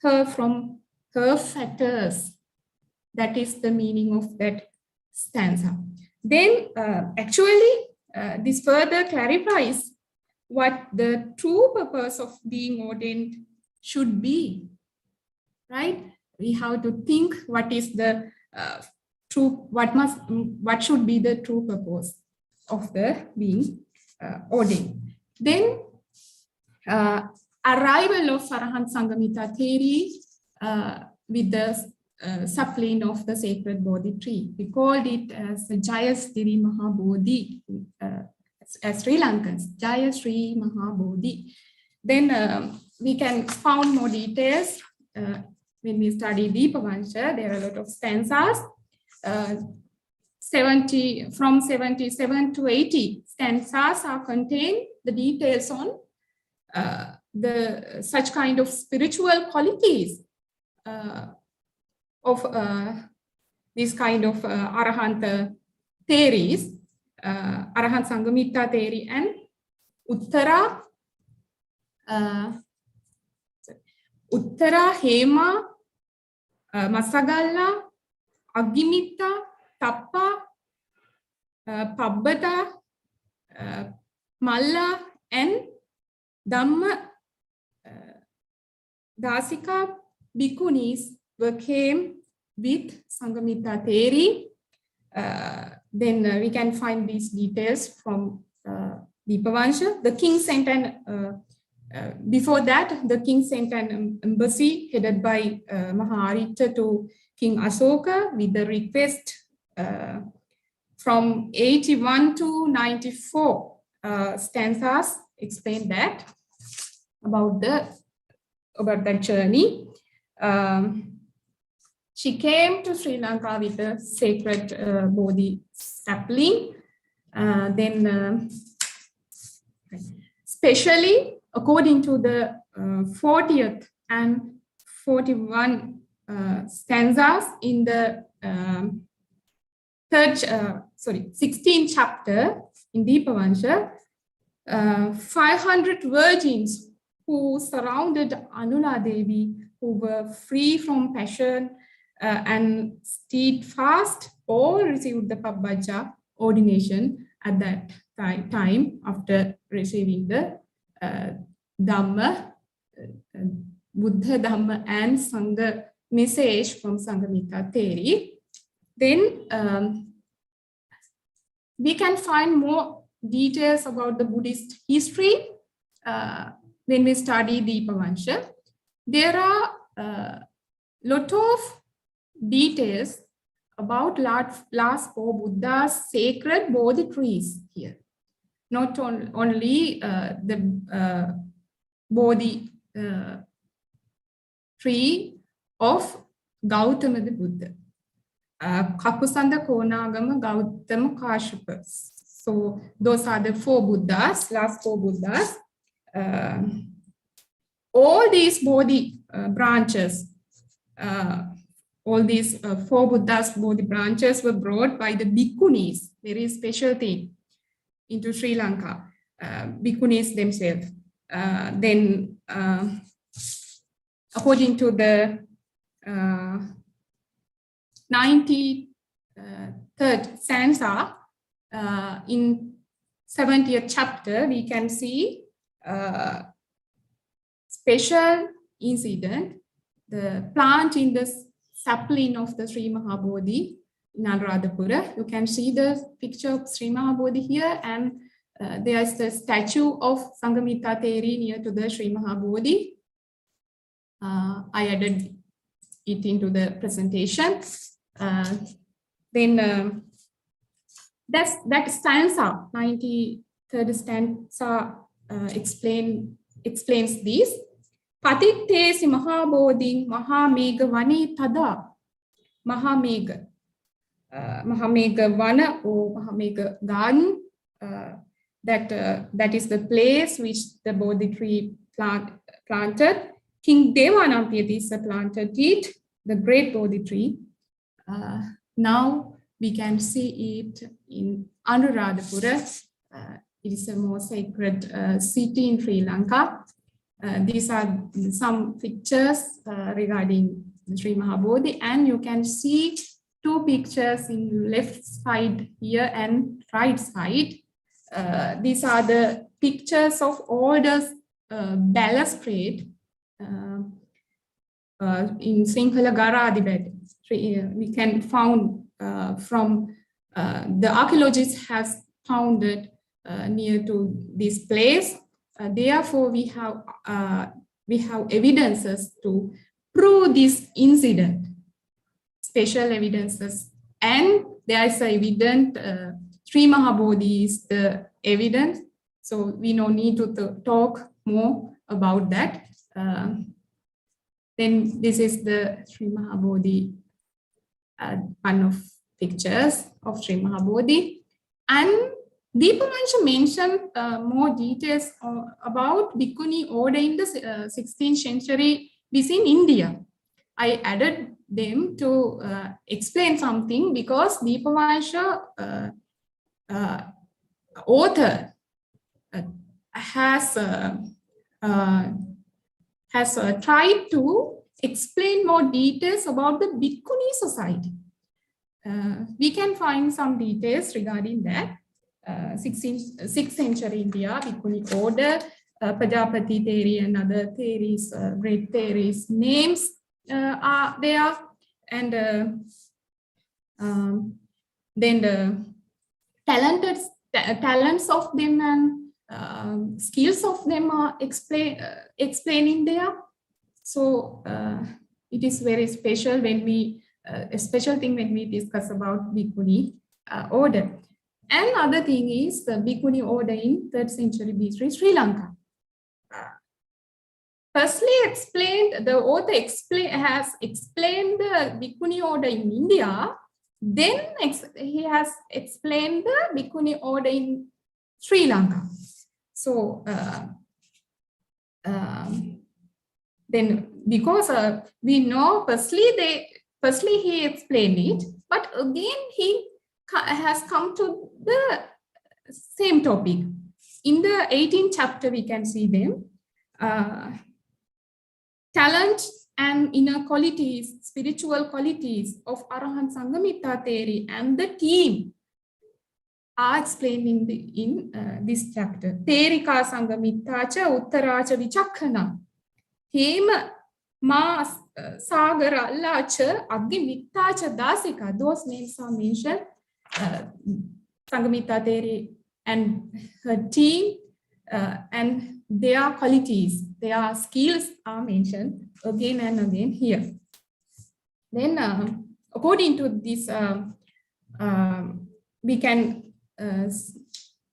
her from her fetters. That is the meaning of that stanza. Then this further clarifies what the true purpose of being ordained should be, right? We have to think what is the what should be the true purpose of the being ordained. Then arrival of Arahant Sanghamitra Theri with the sapling of the sacred Bodhi tree. We called it as Jayasthiri Mahabodhi as Sri Lankans, Jayasri Mahabodhi. Then we can find more details when we study Deepavansha. There are a lot of stanzas. 77 to 80 stanzas are contained the details on such kind of spiritual qualities of this kind of Arahant Theris, Arahant Sanghamitra Theri and Uttara Hema, Masagalla, Agimitta, Tappa, Pabbata, Malla and Dhamma Dasika Bhikkhunis came with Sanghamitra Theri. Then we can find these details from Dipavansha. The king sent before that, the king sent an embassy headed by Maharita to King Asoka with the request from 81 to 94 stanzas explain that about that journey. She came to Sri Lanka with a sacred Bodhi sapling. Especially according to the 40th and 41 stanzas in the 16th chapter in Dipavansha, 500 virgins who surrounded Anula Devi, who were free from passion and steadfast, all received the Pabbajja ordination at that time after receiving the Dhamma, Buddha, Dhamma and Sangha message from Sanghamitra Theri. Then we can find more details about the Buddhist history when we study Dipavansha. There are a lot of details about last four Buddha's sacred Bodhi trees here. Not only the Bodhi tree of Gautama the Buddha, Kakusanda, Konagama, Gautama, Kashyapa. So those are the four Buddhas, last four Buddhas. All these Bodhi branches, all these four Buddhas Bodhi branches were brought by the Bhikkhunis, very special thing, into Sri Lanka, Bhikkhunis themselves. Then according to the 93rd stanza, in 70th chapter, we can see special incident, the plant in the sapling of the Sri Mahabodhi in Anuradhapura. You can see the picture of Sri Mahabodhi here, and there is the statue of Sanghamitra Theri near to the Sri Mahabodhi. I added it into the presentation. Then that stanza, 93rd stanza, explains this. Patittesi Mahabodhin Mahamega Vani Tada. Mahamega. Mahamega Vana or Mahamega Garden. That is the place which the Bodhi tree planted. King Devanapiyatissa planted it, the great Bodhi tree. Now we can see it in Anuradhapura. It is a more sacred city in Sri Lanka. These are some pictures regarding the Sri Mahabodhi, and you can see two pictures in left side here and right side. These are the pictures of all the balustrade in Sinhala Garadibed. We can found from the archaeologists has found it near to this place. Therefore, we have evidences to prove this incident, special evidences, and there is evident Sri Mahabodhi is the evidence. So we no need to talk more about that. Then this is the Sri Mahabodhi, one of pictures of Sri Mahabodhi. And Dipavansha mentioned more details about Bhikkhuni order in the 16th century within India. I added them to explain something because Dipavansha author has tried to explain more details about the Bhikkhuni society. We can find some details regarding that. 6th century India, Bhikkhuni order, Pajapati Theri and other theories, great theories, names are there, and then the talents of them and skills of them are explaining there. So it is very special when we, a special thing when we discuss about Bhikkhuni order. And other thing is the Bhikkhuni order in 3rd century BC Sri Lanka. Firstly explained, the author has explained the Bhikkhuni order in India. Then he has explained the Bhikkhuni order in Sri Lanka. So then because we know firstly he explained it, but again he has come to the same topic. In the 18th chapter we can see them. Talent and inner qualities, spiritual qualities of Arahant Sanghamitra Theri and the team are explained in this chapter. Therika Sanghamitracha Uttaracha Vichakhana. Hema Ma Sagara Allacha Aggi Mittacha Dasika. Those names are mentioned. Sanghamitra Theri and her team and their qualities, their skills are mentioned again and again here. Then according to this, we can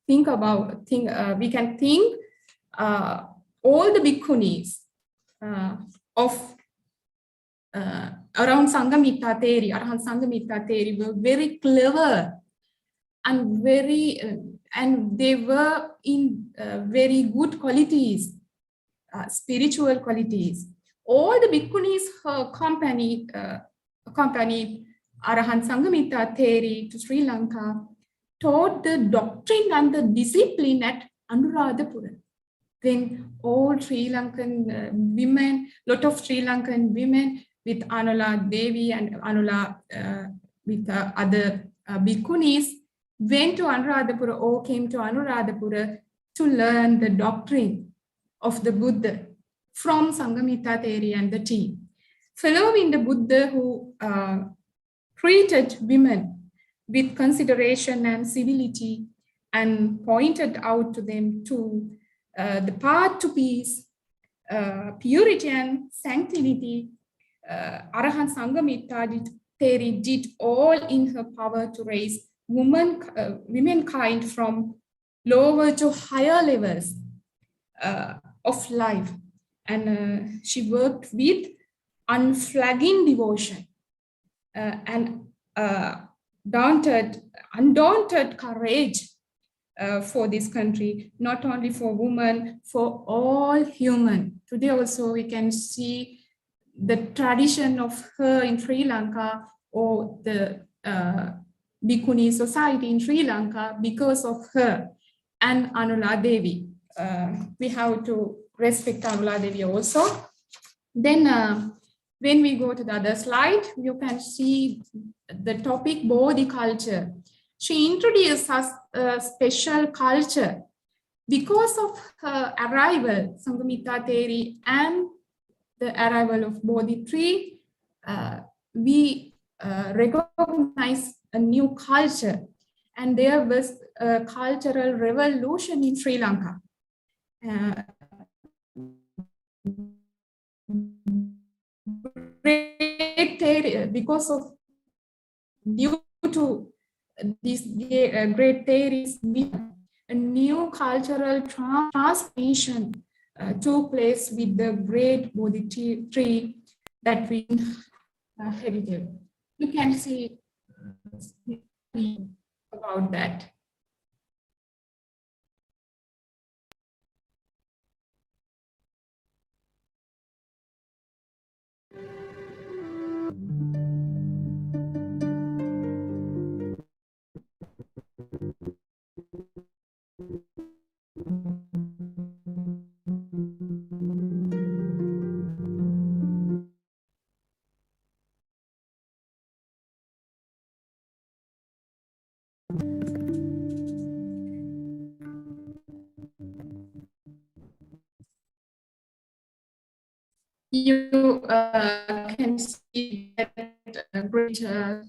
think about, we can think all the Bhikkhunis of around Sanghamitra Theri, Arahant Sanghamitra Theri were very clever and very, and they were in very good qualities, spiritual qualities. All the Bhikkhunis accompanied Arahant Sanghamitra Theri to Sri Lanka, taught the doctrine and the discipline at Anuradhapura. Then all Sri Lankan women, lot of Sri Lankan women with Anula Devi and Anula with other Bhikkhunis went to Anuradhapura or came to Anuradhapura to learn the doctrine of the Buddha from Sanghamitra Theri and the team. Following the Buddha who treated women with consideration and civility and pointed out to them to the path to peace, purity and sanctity, Arahant Sanghamitra Theri did all in her power to raise womankind from lower to higher levels of life. And she worked with unflagging devotion and undaunted courage for this country, not only for women, for all human. Today also we can see the tradition of her in Sri Lanka or the Bhikkhuni society in Sri Lanka because of her and Anula Devi. We have to respect Anula Devi also. Then when we go to the other slide, you can see the topic Bodhi culture. She introduced us a special culture. Because of her arrival, Sanghamitra Theri, and the arrival of Bodhi tree, we recognize a new culture. And there was a cultural revolution in Sri Lanka. Because of due to these great theories, a new cultural transformation took place with the great Bodhi tree that we heritage. You can see about that. you can see that great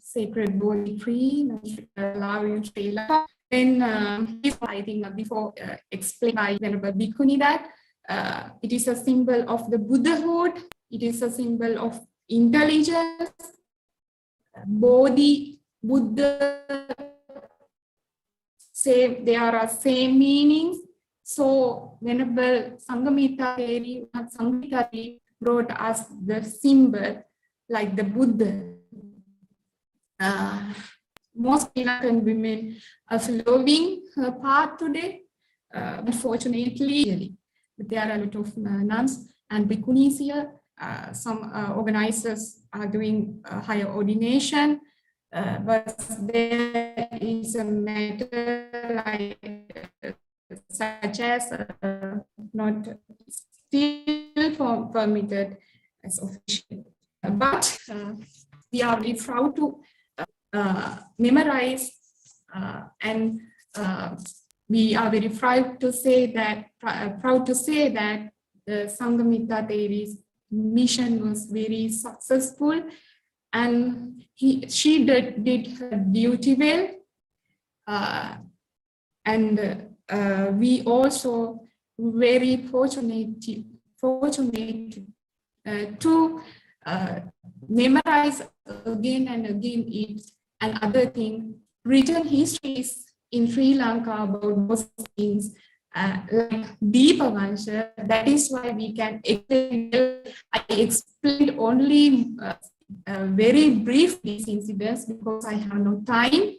sacred body tree, in Sri Lanka. Then I think before explained by Venerable Bhikkhuni that it is a symbol of the Buddhahood, it is a symbol of intelligence, Bodhi, Buddha, there are same meanings. So Venerable Sanghamitra Theri brought us the symbol like the Buddha. Most Sri Lankan women are following her path today. Unfortunately, there are a lot of nuns and bhikkhunis here. Some organizers are doing higher ordination, but there is a matter like such as not still permitted as official. But we are very proud to memorize and we are very proud to say that the Sanghamitra Theri's mission was very successful, and she did her duty well, and we also very fortunate to memorize again and again it and other things, written histories in Sri Lanka about those things like Deepavansha. That is why we can explain. I explained only very brief these incidents because I have no time.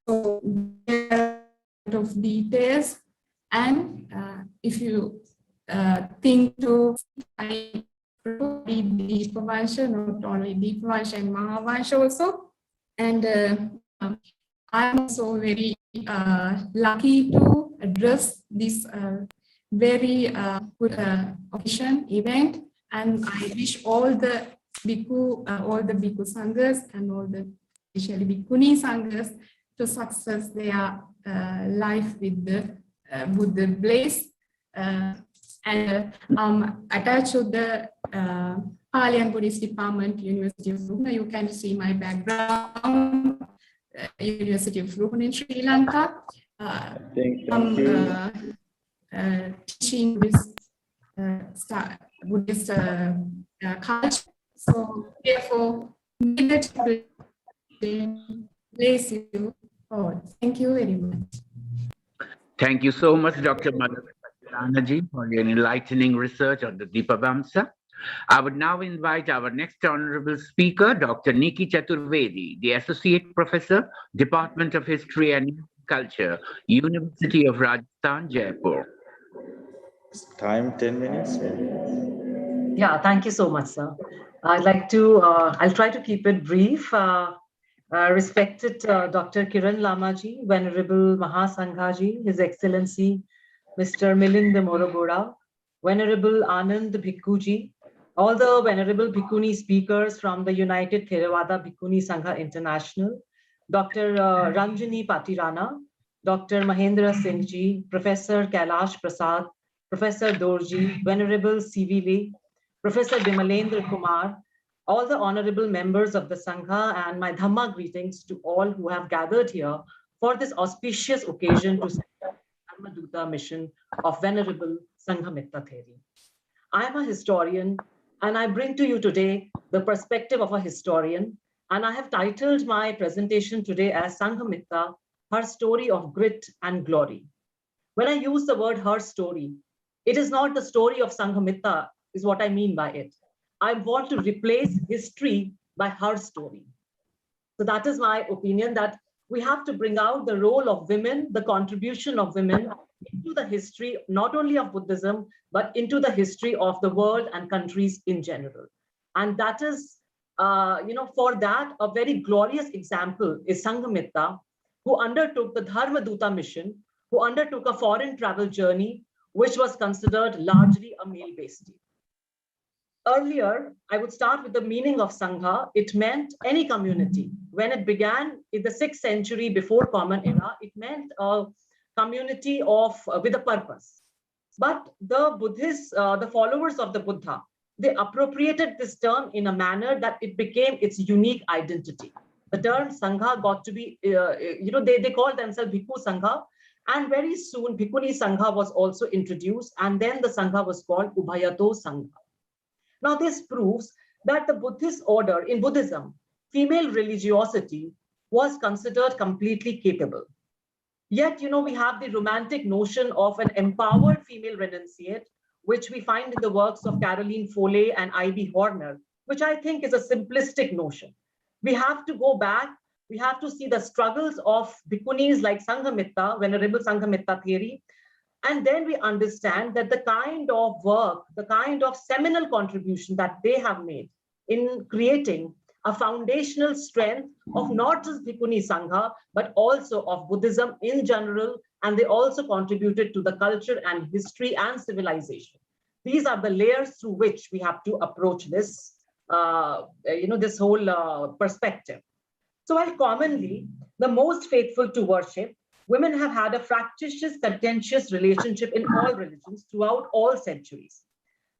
So there are a lot of details, and if you think to I read Deepavansha, not only Deepavansha and Mahavansha also. And I'm also very lucky to address this very good occasion event. And I wish all the Bhikkhu Sanghas and all the especially Bhikkhuni Sanghas to success their life with the bliss. And attached to the Pali and Buddhist Department, University of Rupana. You can see my background, University of Rupana in Sri Lanka. Teaching this Buddhist culture. So therefore, may that bless you all. Thank you very much. Thank you so much, Dr. Madhavanaji, for your enlightening research on the Deepavamsa. I would now invite our next honorable speaker, Dr. Niki Chaturvedi, the Associate Professor, Department of History and Culture, University of Rajasthan, Jaipur. Time 10 minutes. Yeah, thank you so much, sir. I'd like to, I'll try to keep it brief. Respected Dr. Kiran Lamaji, Venerable Mahasanghaji, His Excellency, Mr. Milind Morogoda, Venerable Anand Bhikkhuji, all the Venerable Bhikkhuni speakers from the United Theravada Bhikkhuni Sangha International, Dr. Ranjani Patirana, Dr. Mahendra Singh Ji, Professor Kailash Prasad, Professor Dorji, Venerable C.V. Lee, Professor Bimalendra Kumar, all the honorable members of the Sangha, and my Dhamma greetings to all who have gathered here for this auspicious occasion to celebrate the Dhammaduta mission of Venerable Sanghamitra Theri. I am a historian, and I bring to you today the perspective of a historian, and I have titled my presentation today as Sanghamitra, Her Story of Grit and Glory. When I use the word her story, it is not the story of Sanghamitra, is what I mean by it. I want to replace history by her story. So that is my opinion, that we have to bring out the role of women, the contribution of women into the history, not only of Buddhism, but into the history of the world and countries in general. And that is, for that, a very glorious example is Sanghamitra, who undertook the Dhammaduta mission, who undertook a foreign travel journey, which was considered largely a male-based. Earlier, I would start with the meaning of Sangha. It meant any community. When it began in the 6th century before Common Era, it meant a community of with a purpose. But the Buddhists, the followers of the Buddha, they appropriated this term in a manner that it became its unique identity. The term Sangha got to be, they called themselves Bhikkhu Sangha, and very soon Bhikkhuni Sangha was also introduced, and then the Sangha was called Ubhayato Sangha. Now this proves that the Buddhist order in Buddhism, female religiosity was considered completely capable. Yet, we have the romantic notion of an empowered female renunciate, which we find in the works of Caroline Foley and I.B. Horner, which I think is a simplistic notion. We have to go back. We have to see the struggles of Bhikkhunis like Sanghamitra, Venerable Sanghamitra Theri, and then we understand that the kind of work, the kind of seminal contribution that they have made in creating a foundational strength of not just Bhikkhuni Sangha, but also of Buddhism in general, and they also contributed to the culture and history and civilization. These are the layers through which we have to approach this, this whole perspective. So while commonly the most faithful to worship, women have had a fractious, contentious relationship in all religions throughout all centuries.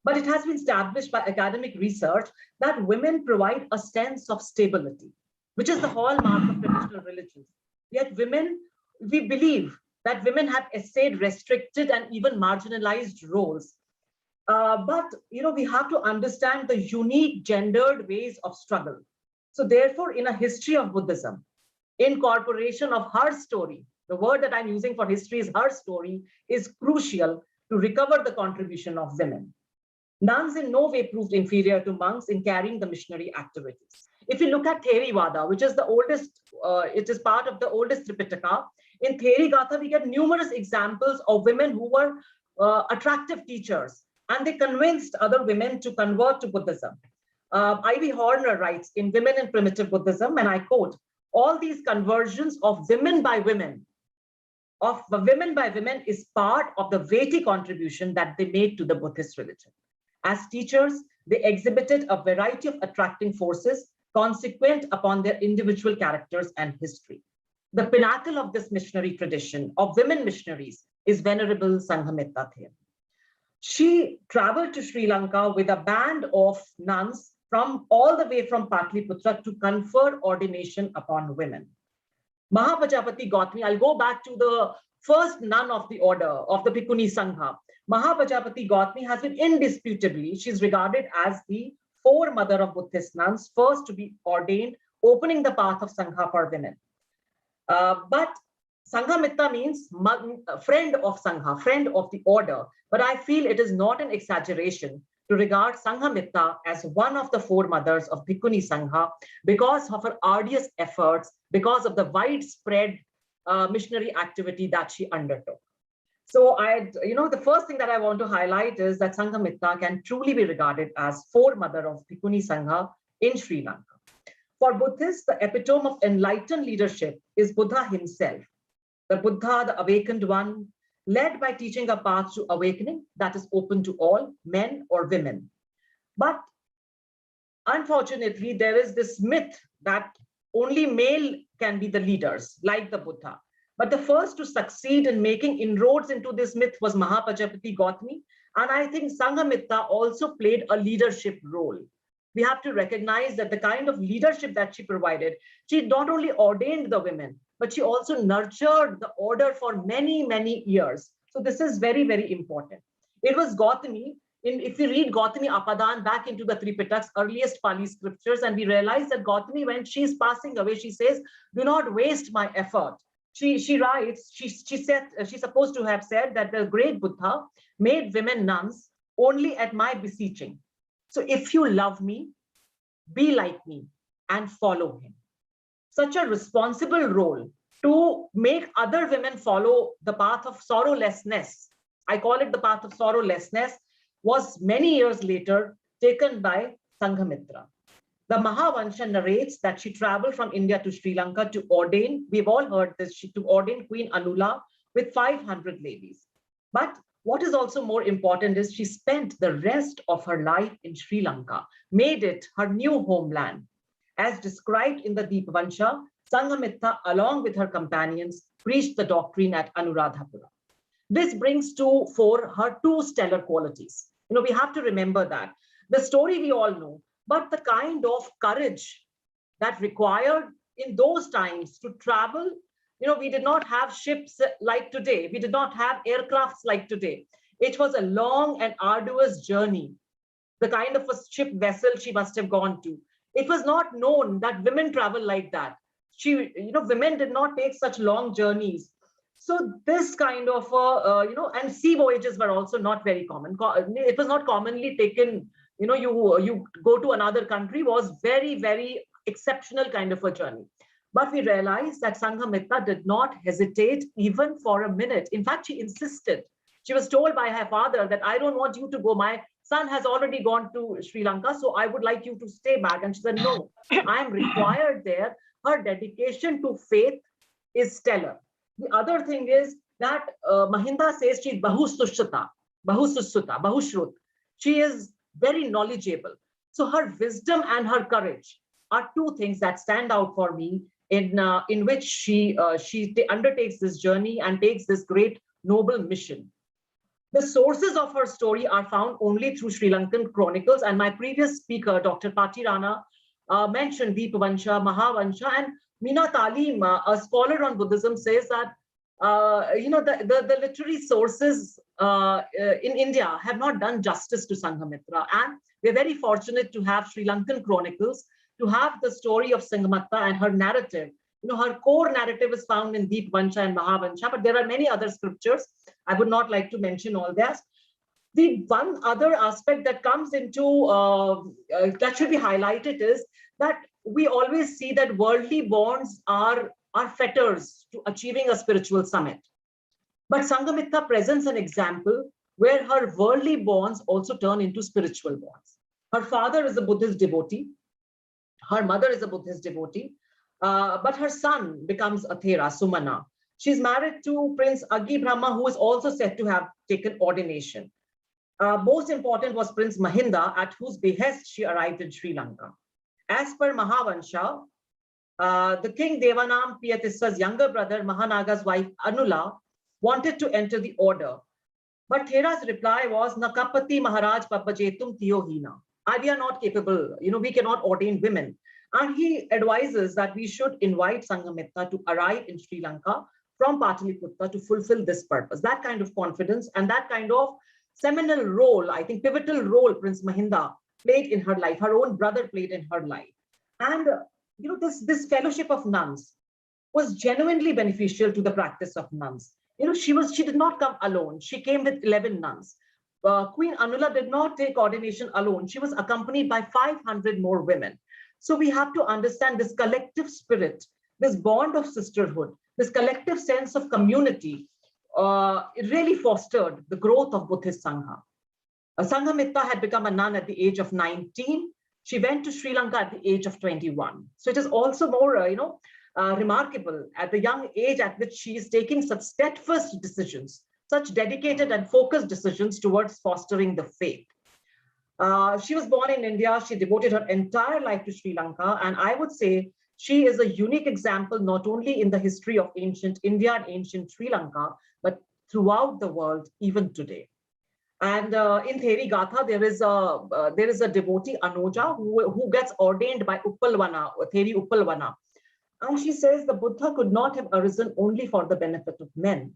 But it has been established by academic research that women provide a sense of stability, which is the hallmark of traditional religions. Yet women, we believe that women have essayed restricted and even marginalized roles. But we have to understand the unique gendered ways of struggle. So therefore, in a history of Buddhism, incorporation of her story, the word that I'm using for history is her story, is crucial to recover the contribution of women. Nuns in no way proved inferior to monks in carrying the missionary activities. If you look at Theri Vada, which is the oldest, it is part of the oldest Tripitaka, in Theri Gatha, we get numerous examples of women who were attractive teachers, and they convinced other women to convert to Buddhism. I.B. Horner writes in Women in Primitive Buddhism, and I quote, all these conversions of women by women is part of the weighty contribution that they made to the Buddhist religion. As teachers, they exhibited a variety of attracting forces consequent upon their individual characters and history. The pinnacle of this missionary tradition of women missionaries is Venerable Sanghamitra Theri. She traveled to Sri Lanka with a band of nuns from all the way from Patliputra to confer ordination upon women. Mahapajapati Gautami, I'll go back to the first nun of the order of the Bhikkhuni Sangha. Mahapajapati Gautami has been indisputably, she's regarded as the foremother of Buddhist nuns, first to be ordained, opening the path of Sangha for women. But Sanghamitra means friend of Sangha, friend of the order. But I feel it is not an exaggeration to regard Sanghamitra as one of the foremothers of Bhikkhuni Sangha because of her arduous efforts, because of the widespread missionary activity that she undertook. So the first thing that I want to highlight is that Sanghamitra can truly be regarded as foremother of Bhikkhuni Sangha in Sri Lanka. For Buddhists, the epitome of enlightened leadership is Buddha himself. The Buddha, the awakened one, led by teaching a path to awakening that is open to all, men or women. But unfortunately, there is this myth that only male can be the leaders, like the Buddha. But the first to succeed in making inroads into this myth was Mahapajapati Gautami. And I think Sanghamitra also played a leadership role. We have to recognize that the kind of leadership that she provided, she not only ordained the women, but she also nurtured the order for many, many years. So this is very, very important. It was Gautami, if we read Gautami Apadan back into the Tripitakas, earliest Pali scriptures, and we realize that Gautami, when she's passing away, she says, do not waste my effort. She writes, she said, she's supposed to have said that the great Buddha made women nuns only at my beseeching. So if you love me, be like me and follow him. Such a responsible role to make other women follow the path of sorrowlessness. I call it the path of sorrowlessness, was many years later taken by Sanghamitra. The Mahavansha narrates that she traveled from India to Sri Lanka to ordain, we've all heard this, to ordain Queen Anula with 500 ladies. But what is also more important is she spent the rest of her life in Sri Lanka, made it her new homeland. As described in the Deepavansha, Sanghamitra, along with her companions, preached the doctrine at Anuradhapura. This brings to fore her two stellar qualities. We have to remember that The story we all know, but the kind of courage that required in those times to travel, we did not have ships like today. We did not have aircrafts like today. It was a long and arduous journey, the kind of a ship vessel she must have gone to. It was not known that women travel like that. Women did not take such long journeys. So this kind of, and sea voyages were also not very common. It was not commonly taken, you go to another country was very, very exceptional kind of a journey. But we realized that Sanghamitra did not hesitate even for a minute. In fact, she insisted. She was told by her father that I don't want you to go. My son has already gone to Sri Lanka, so I would like you to stay back. And she said, no, I am required there. Her dedication to faith is stellar. The other thing is that Mahinda says she's Bahushrut. She is very knowledgeable. So her wisdom and her courage are two things that stand out for me in which she undertakes this journey and takes this great noble mission. The sources of her story are found only through Sri Lankan chronicles, and my previous speaker, Dr. Pati Rana, mentioned Deepavansha, Mahavansha, and Meena Talim, a scholar on Buddhism, says that the literary sources in India have not done justice to Sanghamitra, and we're very fortunate to have Sri Lankan chronicles, to have the story of Sanghamitra and her narrative. Her core narrative is found in Deepavansha and Mahavansha, but there are many other scriptures. I would not like to mention all that. The one other aspect that comes into, that should be highlighted is that we always see that worldly bonds are fetters to achieving a spiritual summit. But Sanghamitra presents an example where her worldly bonds also turn into spiritual bonds. Her father is a Buddhist devotee. Her mother is a Buddhist devotee. But her son becomes a Thera, Sumana. She's married to Prince Agi Brahma, who is also said to have taken ordination. Most important was Prince Mahinda, at whose behest she arrived in Sri Lanka. As per Mahavansha, the king Devanam Piyatissa's younger brother, Mahanaga's wife Anula, wanted to enter the order. But Thera's reply was, Nakapati Maharaj Papajetum Tiyohina. We are not capable, we cannot ordain women. And he advises that we should invite Sanghamitra to arrive in Sri Lanka from Pataliputra to fulfill this purpose. That kind of confidence and that kind of seminal role, I think pivotal role Prince Mahinda played in her life, her own brother played in her life. And this fellowship of nuns was genuinely beneficial to the practice of nuns. She did not come alone. She came with 11 nuns. Queen Anula did not take ordination alone. She was accompanied by 500 more women. So we have to understand this collective spirit, this bond of sisterhood, this collective sense of community. It really fostered the growth of Buddhist Sangha. Sanghamitra had become a nun at the age of 19. She went to Sri Lanka at the age of 21. So it is also more, remarkable at the young age at which she is taking such steadfast decisions, such dedicated and focused decisions towards fostering the faith. She was born in India. She devoted her entire life to Sri Lanka. And I would say she is a unique example, not only in the history of ancient India and ancient Sri Lanka, but throughout the world, even today. And in Theri Gatha, there is a devotee, Anoja, who gets ordained by Uppalwana, Theri Uppalwana. And she says the Buddha could not have arisen only for the benefit of men,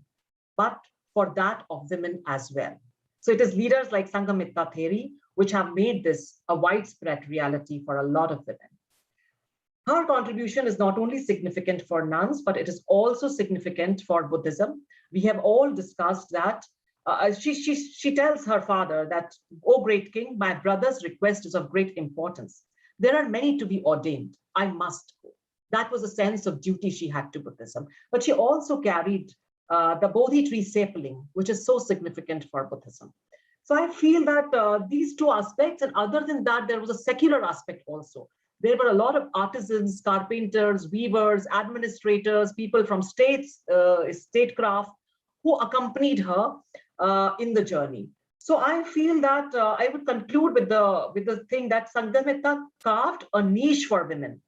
but for that of women as well. So it is leaders like Sanghamitra Theri which have made this a widespread reality for a lot of women. Her contribution is not only significant for nuns, but it is also significant for Buddhism. We have all discussed that. She tells her father that, "O great king, my brother's request is of great importance. There are many to be ordained. I must go." That was a sense of duty she had to Buddhism. But she also carried the Bodhi tree sapling, which is so significant for Buddhism. So I feel that these two aspects, and other than that, there was a secular aspect also. There were a lot of artisans, carpenters, weavers, administrators, people from statecraft who accompanied her in the journey. So I feel that I would conclude with the thing that Sanghamitra carved a niche for women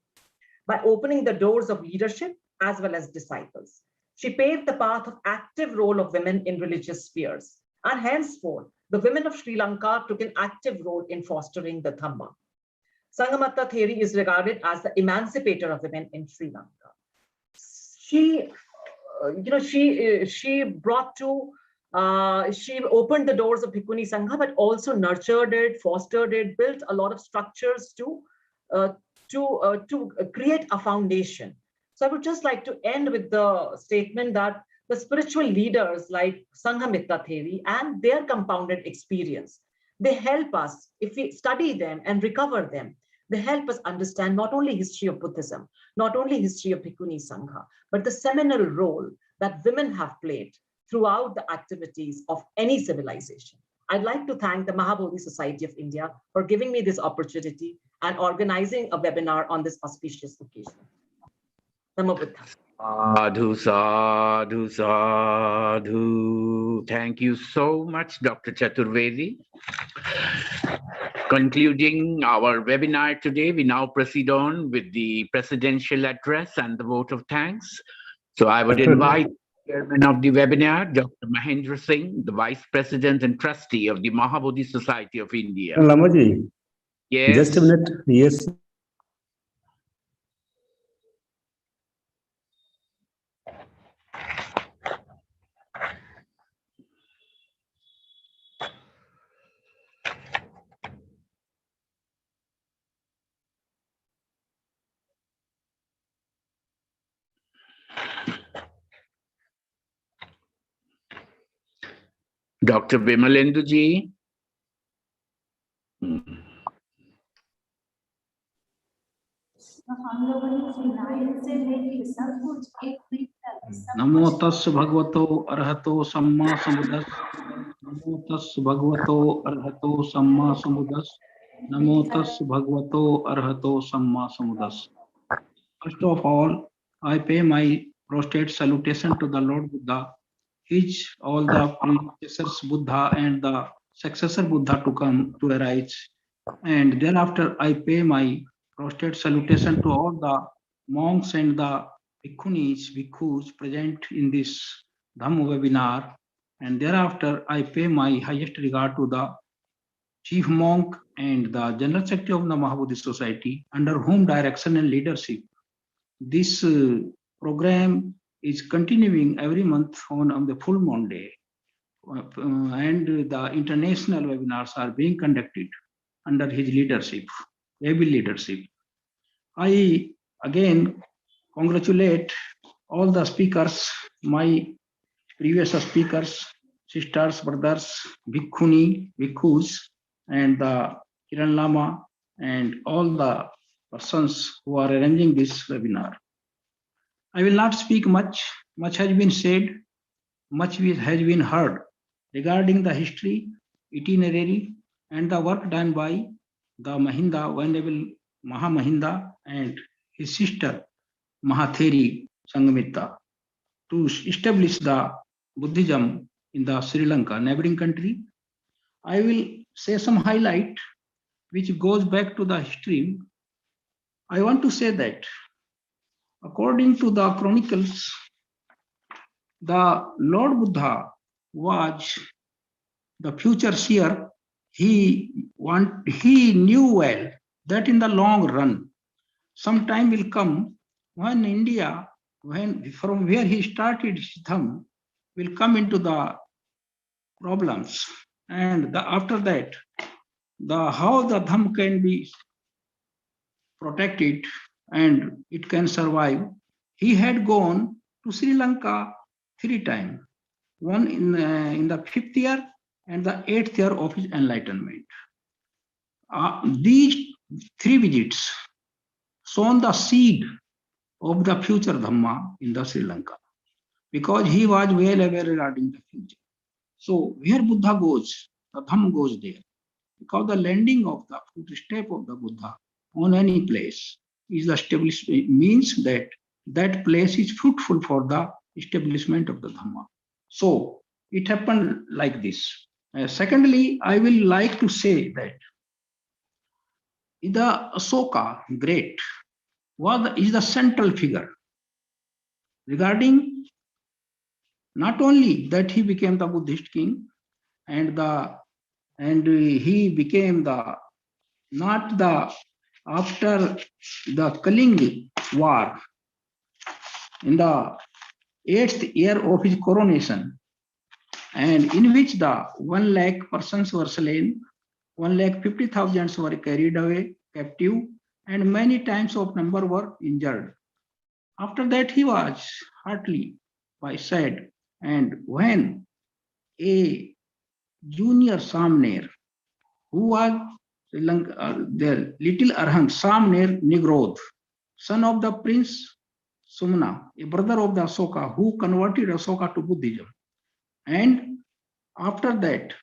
by opening the doors of leadership as well as disciples. She paved the path of active role of women in religious spheres. And henceforth, the women of Sri Lanka took an active role in fostering the Dhamma. Sanghamitra Theri is regarded as the emancipator of women in Sri Lanka. She opened the doors of Bhikkhuni Sangha, but also nurtured it, fostered it, built a lot of structures to create a foundation. So I would just like to end with the statement that the spiritual leaders like Sanghamitra Theri and their compounded experience, they help us, if we study them and recover them, they help us understand not only history of Buddhism, not only history of Bhikkhuni Sangha, but the seminal role that women have played throughout the activities of any civilization. I'd like to thank the Mahabodhi Society of India for giving me this opportunity and organizing a webinar on this auspicious occasion. Dhammaduta. Sadhu, sadhu, sadhu. Thank you so much, Dr. Chaturvedi. Concluding our webinar today, we now proceed on with the presidential address and the vote of thanks. So I would invite the chairman of the webinar, Dr. Mahendra Singh, the vice president and trustee of the Mahabodhi Society of India. Lamaji, Yes. just a minute. Yes. Dr. Vimalendu ji. नमो तस् भगवतो अरहतो सम्मा समुदस् नमो तस् भगवतो अरहतो सम्मा समुदस् नमो तस् भगवतो अरहतो सम्मा समुदस्. First of all, I pay my prostrate salutation to the Lord Buddha, all the predecessors Buddha and the successor Buddha to come to arise, and thereafter I pay my prostrate salutation to all the monks and the Bhikkhunis, Bhikkhus present in this Dhamma webinar, and thereafter I pay my highest regard to the chief monk and the general secretary of the Mahabodhi Society, under whom direction and leadership this program is continuing every month on the full moon day, and the international webinars are being conducted under his leadership, able leadership. I again congratulate all the speakers, my previous speakers, sisters, brothers, Bhikkhuni, Bhikkhus, and the Kiran Lama, and all the persons who are arranging this webinar. I will not speak much. Much has been said, much has been heard regarding the history, itinerary, and the work done by the Mahinda, Venerable Maha Mahinda, and his sister Mahatheri Sanghamitra to establish the Buddhism in the Sri Lanka, neighboring country. I will say some highlight which goes back to the history. I want to say that according to the chronicles, the Lord Buddha was the future seer. He knew well that in the long run, some time will come when India, from where he started his Dham, will come into the problems, and after that, how the Dham can be protected and it can survive. He had gone to Sri Lanka 3 times, one in the 5th year and the 8th year of his enlightenment. These 3 visits sown the seed of the future Dhamma in the Sri Lanka, because he was well aware regarding the future. So where Buddha goes, the Dhamma goes there, because the landing of the footstep of the Buddha on any place is established, means that that place is fruitful for the establishment of the Dhamma. So it happened like this. Secondly, I will like to say that the Asoka Great is the central figure regarding not only that he became the Buddhist king and the and he became after the Kaling war, in the 8th year of his coronation, and in which the 1 lakh persons were slain, 1,50,000 were carried away captive, and many times of number were injured. After that, he was heartily sad, and when a junior Samner, who was the little Arhant Samner Nigrod, son of the Prince Sumna, a brother of the Asoka, who converted Asoka to Buddhism. And after that,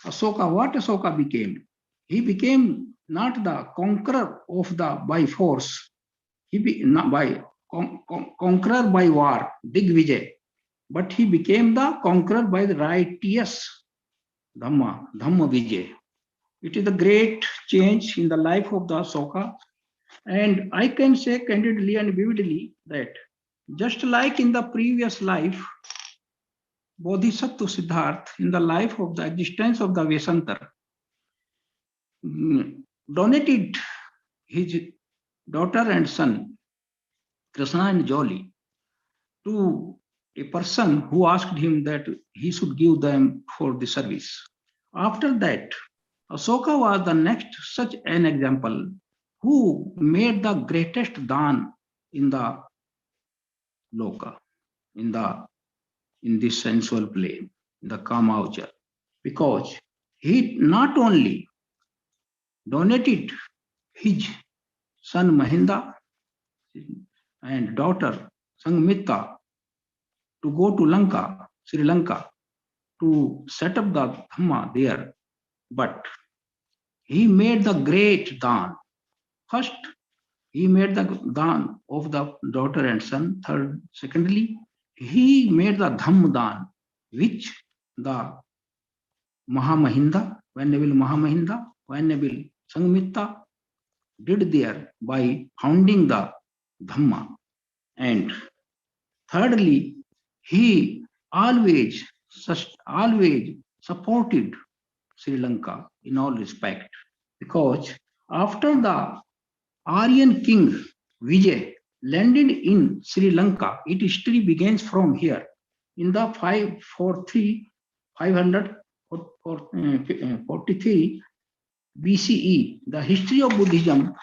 what Asoka became? He became not the conqueror of by force, conqueror by war, Digvijay, but he became the conqueror by the righteous Dhamma Vijay. It is a great change in the life of the Asoka. And I can say candidly and vividly that just like in the previous life, Bodhisattva Siddhartha, in the life of the existence of the Vesantar, donated his daughter and son, Krishna and Jolly, to a person who asked him that he should give them for the service. After that, Asoka was the next such an example who made the greatest dhan in the loka, in this sensual plane, in the kama vachar, because he not only donated his son Mahinda and daughter Sanghamitra to go to Lanka, Sri Lanka, to set up the Dhamma there, but he made the great dhan. First, he made the dhan of the daughter and son. Secondly, he made the Dhamma dhan, which the Mahamahinda, Venerable Mahamahinda, Venerable Sanghamitra did there by founding the Dhamma. And thirdly, he always supported Sri Lanka in all respect, because after the Aryan king Vijay landed in Sri Lanka, its history begins from here. In the 543 BCE, the history of Buddhism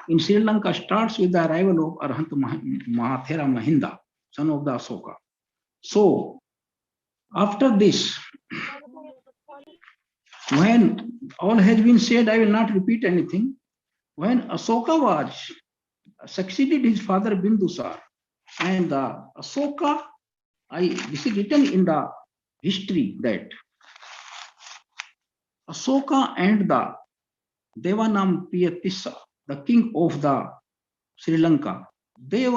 in Sri Lanka starts with the arrival of Arhant Mahathera Mahinda, son of the Asoka. So, after this, when all has been said, I will not repeat anything. When Asoka succeeded his father Bindusar, and Asoka, this is written in the history that Asoka and the Devanampiya, the king of the Sri Lanka, they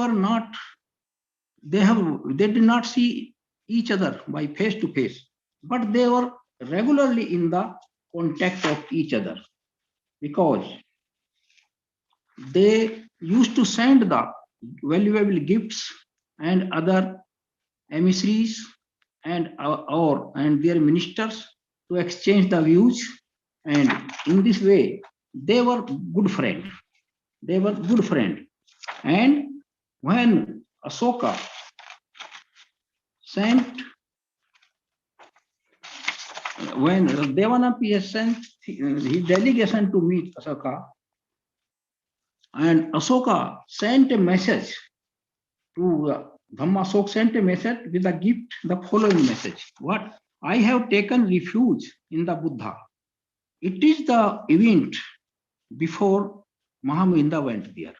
did not see each other by face to face, but they were regularly in the contact of each other, because they used to send the valuable gifts and other emissaries and their ministers to exchange the views, and in this way they were good friends. And when Asoka when Devanampiya sent his delegation to meet Asoka, and Asoka sent a message to Dhammasoka, sent a message with a gift, the following message: what? I have taken refuge in the Buddha. It is the event before Mahamahinda went there.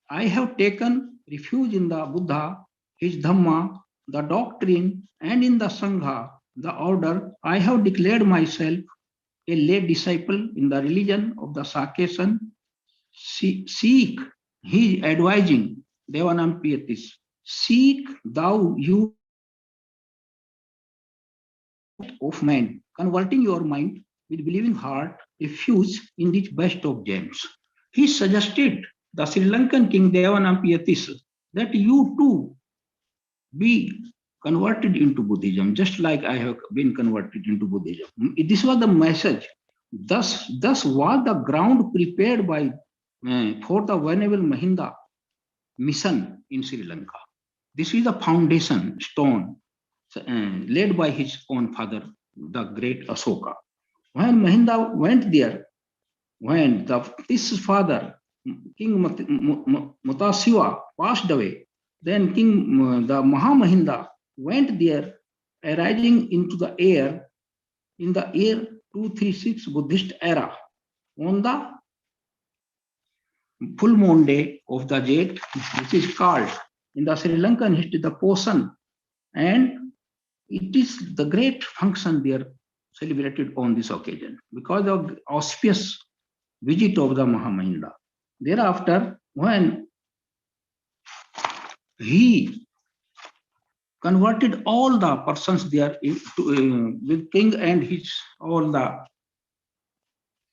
I have taken refuge in the Buddha, his Dhamma, the doctrine, and in the Sangha, the order. I have declared myself a lay disciple in the religion of the Sakya. Seek, he is advising Devanampiyatis, seek thou you of man, converting your mind with believing heart, refuse in this best of gems. He suggested the Sri Lankan king Devanampiyatis that you too be converted into Buddhism, just like I have been converted into Buddhism. This was the message. Thus was the ground prepared by for the Venerable Mahinda mission in Sri Lanka. This is the foundation stone laid by his own father, the great Asoka. When Mahinda went there, when this father, King Mutashiva, passed away, then King the Mahamahinda went there, arising into the air in the year 236 Buddhist era, on the full moon day of the Jade, which is called in the Sri Lankan history the Posan, and it is the great function there celebrated on this occasion because of auspicious visit of the Mahamahinda. Thereafter, when he converted all the persons there with king and his all the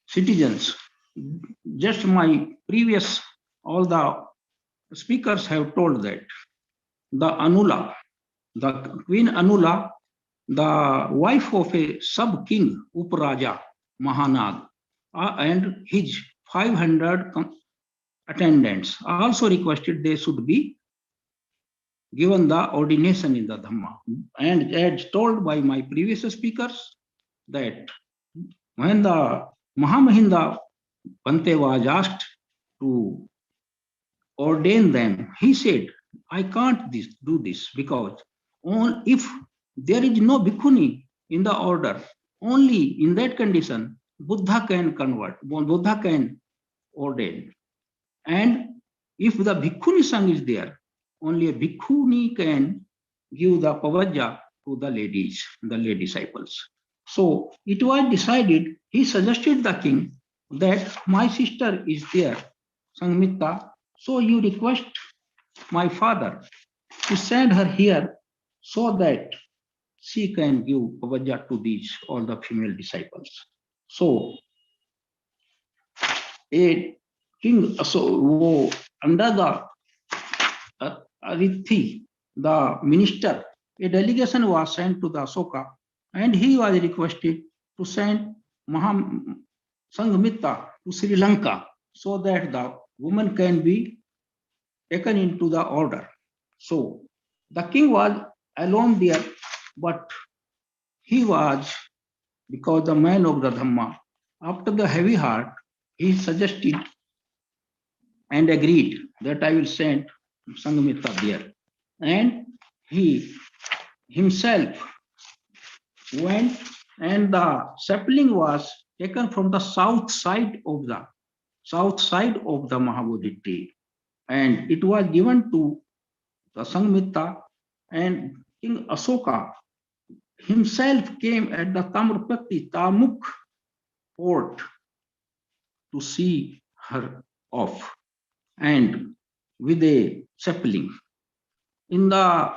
citizens, just my previous all the speakers have told that the Anula, the Queen Anula, the wife of a sub-king Uparaja Mahanag, and his 500 attendants also requested they should be given the ordination in the Dhamma. And as told by my previous speakers, that when the Mahamahinda Bhante was asked to ordain them, he said, I can't do this because if there is no Bhikkhuni in the order, only in that condition, Buddha can convert, Buddha can ordain. And if the Bhikkhuni Sangh is there, only a Bhikkhuni can give the pavajja to the ladies, the lay disciples. So it was decided, he suggested the king that my sister is there, Sanghamitra, so you request my father to send her here so that she can give pavajja to these, all the female disciples. So a king, so under the Arithi, the minister, a delegation was sent to the Asoka, and he was requested to send Sanghamitra to Sri Lanka so that the woman can be taken into the order. So the king was alone there, but he was, because the man of the Dhamma, after the heavy heart, he suggested and agreed that I will send Sanghamitra there. And he himself went, and the sapling was taken from the south side of the Mahabodhi tree, and it was given to the Sanghamitra, and King Asoka himself came at the Tamarpati Tamuk port to see her off, and with a sapling. In the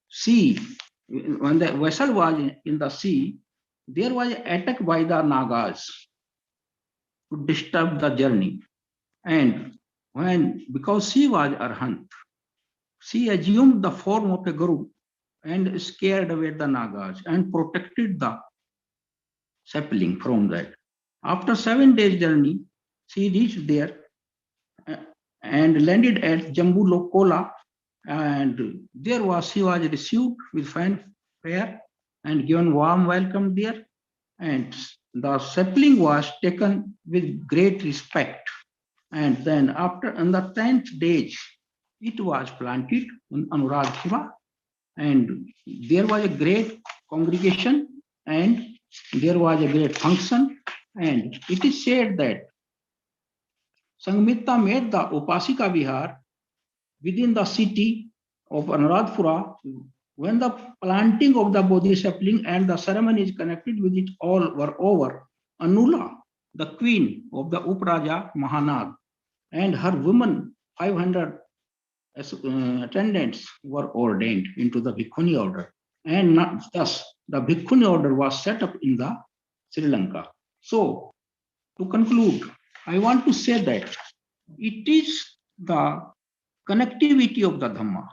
sea, when the vessel was in the sea, there was an attack by the Nagas to disturb the journey. And because she was Arhant, she assumed the form of a guru and scared away the Nagas and protected the sapling from that. After 7 days journey, she reached there and landed at Jambu Lokola, and she was received with fanfare and given warm welcome there, and the sapling was taken with great respect, and then on the 10th day it was planted in Anuradhiva, and there was a great congregation and there was a great function, and it is said that Sanghamitra made the Upasika Vihar within the city of Anuradhapura. When the planting of the Bodhi sapling and the ceremonies connected with it all were over, Anula, the queen of the Uparaja Mahanag, and her women, 500 attendants, were ordained into the Bhikkhuni order. And thus, the Bhikkhuni order was set up in the Sri Lanka. So, to conclude, I want to say that it is the connectivity of the Dhamma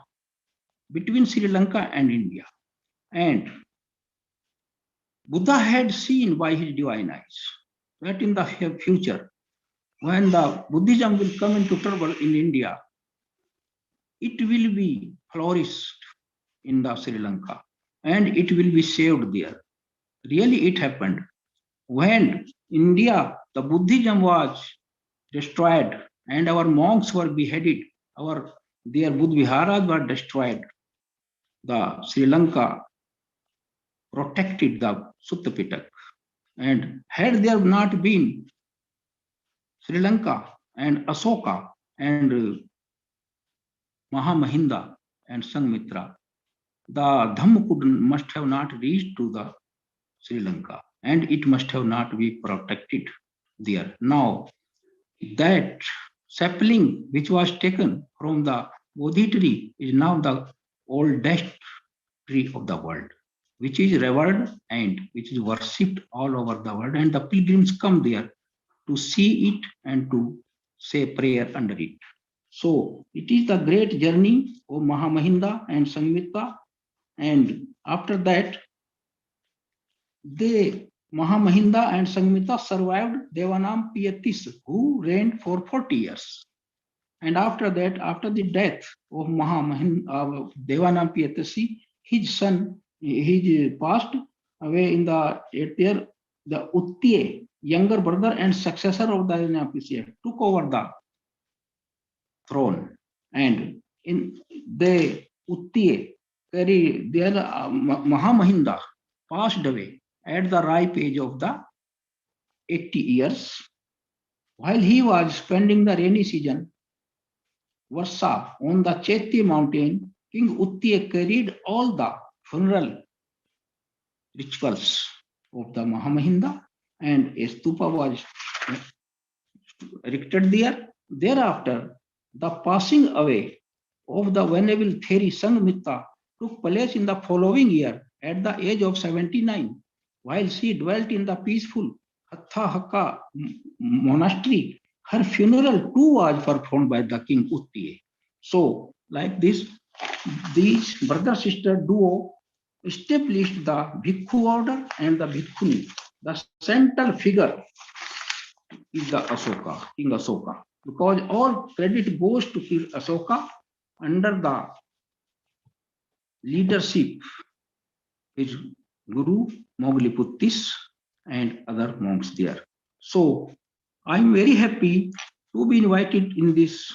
between Sri Lanka and India. And Buddha had seen by his divine eyes that in the future, when the Buddhism will come into trouble in India, it will be flourished in the Sri Lanka and it will be saved there. Really, it happened. When India, the Buddhism was destroyed and our monks were beheaded, their Buddha viharas were destroyed, the Sri Lanka protected the Sutta Pitaka. And had there not been Sri Lanka and Asoka and Mahamahinda and Sanghamitra, the Dhamma must have not reached to the Sri Lanka and it must have not been protected there. Now, that sapling which was taken from the Bodhi tree is now the oldest tree of the world, which is revered and which is worshipped all over the world, and the pilgrims come there to see it and to say prayer under it. So it is the great journey of Mahamahinda and Sanghamitra, and after that, Mahamahinda and Sanghamitra survived Devanam Piyatis, who reigned for 40 years. And after that, after the death of Devanam Piyatasi, his son, he passed away in the 8th year. The Uttiye, younger brother and successor of Devanam Piyatasi, took over the throne. And in the Uttiye, their Mahamahinda passed away at the ripe age of the 80 years. While he was spending the rainy season, Varsa on the Chaitya mountain, King Uttiye carried all the funeral rituals of the Mahamahinda, and a stupa was erected there. Thereafter, the passing away of the Venerable Theri Sanghamitra took place in the following year at the age of 79, while she dwelt in the peaceful Hatha monastery. Her funeral too was performed by the King Uttiye. So, like this, these brother-sister duo established the Bhikkhu order and the Bhikkhuni. The central figure is the Asoka, King Asoka, because all credit goes to King Asoka under the leadership of his Guru Mogliputtis and other monks there. So I'm very happy to be invited in this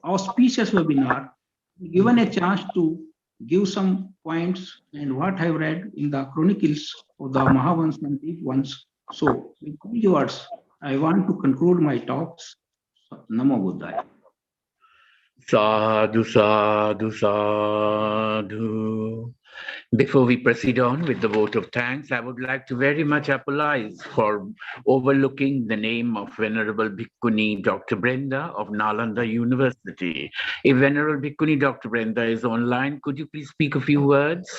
auspicious webinar, given a chance to give some points and what I've read in the chronicles of the Mahavans and deep ones. So with these words, I want to conclude my talks. Namo Buddhaya. Sadhu, sadhu, sadhu. Before we proceed on with the vote of thanks, I would like to very much apologize for overlooking the name of Venerable Bhikkhuni Dr. Brenda of Nalanda University. If Venerable Bhikkhuni Dr. Brenda is online, could you please speak a few words?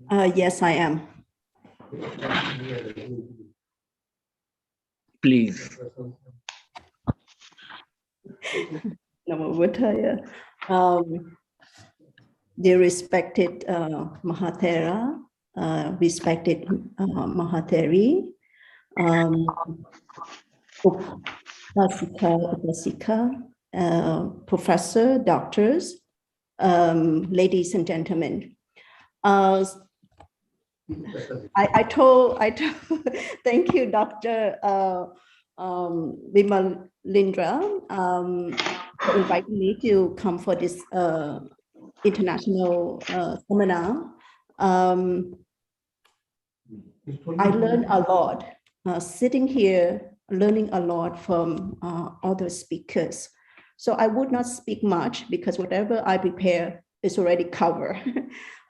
Yes, I am. Please. Namo Buddhaya. Dear respected Mahathera, respected Mahatheri, Upasika, professor, doctors, ladies and gentlemen. I told, thank you, Dr. Vimalindra, for inviting me to come for this international seminar. I learned a lot sitting here, learning a lot from other speakers. So I would not speak much because whatever I prepare is already covered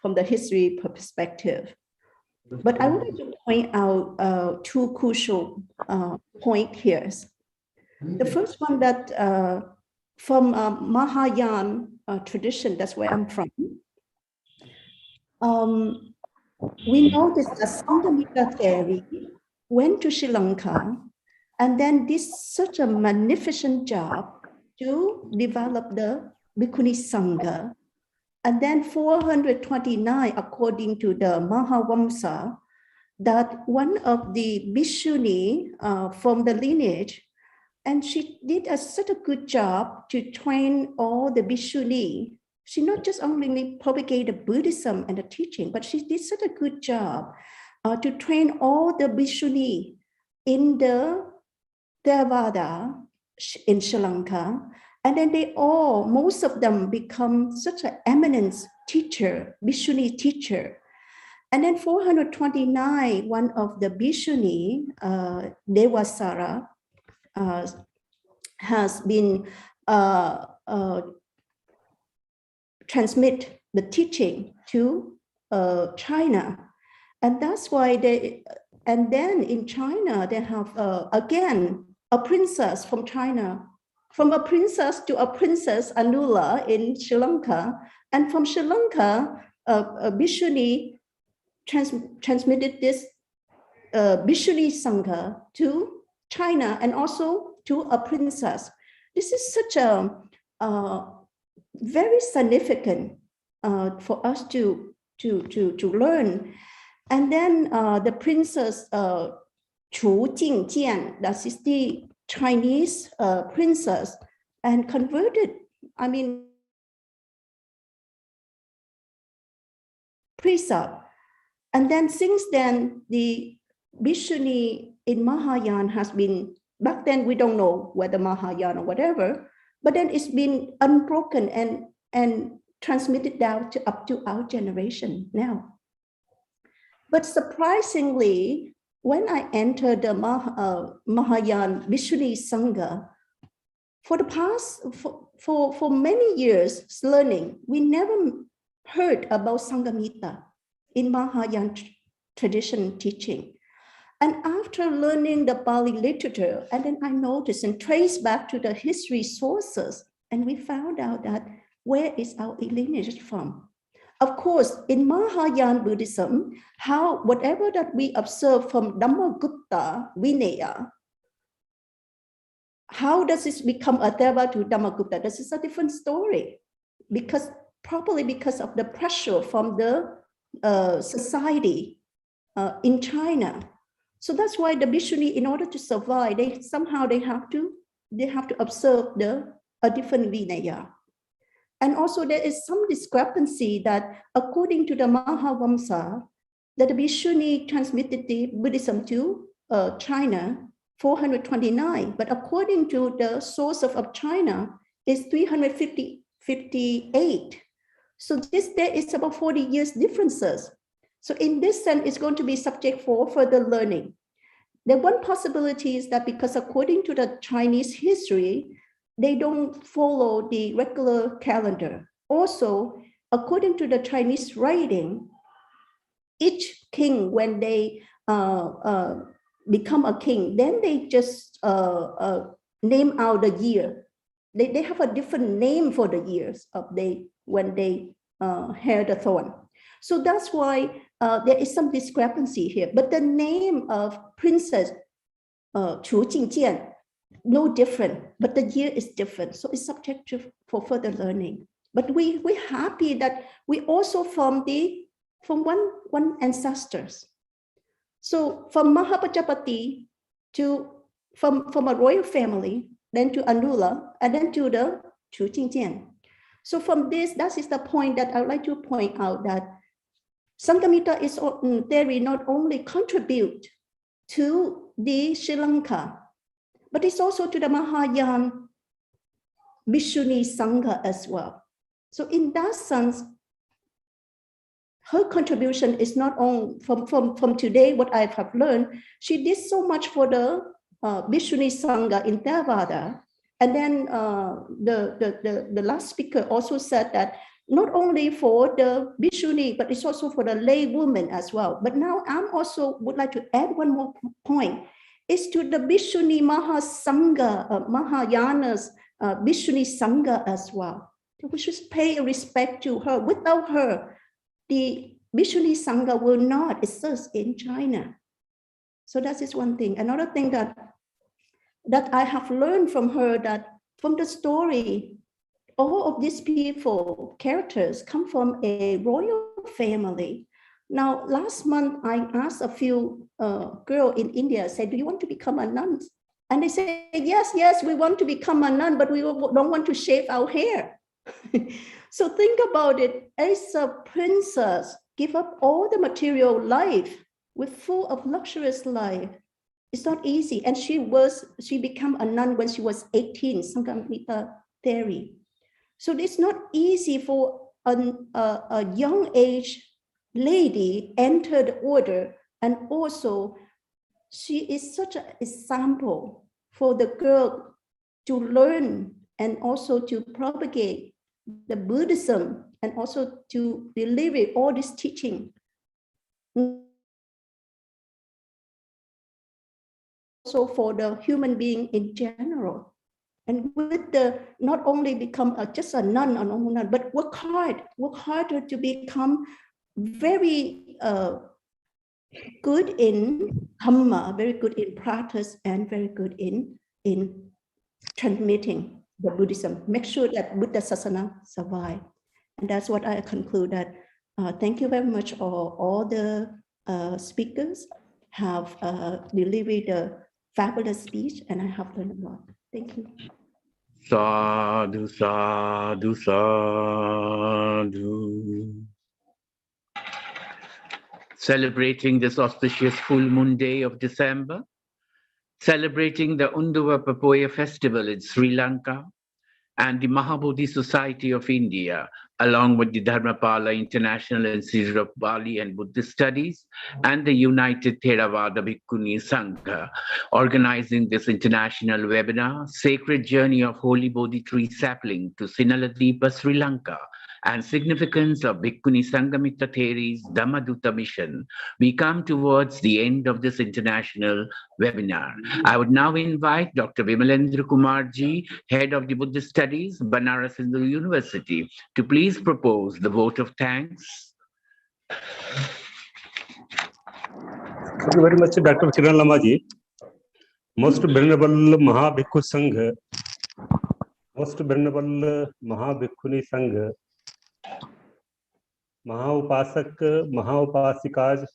from the history perspective. But I would like to point out two crucial points here. The first one that from Mahayana tradition, that's where I'm from, we know this Sanghamitra Theri went to Sri Lanka and then did such a magnificent job to develop the Bhikkhuni Sangha And then 429, according to the Mahavamsa, that one of the Bhikkhuni from the lineage, and she did such a good job to train all the Bhikkhuni. She not just only propagated Buddhism and the teaching, but she did such a good job to train all the Bhikkhuni in the Theravada in Sri Lanka. And then most of them become such an eminent teacher, Bhikkhuni teacher. And then 429, one of the Bhikkhuni, Devasara, has been transmit the teaching to China. And that's why and then in China, they have, again, a princess from China, from a princess to a princess, Anula in Sri Lanka. And from Sri Lanka, Bhikkhuni transmitted this Bhikkhuni Sangha to China and also to a princess. This is such a very significant for us to learn. And then the princess Chu Jingjian, that is the Chinese princess, and converted, precept. And then since then, the Bhikkhuni in Mahayana has been, back then we don't know whether Mahayana or whatever, but then it's been unbroken and transmitted down to up to our generation now. But surprisingly, when I entered the Mahayana Bhikkhuni Sangha, for the past, for many years learning, we never heard about Sanghamitra in Mahayana tradition teaching. And after learning the Pali literature, and then I noticed and traced back to the history sources, and we found out that where is our lineage from? Of course, in Mahayana Buddhism, whatever that we observe from Dhammaduta Vinaya, how does this become a Theravada to Dhammaduta? This is a different story, probably because of the pressure from the society in China. So that's why the Bhikkhuni, in order to survive, they have to observe a different Vinaya. And also there is some discrepancy that according to the Mahavamsa, that the Bhikkhuni transmitted the Buddhism to China, 429, but according to the source of China is 358. So there is about 40 years differences. So in this sense, it's going to be subject for further learning. The one possibility is that because according to the Chinese history, they don't follow the regular calendar. Also, according to the Chinese writing, each king, when they become a king, then they just name out the year. They have a different name for the years when they hear the throne. So that's why there is some discrepancy here. But the name of Princess Chu Jingjian, no different, but the year is different. So it's subject for further learning. But we're happy that we also from one ancestors. So from Mahapajapati from a royal family, then to Anula, and then to the Chu Jingjian. So from this, that is the point that I would like to point out, that Sanghamitra is Theri not only contribute to the Sri Lanka, but it's also to the Mahayana Bhikkhuni Sangha as well. So in that sense, her contribution is not only from today, what I have learned, she did so much for the Bhikkhuni Sangha in Theravada. And then the last speaker also said that not only for the Bhikkhuni, but it's also for the lay woman as well. But now I'm also would like to add one more point. It's to the Bhikkhuni Mahasangha, Mahayana's Bhikkhuni Sangha as well. We should pay respect to her. Without her, the Bhikkhuni Sangha will not exist in China. So that is one thing. Another thing that I have learned from her, that from the story all of these people, characters, come from a royal family. Now, last month, I asked a few girls in India, said, do you want to become a nun? And they say, yes, yes, we want to become a nun, but we don't want to shave our hair. So think about it, as a princess, give up all the material life with full of luxurious life. It's not easy. And she became a nun when she was 18, Sanghamitra Theri. So it's not easy for a young age lady enter the order. And also she is such an example for the girl to learn and also to propagate the Buddhism and also to deliver all this teaching. Also for the human being in general. And with the, not only become just a nun, a normal nun, but work harder to become very good in Dhamma, very good in practice, and very good in transmitting the Buddhism. Make sure that Buddha Sasana survive. And that's what I conclude that. Thank you very much, all the speakers have delivered a fabulous speech, and I have learned a lot. Thank you. Sadhu, sadhu, sadhu. Celebrating this auspicious full moon day of December, celebrating the Unduva Papoya festival in Sri Lanka, and the Mahabodhi Society of India, along with the Dharmapala International Institute of Bali and Buddhist Studies, and the United Theravada Bhikkhuni Sangha, organizing this international webinar, Sacred Journey of Holy Bodhi Tree Sapling to Sinaladeepa, Sri Lanka, and significance of Bhikkhuni Sanghamitra Theri's Dhammaduta mission. We come towards the end of this international webinar. I would now invite Dr. Vimalendra Kumarji, Head of the Buddhist Studies, Banaras Hindu University, to please propose the vote of thanks. Thank you very much, Dr. Kiran Lamaji. Most Venerable Mahabhikkhu Sangha, Most Venerable Mahabhikkhuni Sangha, Mahaupasak, Mahaupasikas,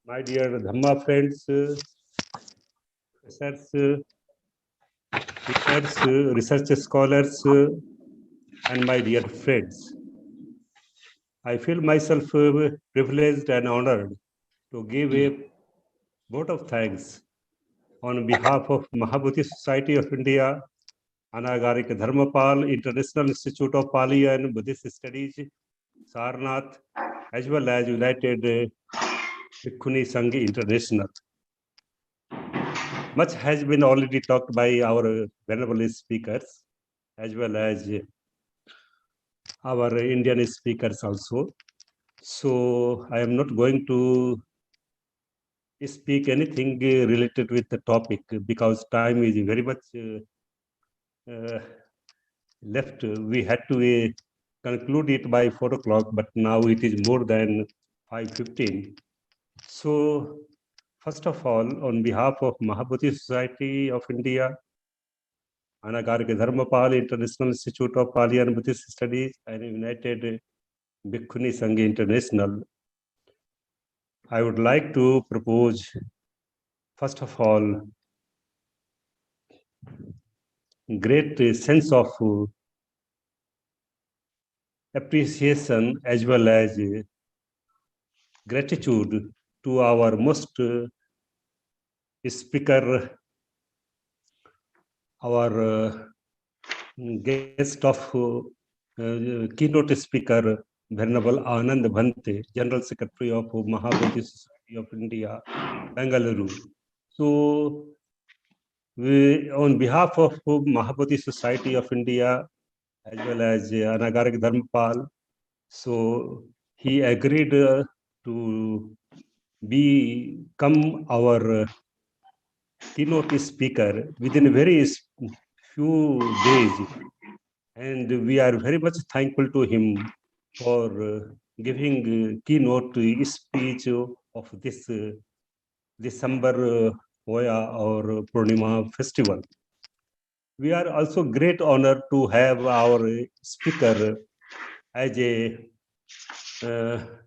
my dear Dhamma friends, research scholars, and my dear friends. I feel myself privileged and honored to give a vote of thanks on behalf of Mahabodhi Society of India, Anagarik Dharmapal International Institute of Pali and Buddhist Studies, Sarnath, as well as United Bhikkhuni Sangha International. Much has been already talked by our venerable speakers, as well as our Indian speakers also. So I am not going to speak anything related with the topic because time is very much left. We had to conclude it by 4 o'clock, but now it is more than 5:15. So first of all, on behalf of Mahabodhi Society of India, Anagarika Dharmapal International Institute of Pali and Buddhist Studies, and United Bhikkhuni Sangha International, I would like to propose, first of all, great sense of appreciation as well as gratitude to our most speaker, our guest of keynote speaker, Venerable Anand Bhante, General Secretary of Mahabodhi Society of India, Bengaluru. So, on behalf of Mahabodhi Society of India, as well as Anagarik Dharmapal, so he agreed to become our keynote speaker within a very few days. And we are very much thankful to him for giving keynote speech of this December Oya or Purnima festival. We are also great honor to have our speaker as a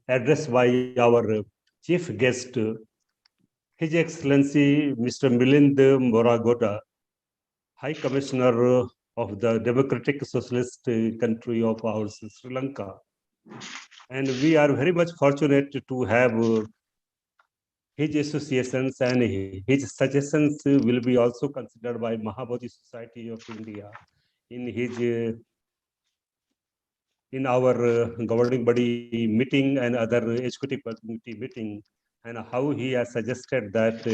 address by our chief guest, His Excellency Mr. Milind Moragoda, High Commissioner of the Democratic Socialist country of ours, Sri Lanka. And we are very much fortunate to have his associations and his suggestions will be also considered by Mahabodhi Society of India in his in our governing body meeting and other executive committee meeting, and how he has suggested that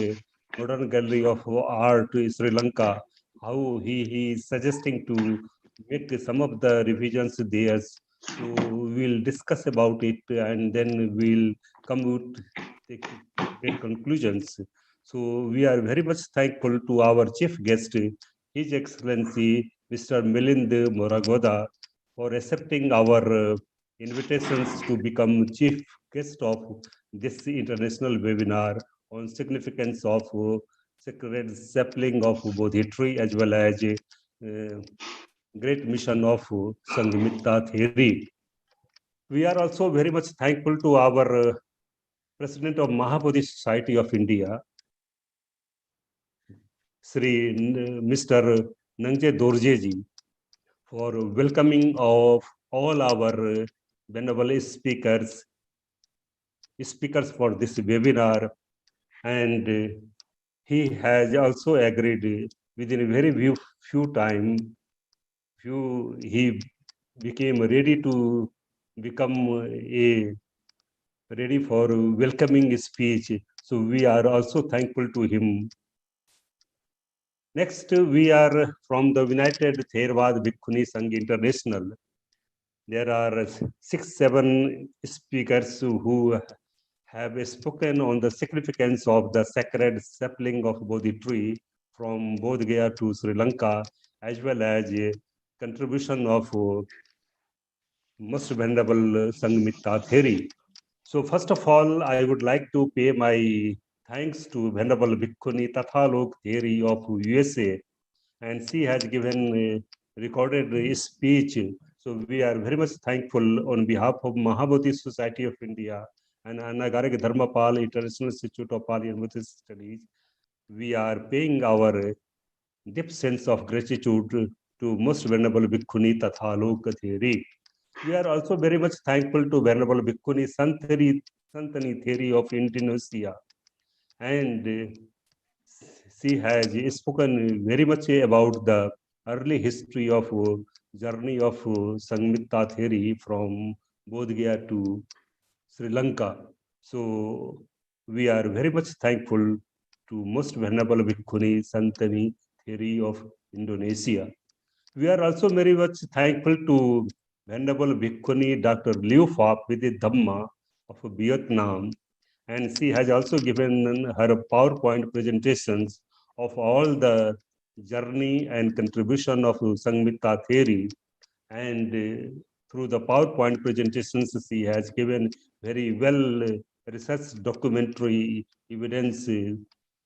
modern gallery of art in Sri Lanka, how he is suggesting to make some of the revisions there. So we'll discuss about it and then we'll come with great conclusions. So we are very much thankful to our chief guest, His Excellency Mr. Milind Moragoda, for accepting our invitations to become chief guest of this international webinar on significance of sacred sapling of Bodhi tree as well as great mission of Sanghamitra Theri. We are also very much thankful to our President of Mahabodhi Society of India, Sri Mr. Nangje Dorjeji, for welcoming of all our venerable speakers for this webinar, and he has also agreed within a very few time. He became ready to become ready for welcoming speech. So we are also thankful to him. Next, we are from the United Theravada Bhikkhuni Sangh International. There are 6-7 speakers who have spoken on the significance of the sacred sapling of Bodhi tree from Bodh Gaya to Sri Lanka, as well as a contribution of Most Venerable Sanghamitra Theri. So first of all, I would like to pay my thanks to Venerable Bhikkhuni Tathalok Theri of USA, and she has given a recorded speech. So we are very much thankful on behalf of Mahabodhi Society of India and Anagarik Dharmapal International Institute of Pali and Buddhist Studies. We are paying our deep sense of gratitude to Most Venerable Bhikkhuni Tathalok Theri. We are also very much thankful to Venerable Bhikkhuni Santani Theri of Indonesia, and she has spoken very much about the early history of journey of Sanghamitra Theri from Bodh Gaya to Sri Lanka. So we are very much thankful to Most Venerable Bhikkhuni Santani Theri of Indonesia. We are also very much thankful to Venerable Bhikkhuni Dr. Liu Fap with the Dhamma of Vietnam, and she has also given her PowerPoint presentations of all the journey and contribution of Sanghamitra Theri, and through the PowerPoint presentations she has given very well research documentary evidence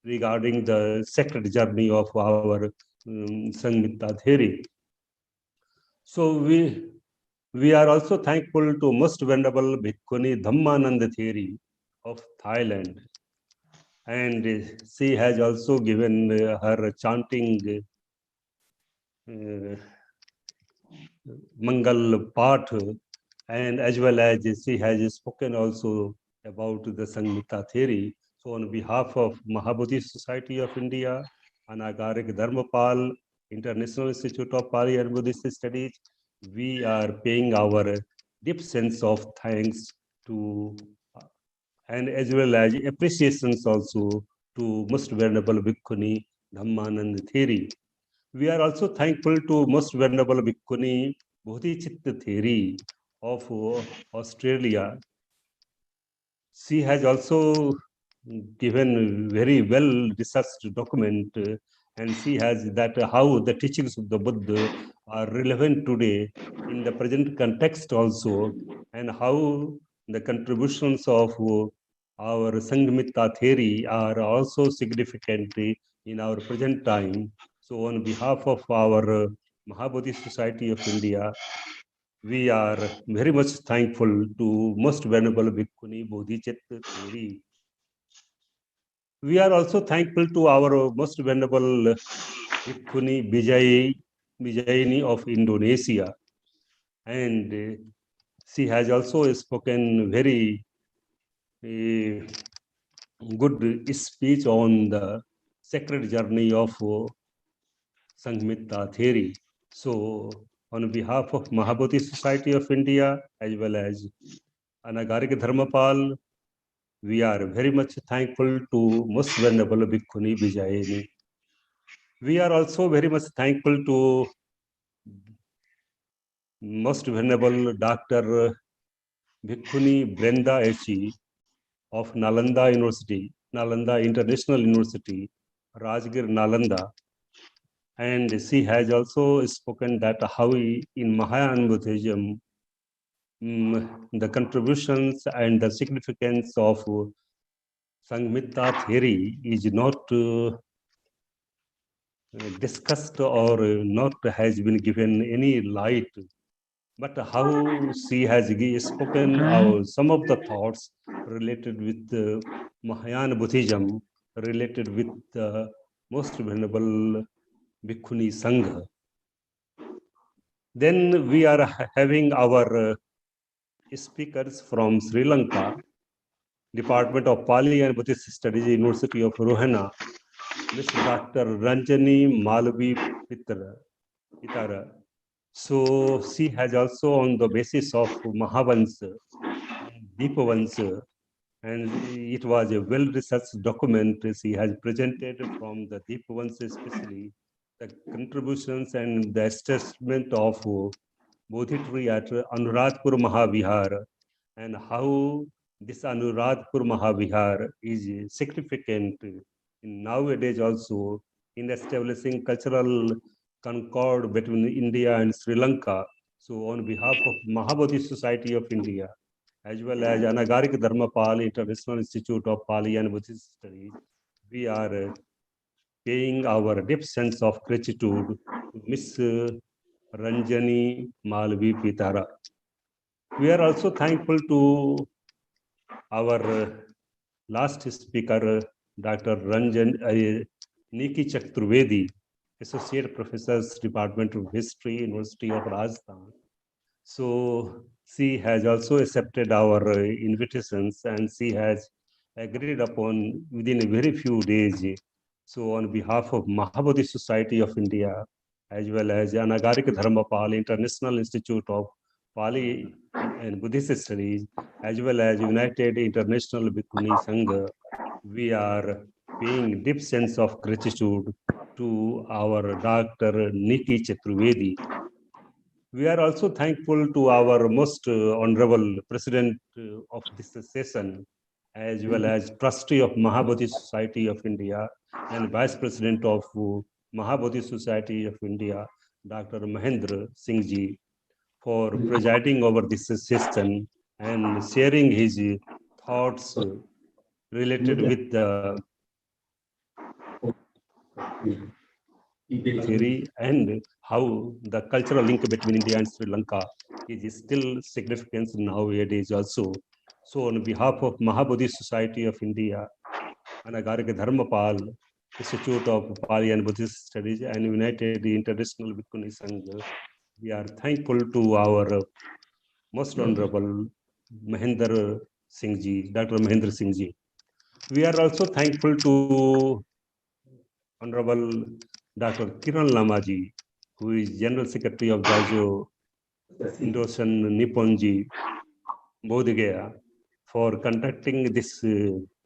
regarding the sacred journey of our Sanghamitra Theri. So we are also thankful to Most Venerable Bhikkhuni Dhammananda Theri of Thailand, and she has also given her chanting Mangal Path, and as well as she has spoken also about the Sanghamitra Theri. So on behalf of Mahabodhi Society of India, Anagarik Dharmapal International Institute of Pali and Buddhist Studies, we are paying our deep sense of thanks to and as well as appreciations also to Most Venerable Bhikkhuni Dhammananda Theri. We are also thankful to Most Venerable Bhikkhuni Bodhichitta Theri of Australia. She has also given very well researched document, and she has that how the teachings of the Buddha are relevant today in the present context also, and how the contributions of our Sanghamitra Theri are also significant in our present time. So on behalf of our Mahabodhi Society of India, we are very much thankful to Most Venerable Bhikkhuni Bodhicitta Theri. We are also thankful to our Most Venerable Bhikkhuni Vijayini of Indonesia. And she has also spoken very good speech on the sacred journey of Sanghamitra Theri. So on behalf of Mahabodhi Society of India, as well as Anagarik Dharmapal, we are very much thankful to Most Venerable Bhikkhuni Vijayini. We are also very much thankful to Most Venerable Dr. Bhikkhuni Brenda Echi of Nalanda University, Nalanda International University, Rajgir, Nalanda. And she has also spoken that how in Mahayana Buddhism, the contributions and the significance of Sanghamitra Theri is not discussed or not has been given any light, but how she has spoken some of the thoughts related with Mahayana Buddhism, related with the Most Venerable Bhikkhuni Sangha. Then we are having our speakers from Sri Lanka, Department of Pali and Buddhist Studies, University of Rohana, Ms. Dr. Ranjani Malvi Pitara. So she has also, on the basis of Mahavansa, Deepavansa, and it was a well-researched document she has presented from the Deepavansa, especially the contributions and the assessment of Bodhi tree at Anuradhpur Mahavihar, and how this Anuradhpur Mahavihar is significant in nowadays also in establishing cultural concord between India and Sri Lanka. So on behalf of Mahabodhi Society of India, as well as Anagarik Dharmapal International Institute of Pali and Buddhist Studies, we are paying our deep sense of gratitude to Ms. Ranjani Malvi Pitara. We are also thankful to our last speaker, Dr. Niki Chaturvedi, Associate Professor, Department of History, University of Rajasthan. So she has also accepted our invitations, and she has agreed upon within a very few days. So on behalf of Mahabodhi Society of India, as well as Anagarik Dharmapal International Institute of Pali and Buddhist Studies, as well as United International Bhikkhuni Sangha, we are paying deep sense of gratitude to our Dr. Niki Chaturvedi. We are also thankful to our most honorable President of this session, as well as Trustee of Mahabodhi Society of India and Vice President of Mahabodhi Society of India, Dr. Mahendra Singh Ji, for presiding over this session and sharing his thoughts related with the theory and how the cultural link between India and Sri Lanka is still significant nowadays also. So on behalf of Mahabodhi Society of India, Anagarik Dharmapal, Institute of Pali and Buddhist Studies, and United International Bhikkhuni Sangha, we are thankful to our most honorable Mahendra Singh Ji, Dr. Mahendra Singh Ji. We are also thankful to Honorable Dr. Kiran Lamaji, who is General Secretary of Jajo Indo-Ocean Nipponji, Bodh Gaya, for conducting this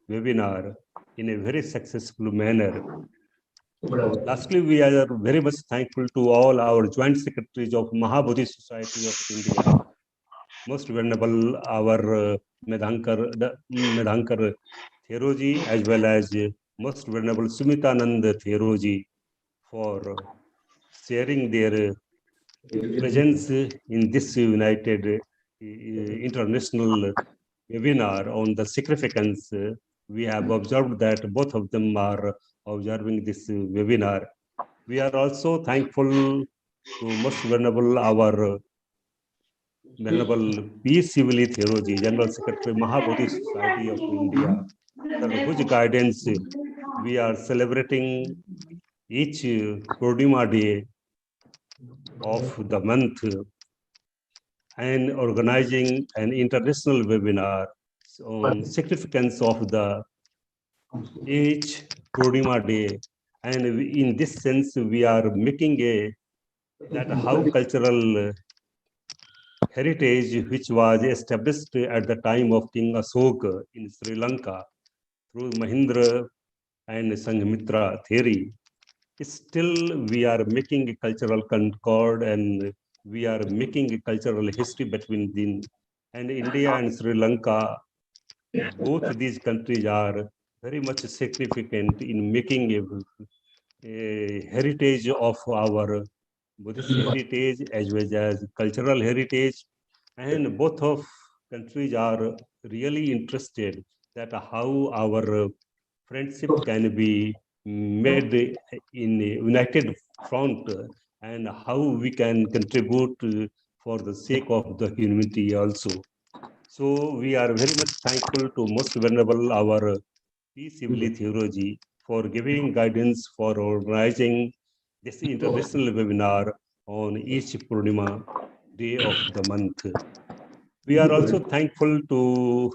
webinar in a very successful manner. Lastly, we are very much thankful to all our joint secretaries of Mahabodhi Society of India, most venerable our Medhankar Theroji, as well as most venerable Sumitanand Theroji, for sharing their presence in this United International webinar on the significance. We have observed that both of them are observing this webinar. We are also thankful to Most Venerable our Venerable P. Sivali Theroji, General Secretary, Mahabodhi Society of India, under whose guidance we are celebrating each Purnima day of the month and organizing an international webinar on significance of the each Purnima day. And in this sense, we are making that how cultural heritage which was established at the time of King Ashoka in Sri Lanka through Mahindra and Sanghamitra Theri, still we are making a cultural concord and we are making a cultural history between them. And India and Sri Lanka, both these countries are very much significant in making a heritage of our Buddhist heritage as well as cultural heritage. And both of countries are really interested that how our friendship can be made in a united front and how we can contribute for the sake of the humanity also. So we are very much thankful to Most Venerable our P. Sivali Theroji for giving guidance for organizing this international webinar on each Purnima day of the month. We are also thankful to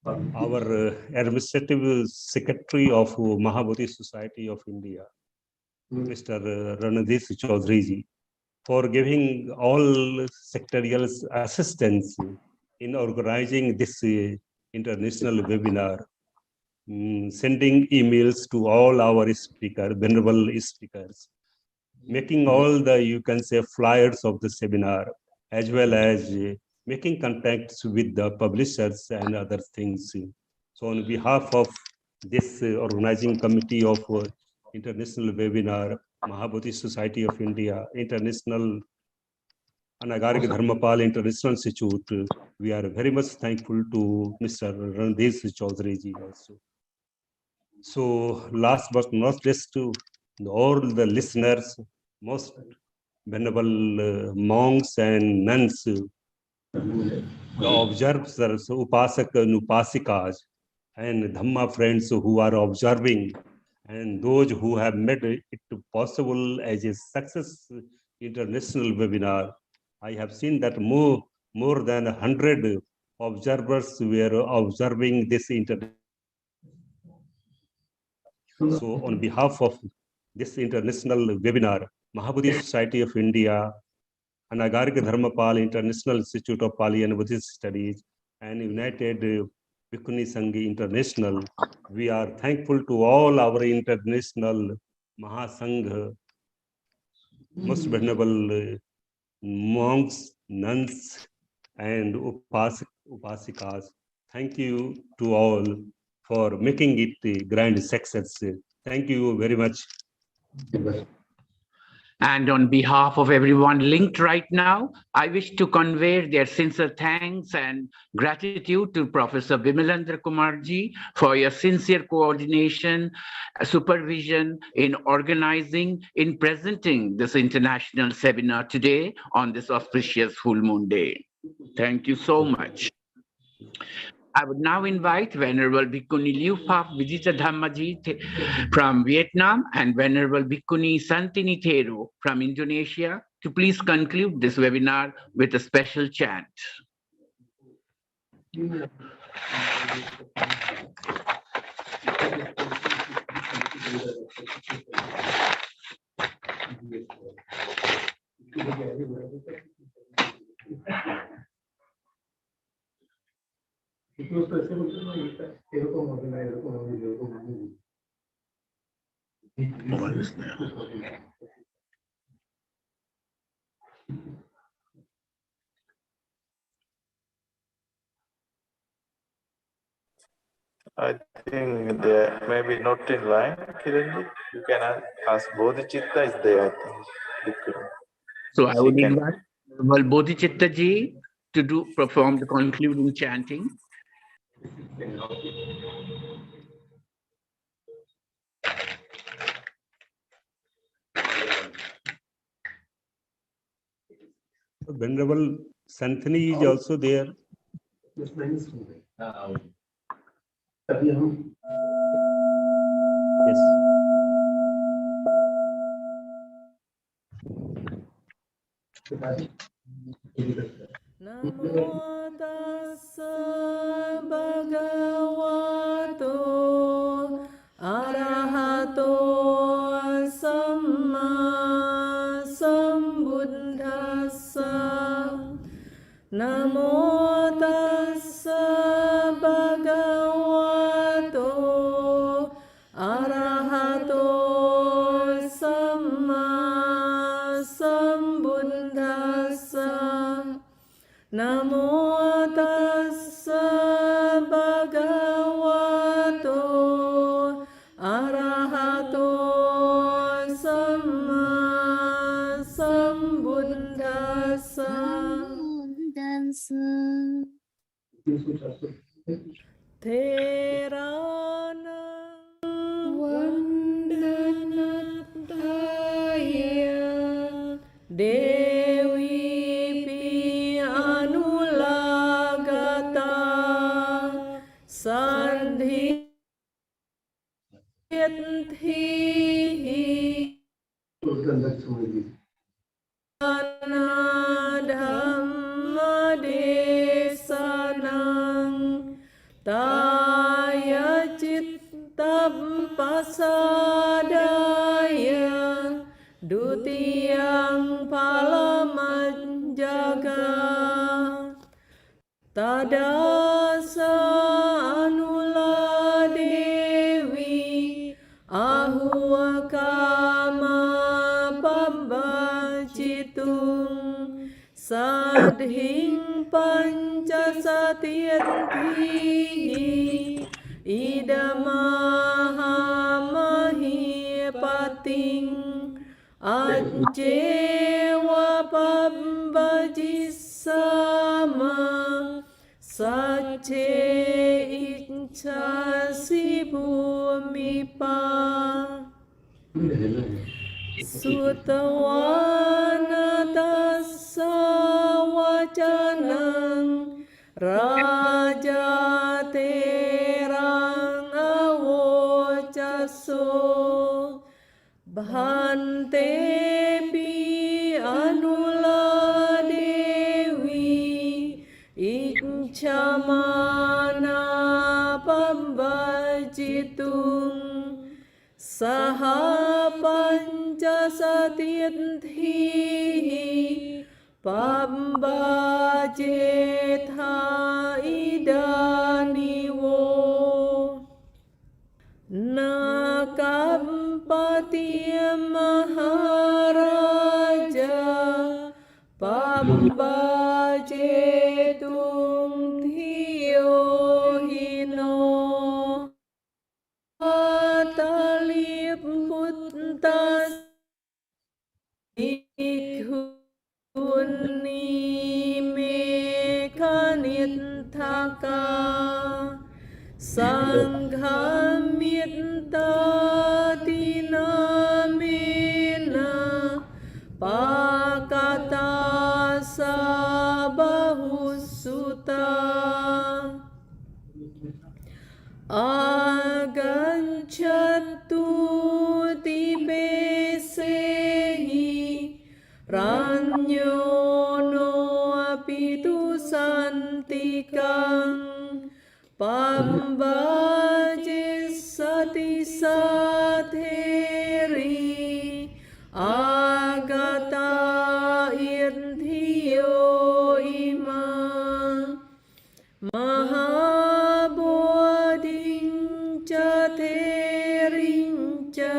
our Administrative Secretary of Mahabodhi Society of India, Mr. Ranadhesh Chaudhary, for giving all sectorial assistance in organizing this international webinar, sending emails to all our speakers, venerable speakers, making all the, you can say, flyers of the seminar, as well as making contacts with the publishers and other things. So on behalf of this organizing committee of international webinar, Mahabodhi Society of India, International Anagarika Dharmapal International Institute, we are very much thankful to Mr. Ranadhesh Chaudhary ji also. So last but not least, to all the listeners, most venerable monks and nuns, the observers, upasak and upasikas, and Dhamma friends who are observing, and those who have made it possible as a success international webinar. I have seen that more than 100 observers were observing this international. So on behalf of this international webinar, Mahabodhi Society of India, Anagarika Dharmapal International Institute of Pali and Buddhist Studies, and United Bhikkhuni Sangha International, we are thankful to all our international Mahasangha, most venerable monks, nuns, and upasikas. Thank you to all for making it a grand success. Thank you very much. And on behalf of everyone linked right now, I wish to convey their sincere thanks and gratitude to Professor Vimalandra Kumarji for your sincere coordination, supervision in organizing, in presenting this international seminar today on this auspicious full moon day. Thank you so much. I would now invite Venerable Bhikkhuni Liu Phap Vijita Dhammaji from Vietnam and Venerable Bhikkhuni Santini Thero from Indonesia to please conclude this webinar with a special chant. I think they are maybe not in line, Kiranji. You can ask Bodhichitta is there, I think. So I would invite Venerable Bodhichitta Ji to perform the concluding chanting. Venerable Santhani is also there. Yes. Namo tassa bhagavato arahato samma sambuddhassa. Namo tassa bhagavato arahato samma sambuddhassa. Namo tassa bhagavato arahato samma sambuddhassa. Therana vandanataya Dewi pi anulagata sandhi Dhamma desanang taya cittam pasadaya dutiyang palamajjaga tadasa anula dewi ahuakama pambacitung sadhing pancasatiyantihi idamahamahirapating Ancewa pambajissama sace ichasi bhumipa sutawana tassa wacanang raja terang awocaso Bhante pi anula dewi ichamana pambajitung saha pancasatiyantihi pambajetha idaniwo Nakampatiya Maharaja Pambajetung Thiyohino Atalip Puttas Bhikkhuni Mekhanithaka Sanghamitra dinamena pakata sabahusuta aganchattu tipesehi ranyono apitu santikang Pambajissati Theri agata irthiyo ima mahabodhinca therinca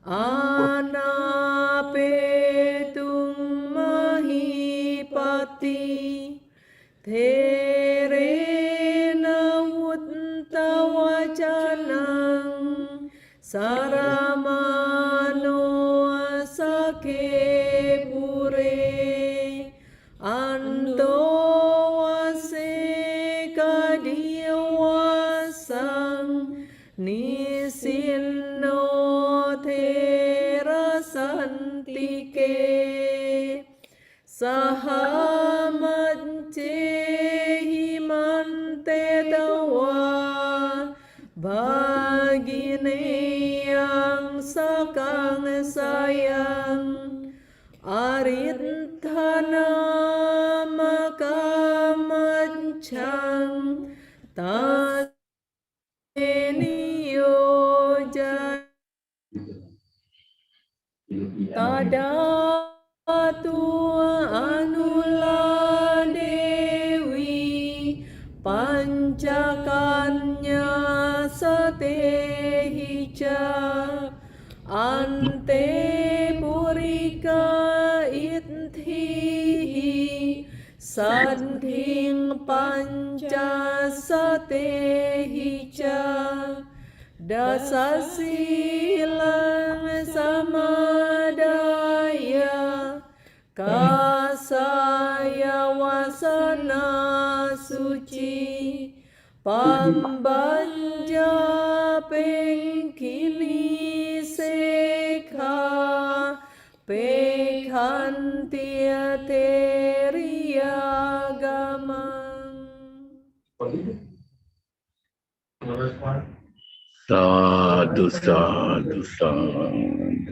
anapetung mahipati Wacanang saramano sake pure anto wase kadiwasang nisinno thera santike Sahamantehi mante tawa Bhagini yang sakang sayang Aritthana makamancang Taniyo Tadatu Anula Dewi Pancakanya Satehica Ante Purika Ithihi Sandhing Panca Satehica Dasasilang samadaya kasaya wasana suci pambanja pengkini sekha pekhantia teriagamang. Sadhu, sadhu, sadhu.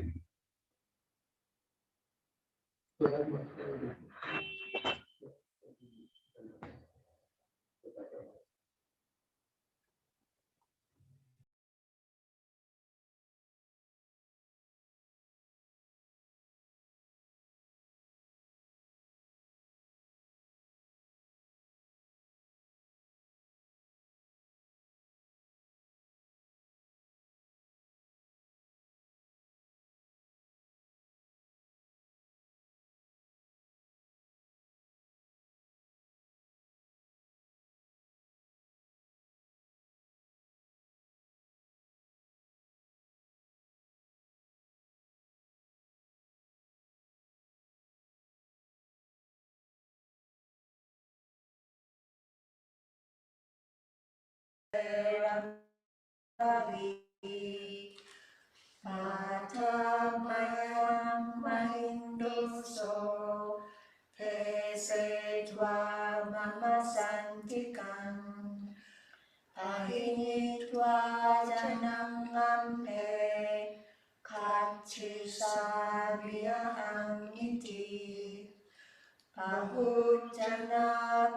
Patamayam Mahinduso Pesetva Mama Santikam Pahinitva Janam Ampe Kachisabhyaham iti Pahujana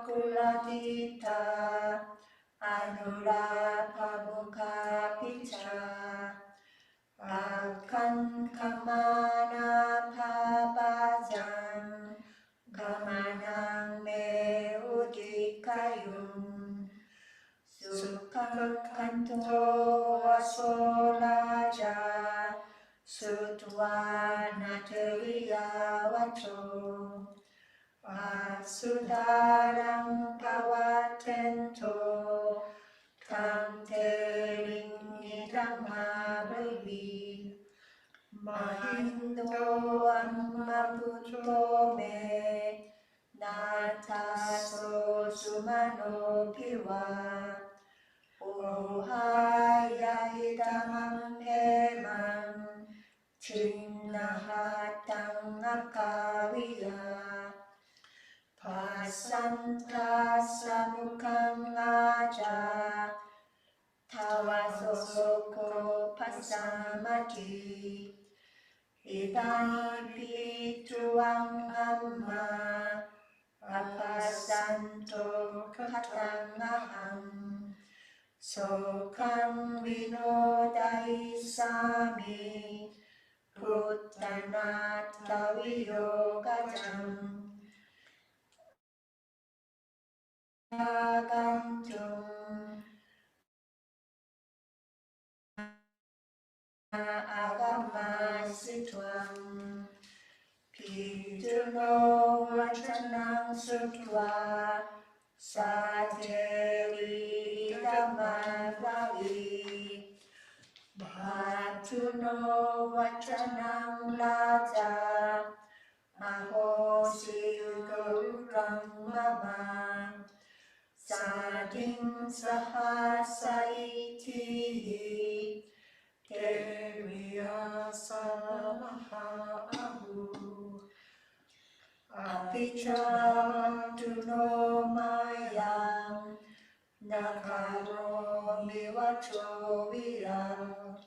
Kuladita Anurapa Mukha Picha Akan kamana pabajang gamanang me udikayum sukang kanto wasolaja sutwa nateriya wacho asudarang pawatento tam tering idamabawi Mahindo Ammaputo me Nataso Sumano Piwa Ohaya Idamam Hemam Chinnahatang Akaviya Pasanta Samukam Aja Tawasoko Pasamati Idampi tuang amma apasanto katangaham sokam vinodai sami puttanata viyogajam agantum agama situam Piduno Vacanang Sutva Sateri Dhammaduta Bhatuno Vacanang Laja Ahosi Gauram Mama Sading Sahasaitihi Teriya Samaha Ahu Apichavantu no mayam nakaro mivacho viyam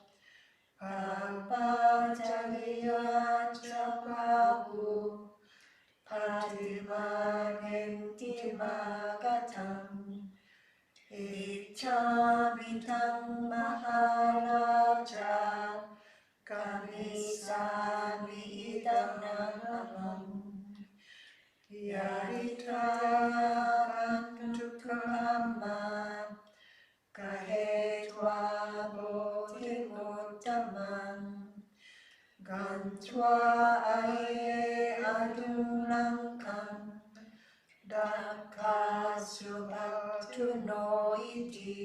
Pampajaliya chapapu Patimanenti magatam Ichamitam maharaja Kamisami idam Yaritrakantukama Kahetva bodhimuttamam Gantva aye adunlankam Dakha subhaktu no iti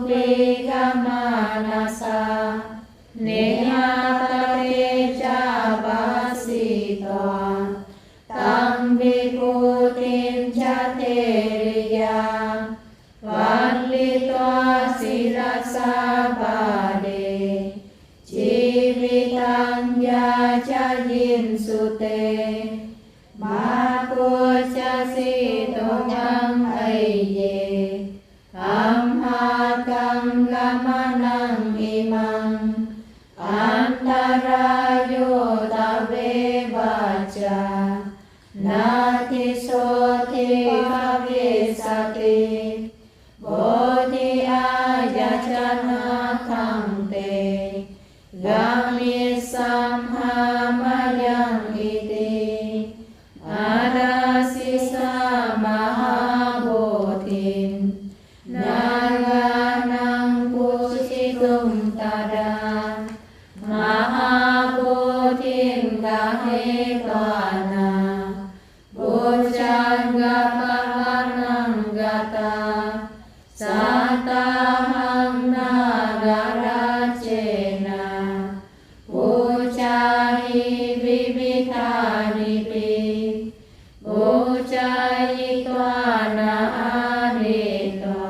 Vigamanasa Nihatate Javasitva Tam Vibhutim Jateriya Vallitva Sirasa Bade Jivitanya Jayim Sute Makuchasitomam Aiye Amhakam Gamanam Imam Antarayo Dave Vacha Nati Soti Kavisati Bodhi Ayachana Tante Gami Samhamayam Iti Arasisa Mahabodhim Naganam Pusitum Tada Mahabodhim Gahekana Bojanggapahanam Gata Sataham Nagarachena Bojahi Vivitaripi Bojayitwana Areta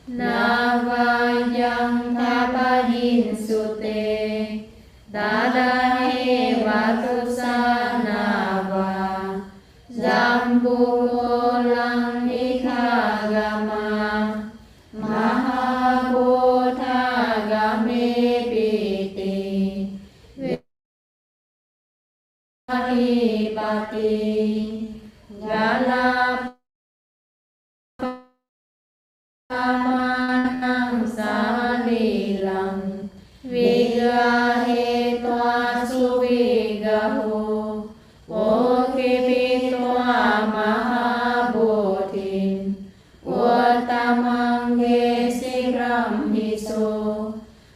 Navayam Tapahin Sute Dadahe Vatusanava Zambu Kolam Ikagama Mahabodhagame Piti Vahipati Galapamanam Salilam Vigahe Tva Suvigaho Okipitva Mahabodhim Uttamange Sigram Hiso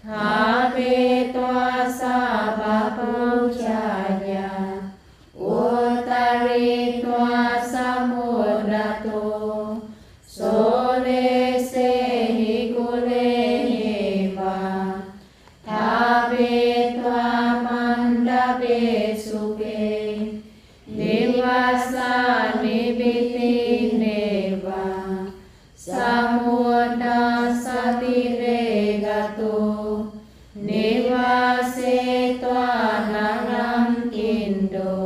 Habetva Sabapujaya Uttaritva Samudrato Sole Sehi Kuleheva Habetva Mandape Suke Nivasa Nibiti Neva Samudra Satiregato Nivase Tvanam Kindo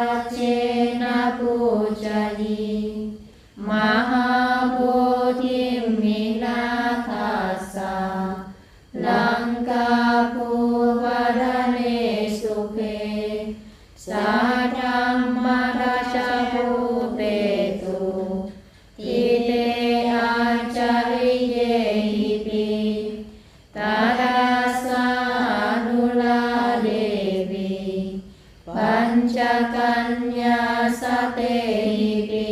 Lankarachena Pujayi Mahabodhim Minathasa Lankapuvadane Sukhe Sadhammadashaputetu Ite Acariyehipi Tadasa Anula Devi Panchakanya Satehipi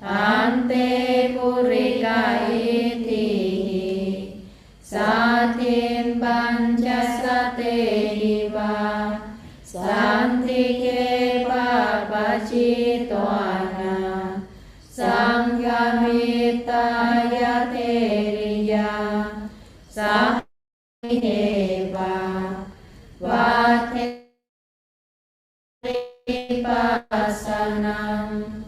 Ante Purika Itihi Satin Panchasatehiva Santike Papachitwana Sanghamitra Theriya Saheva Vatheripasanam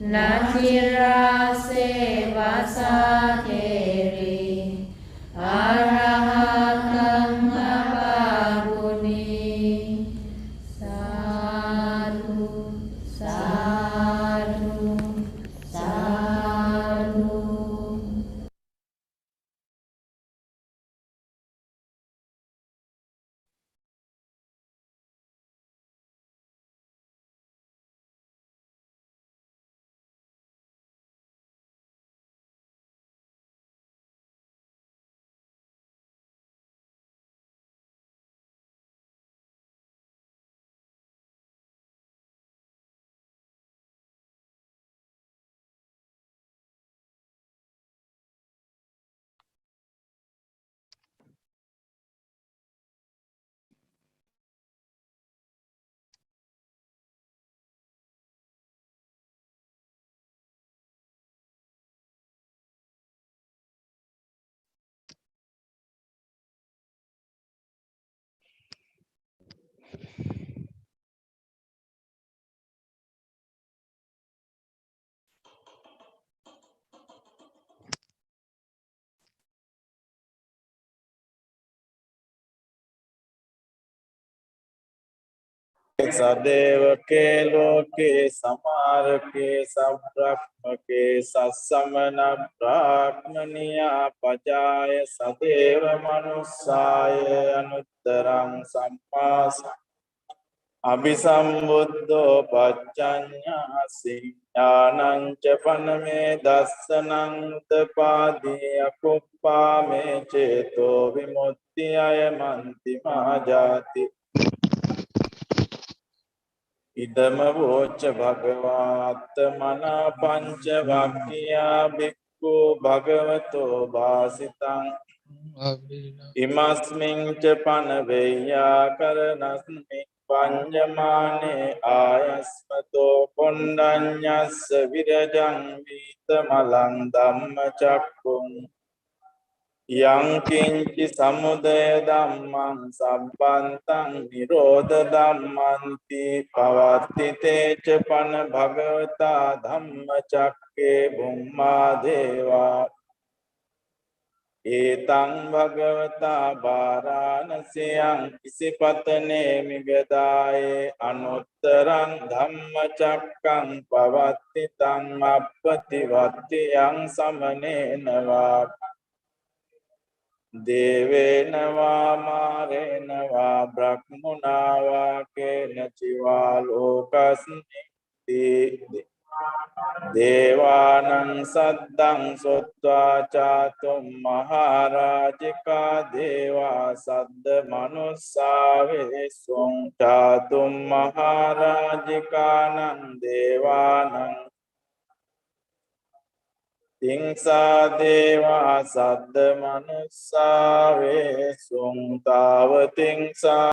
Nachira Seva Theri Arahatam Abhaguni Sadhu Sadhu Sadhu सदेवके लोके समारके सब्रह्मके सत्समन ब्राह्मणिया पजाय सदेव मनुष्याय अनुत्तरं सम्मा अभिसम्बुद्धो पच्चन्यासि ज्ञानं च पनमे दर्शनं उत्पादे अकुप्पा मे चेतो विमुक्त्याय मन्तिमा जाति इदम वोच भगवात् मना पंच वाक्या भिक्खु भगवतो भासितं इमस्मिन् च पनवेय्याकरणस्मिन् पञ्जमाने आयस्मतो पुण्डन्यस्य विरजं वीतमलं धम्मचक्कुम् यं किञ्चि समुदय धम्मं सम्पन्तं निरोध धम्मन्ति पवर्तिते च पन भगवता धम्मचक्के भूमा देवा एतं भगवता वाराणस्यां इसिपतने मिगदाये अनुत्तरं धम्मचक्कं पवर्तितं अप्रतिवर्ति यं समनेन वा देवेन वा मारेण वा ब्रह्मणा वा केनचिवा लोकस्मिन् देवानं सद्दं श्रुत्वा चातुं महाराजिका देवा सद्दमनुष्या विश्वं चातुं महाराजिकानं देवानं तिंसा देवा सद्द मनुष्या वेशुं तावतिंसा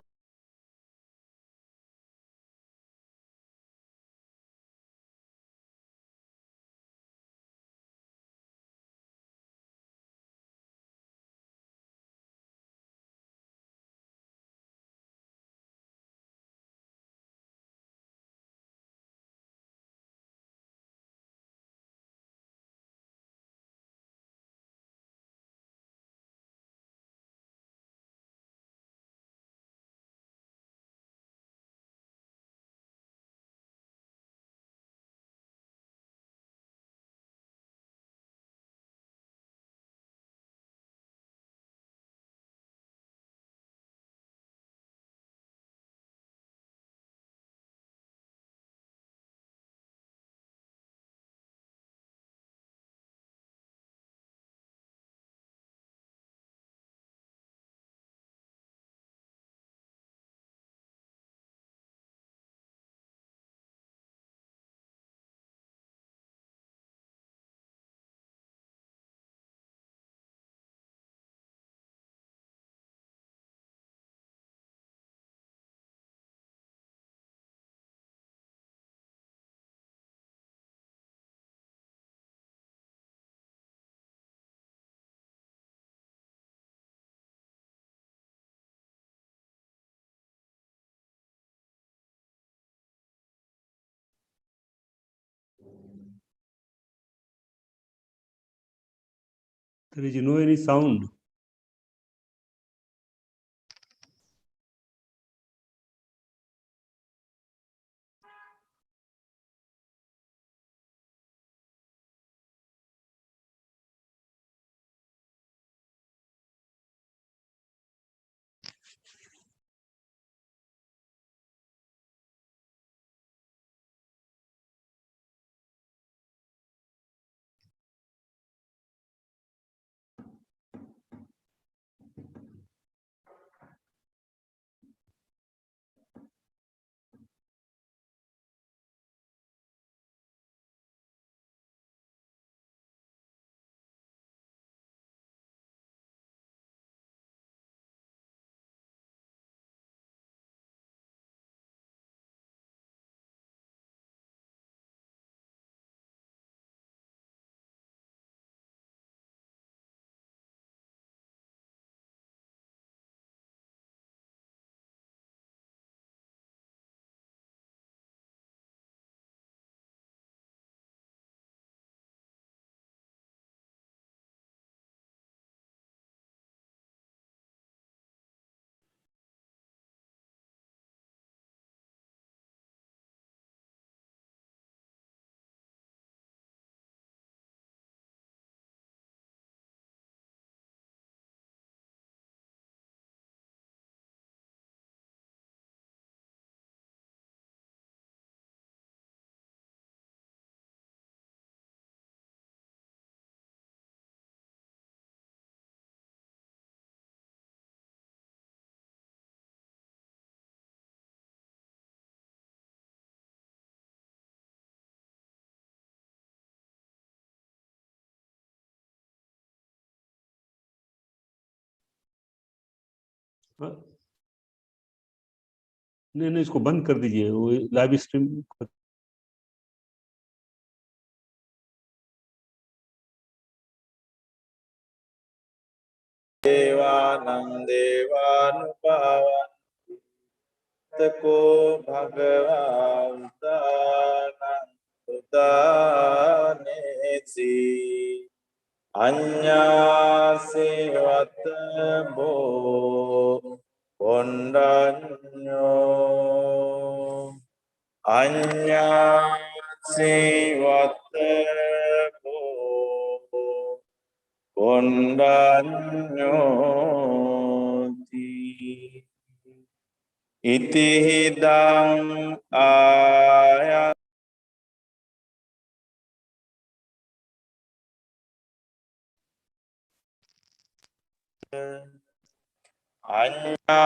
There is no any sound. नहीं, इसको बंद कर दीजिए, वो लाइव स्ट्रीम। देवानं देवानुभावं तको भगवन्तानं उदानेसि अन्यासेवत भो कोण्डन्यो अन्यासेवत भो कोण्डन्योति इति हिदं आया अन्या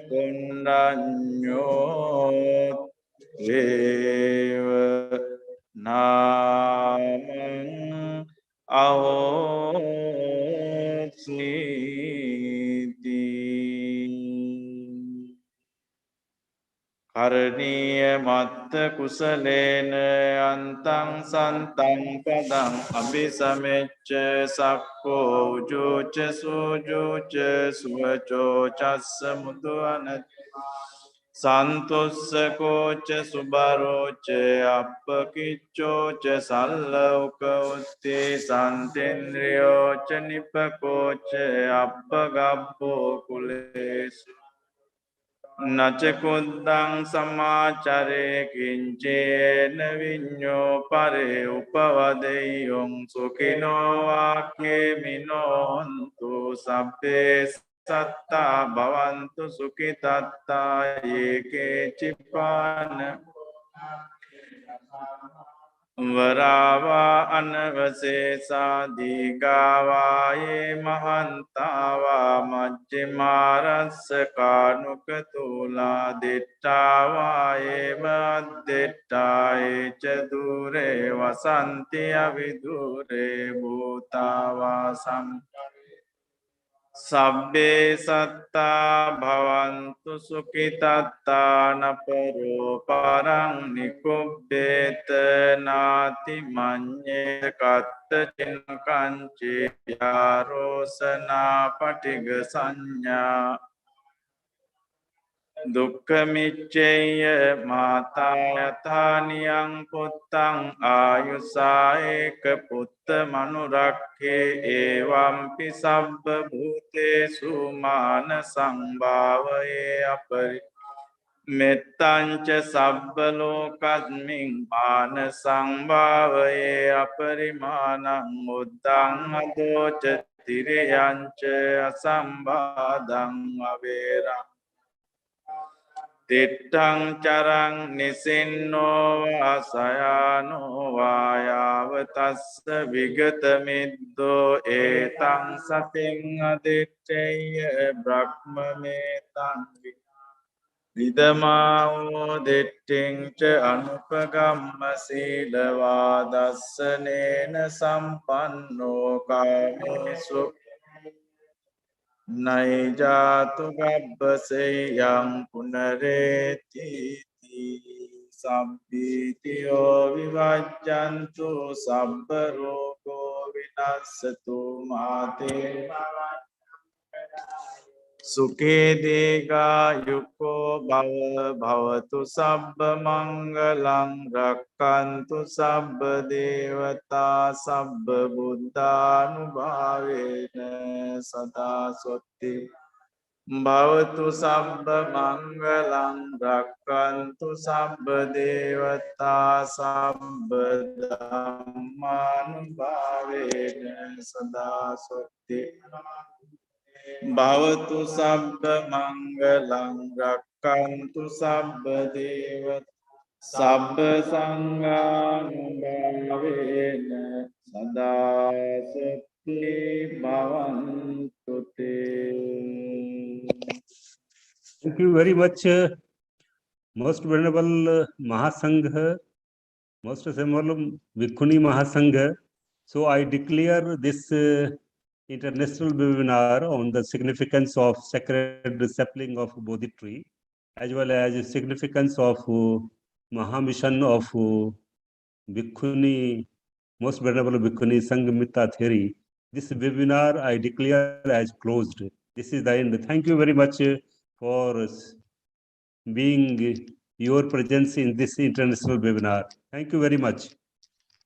कुण्डन्यो वेव नामं अहोस्मीति करणीय मत्त कुशलेन अन्तं सन्तं पदं अभिसमेच्च सक्को उजुच सुजुच सुवचो चस्स मुदुअन संतुस्सको च सुबरो च अपकिच्चो च सल्लौक उत्ति सन्तेन्द्रियो च निपको च अपगब्बो कुलेषु नच कुद्दं समाचरे किंचेन विඤ्ඤो परे उपवदेयुं सुखिनो वाक्ये मिनोन्तु सब्बे सत्ता भवन्तु सुखितत्ता ये केचिपान वरावा अनवशेषा दीगावा ये महन्तावा मज्जिमारस्य कानुकतूला दिट्टावा ये मद्दिट्टाये च दूरे वसन्ति अविदूरे भूतावा सब्बे सत्ता भवन्तु सुखितत्ता न परो परं निकुब्बेत नाति मन्येत कत्तचिन् कञ्चियारोसना पटिग संज्ञा दुःखमिच्चेय माता यथा नियं पुत्तं आयुषा एक पुत्तमनुरक्षे एवंपि सर्वभूतेषु मानसंभावये अपरि मेत्ताञ्च सर्वलोकस्मिन् मानसंभावये अपरिमाणं मुद्दं अदोच तिर्यञ्च असंबाधं अवेरम् तिट्ठं चरं निसिन्नो वासयानो वायावतस्य विगतमिद्दो एतं सतिं अदित्यय ब्रह्ममेतं विदमावो दिट्ठिं च अनुपगम्य शीलवादस्सनेन सम्पन्नो कामेषु नैजातु गब्बसेयं पुनरेति सब्बीतियो विभज्यन्तु सब्बरोगो विनश्यतु माते सुखे दीर्घायुको भव भवतु सर्वमङ्गलं रक्षन्तु सर्वदेवता सर्वबुद्धानुभावेन सदा स्वस्ति भवतु सर्वमङ्गलं रक्षन्तु सर्वदेवता सर्वधर्मानुभावेन सदा स्वस्ति भवतु सर्वमङ्गलं रक्षन्तु सर्वदेवता सर्वसंगानुभावेन सदा स्वस्ति भवन्तु ते। Thank you very much, Most Venerable Mahasangha, Most Venerable Bhikkhuni Mahasangha. So I declare this international webinar on the significance of sacred sapling of Bodhi tree, as well as the significance of Mahamission of Bhikkhuni, Most Venerable Bhikkhuni Sanghamitra Theri. This webinar I declare as closed. This is the end. Thank you very much for being your presence in this international webinar. Thank you very much.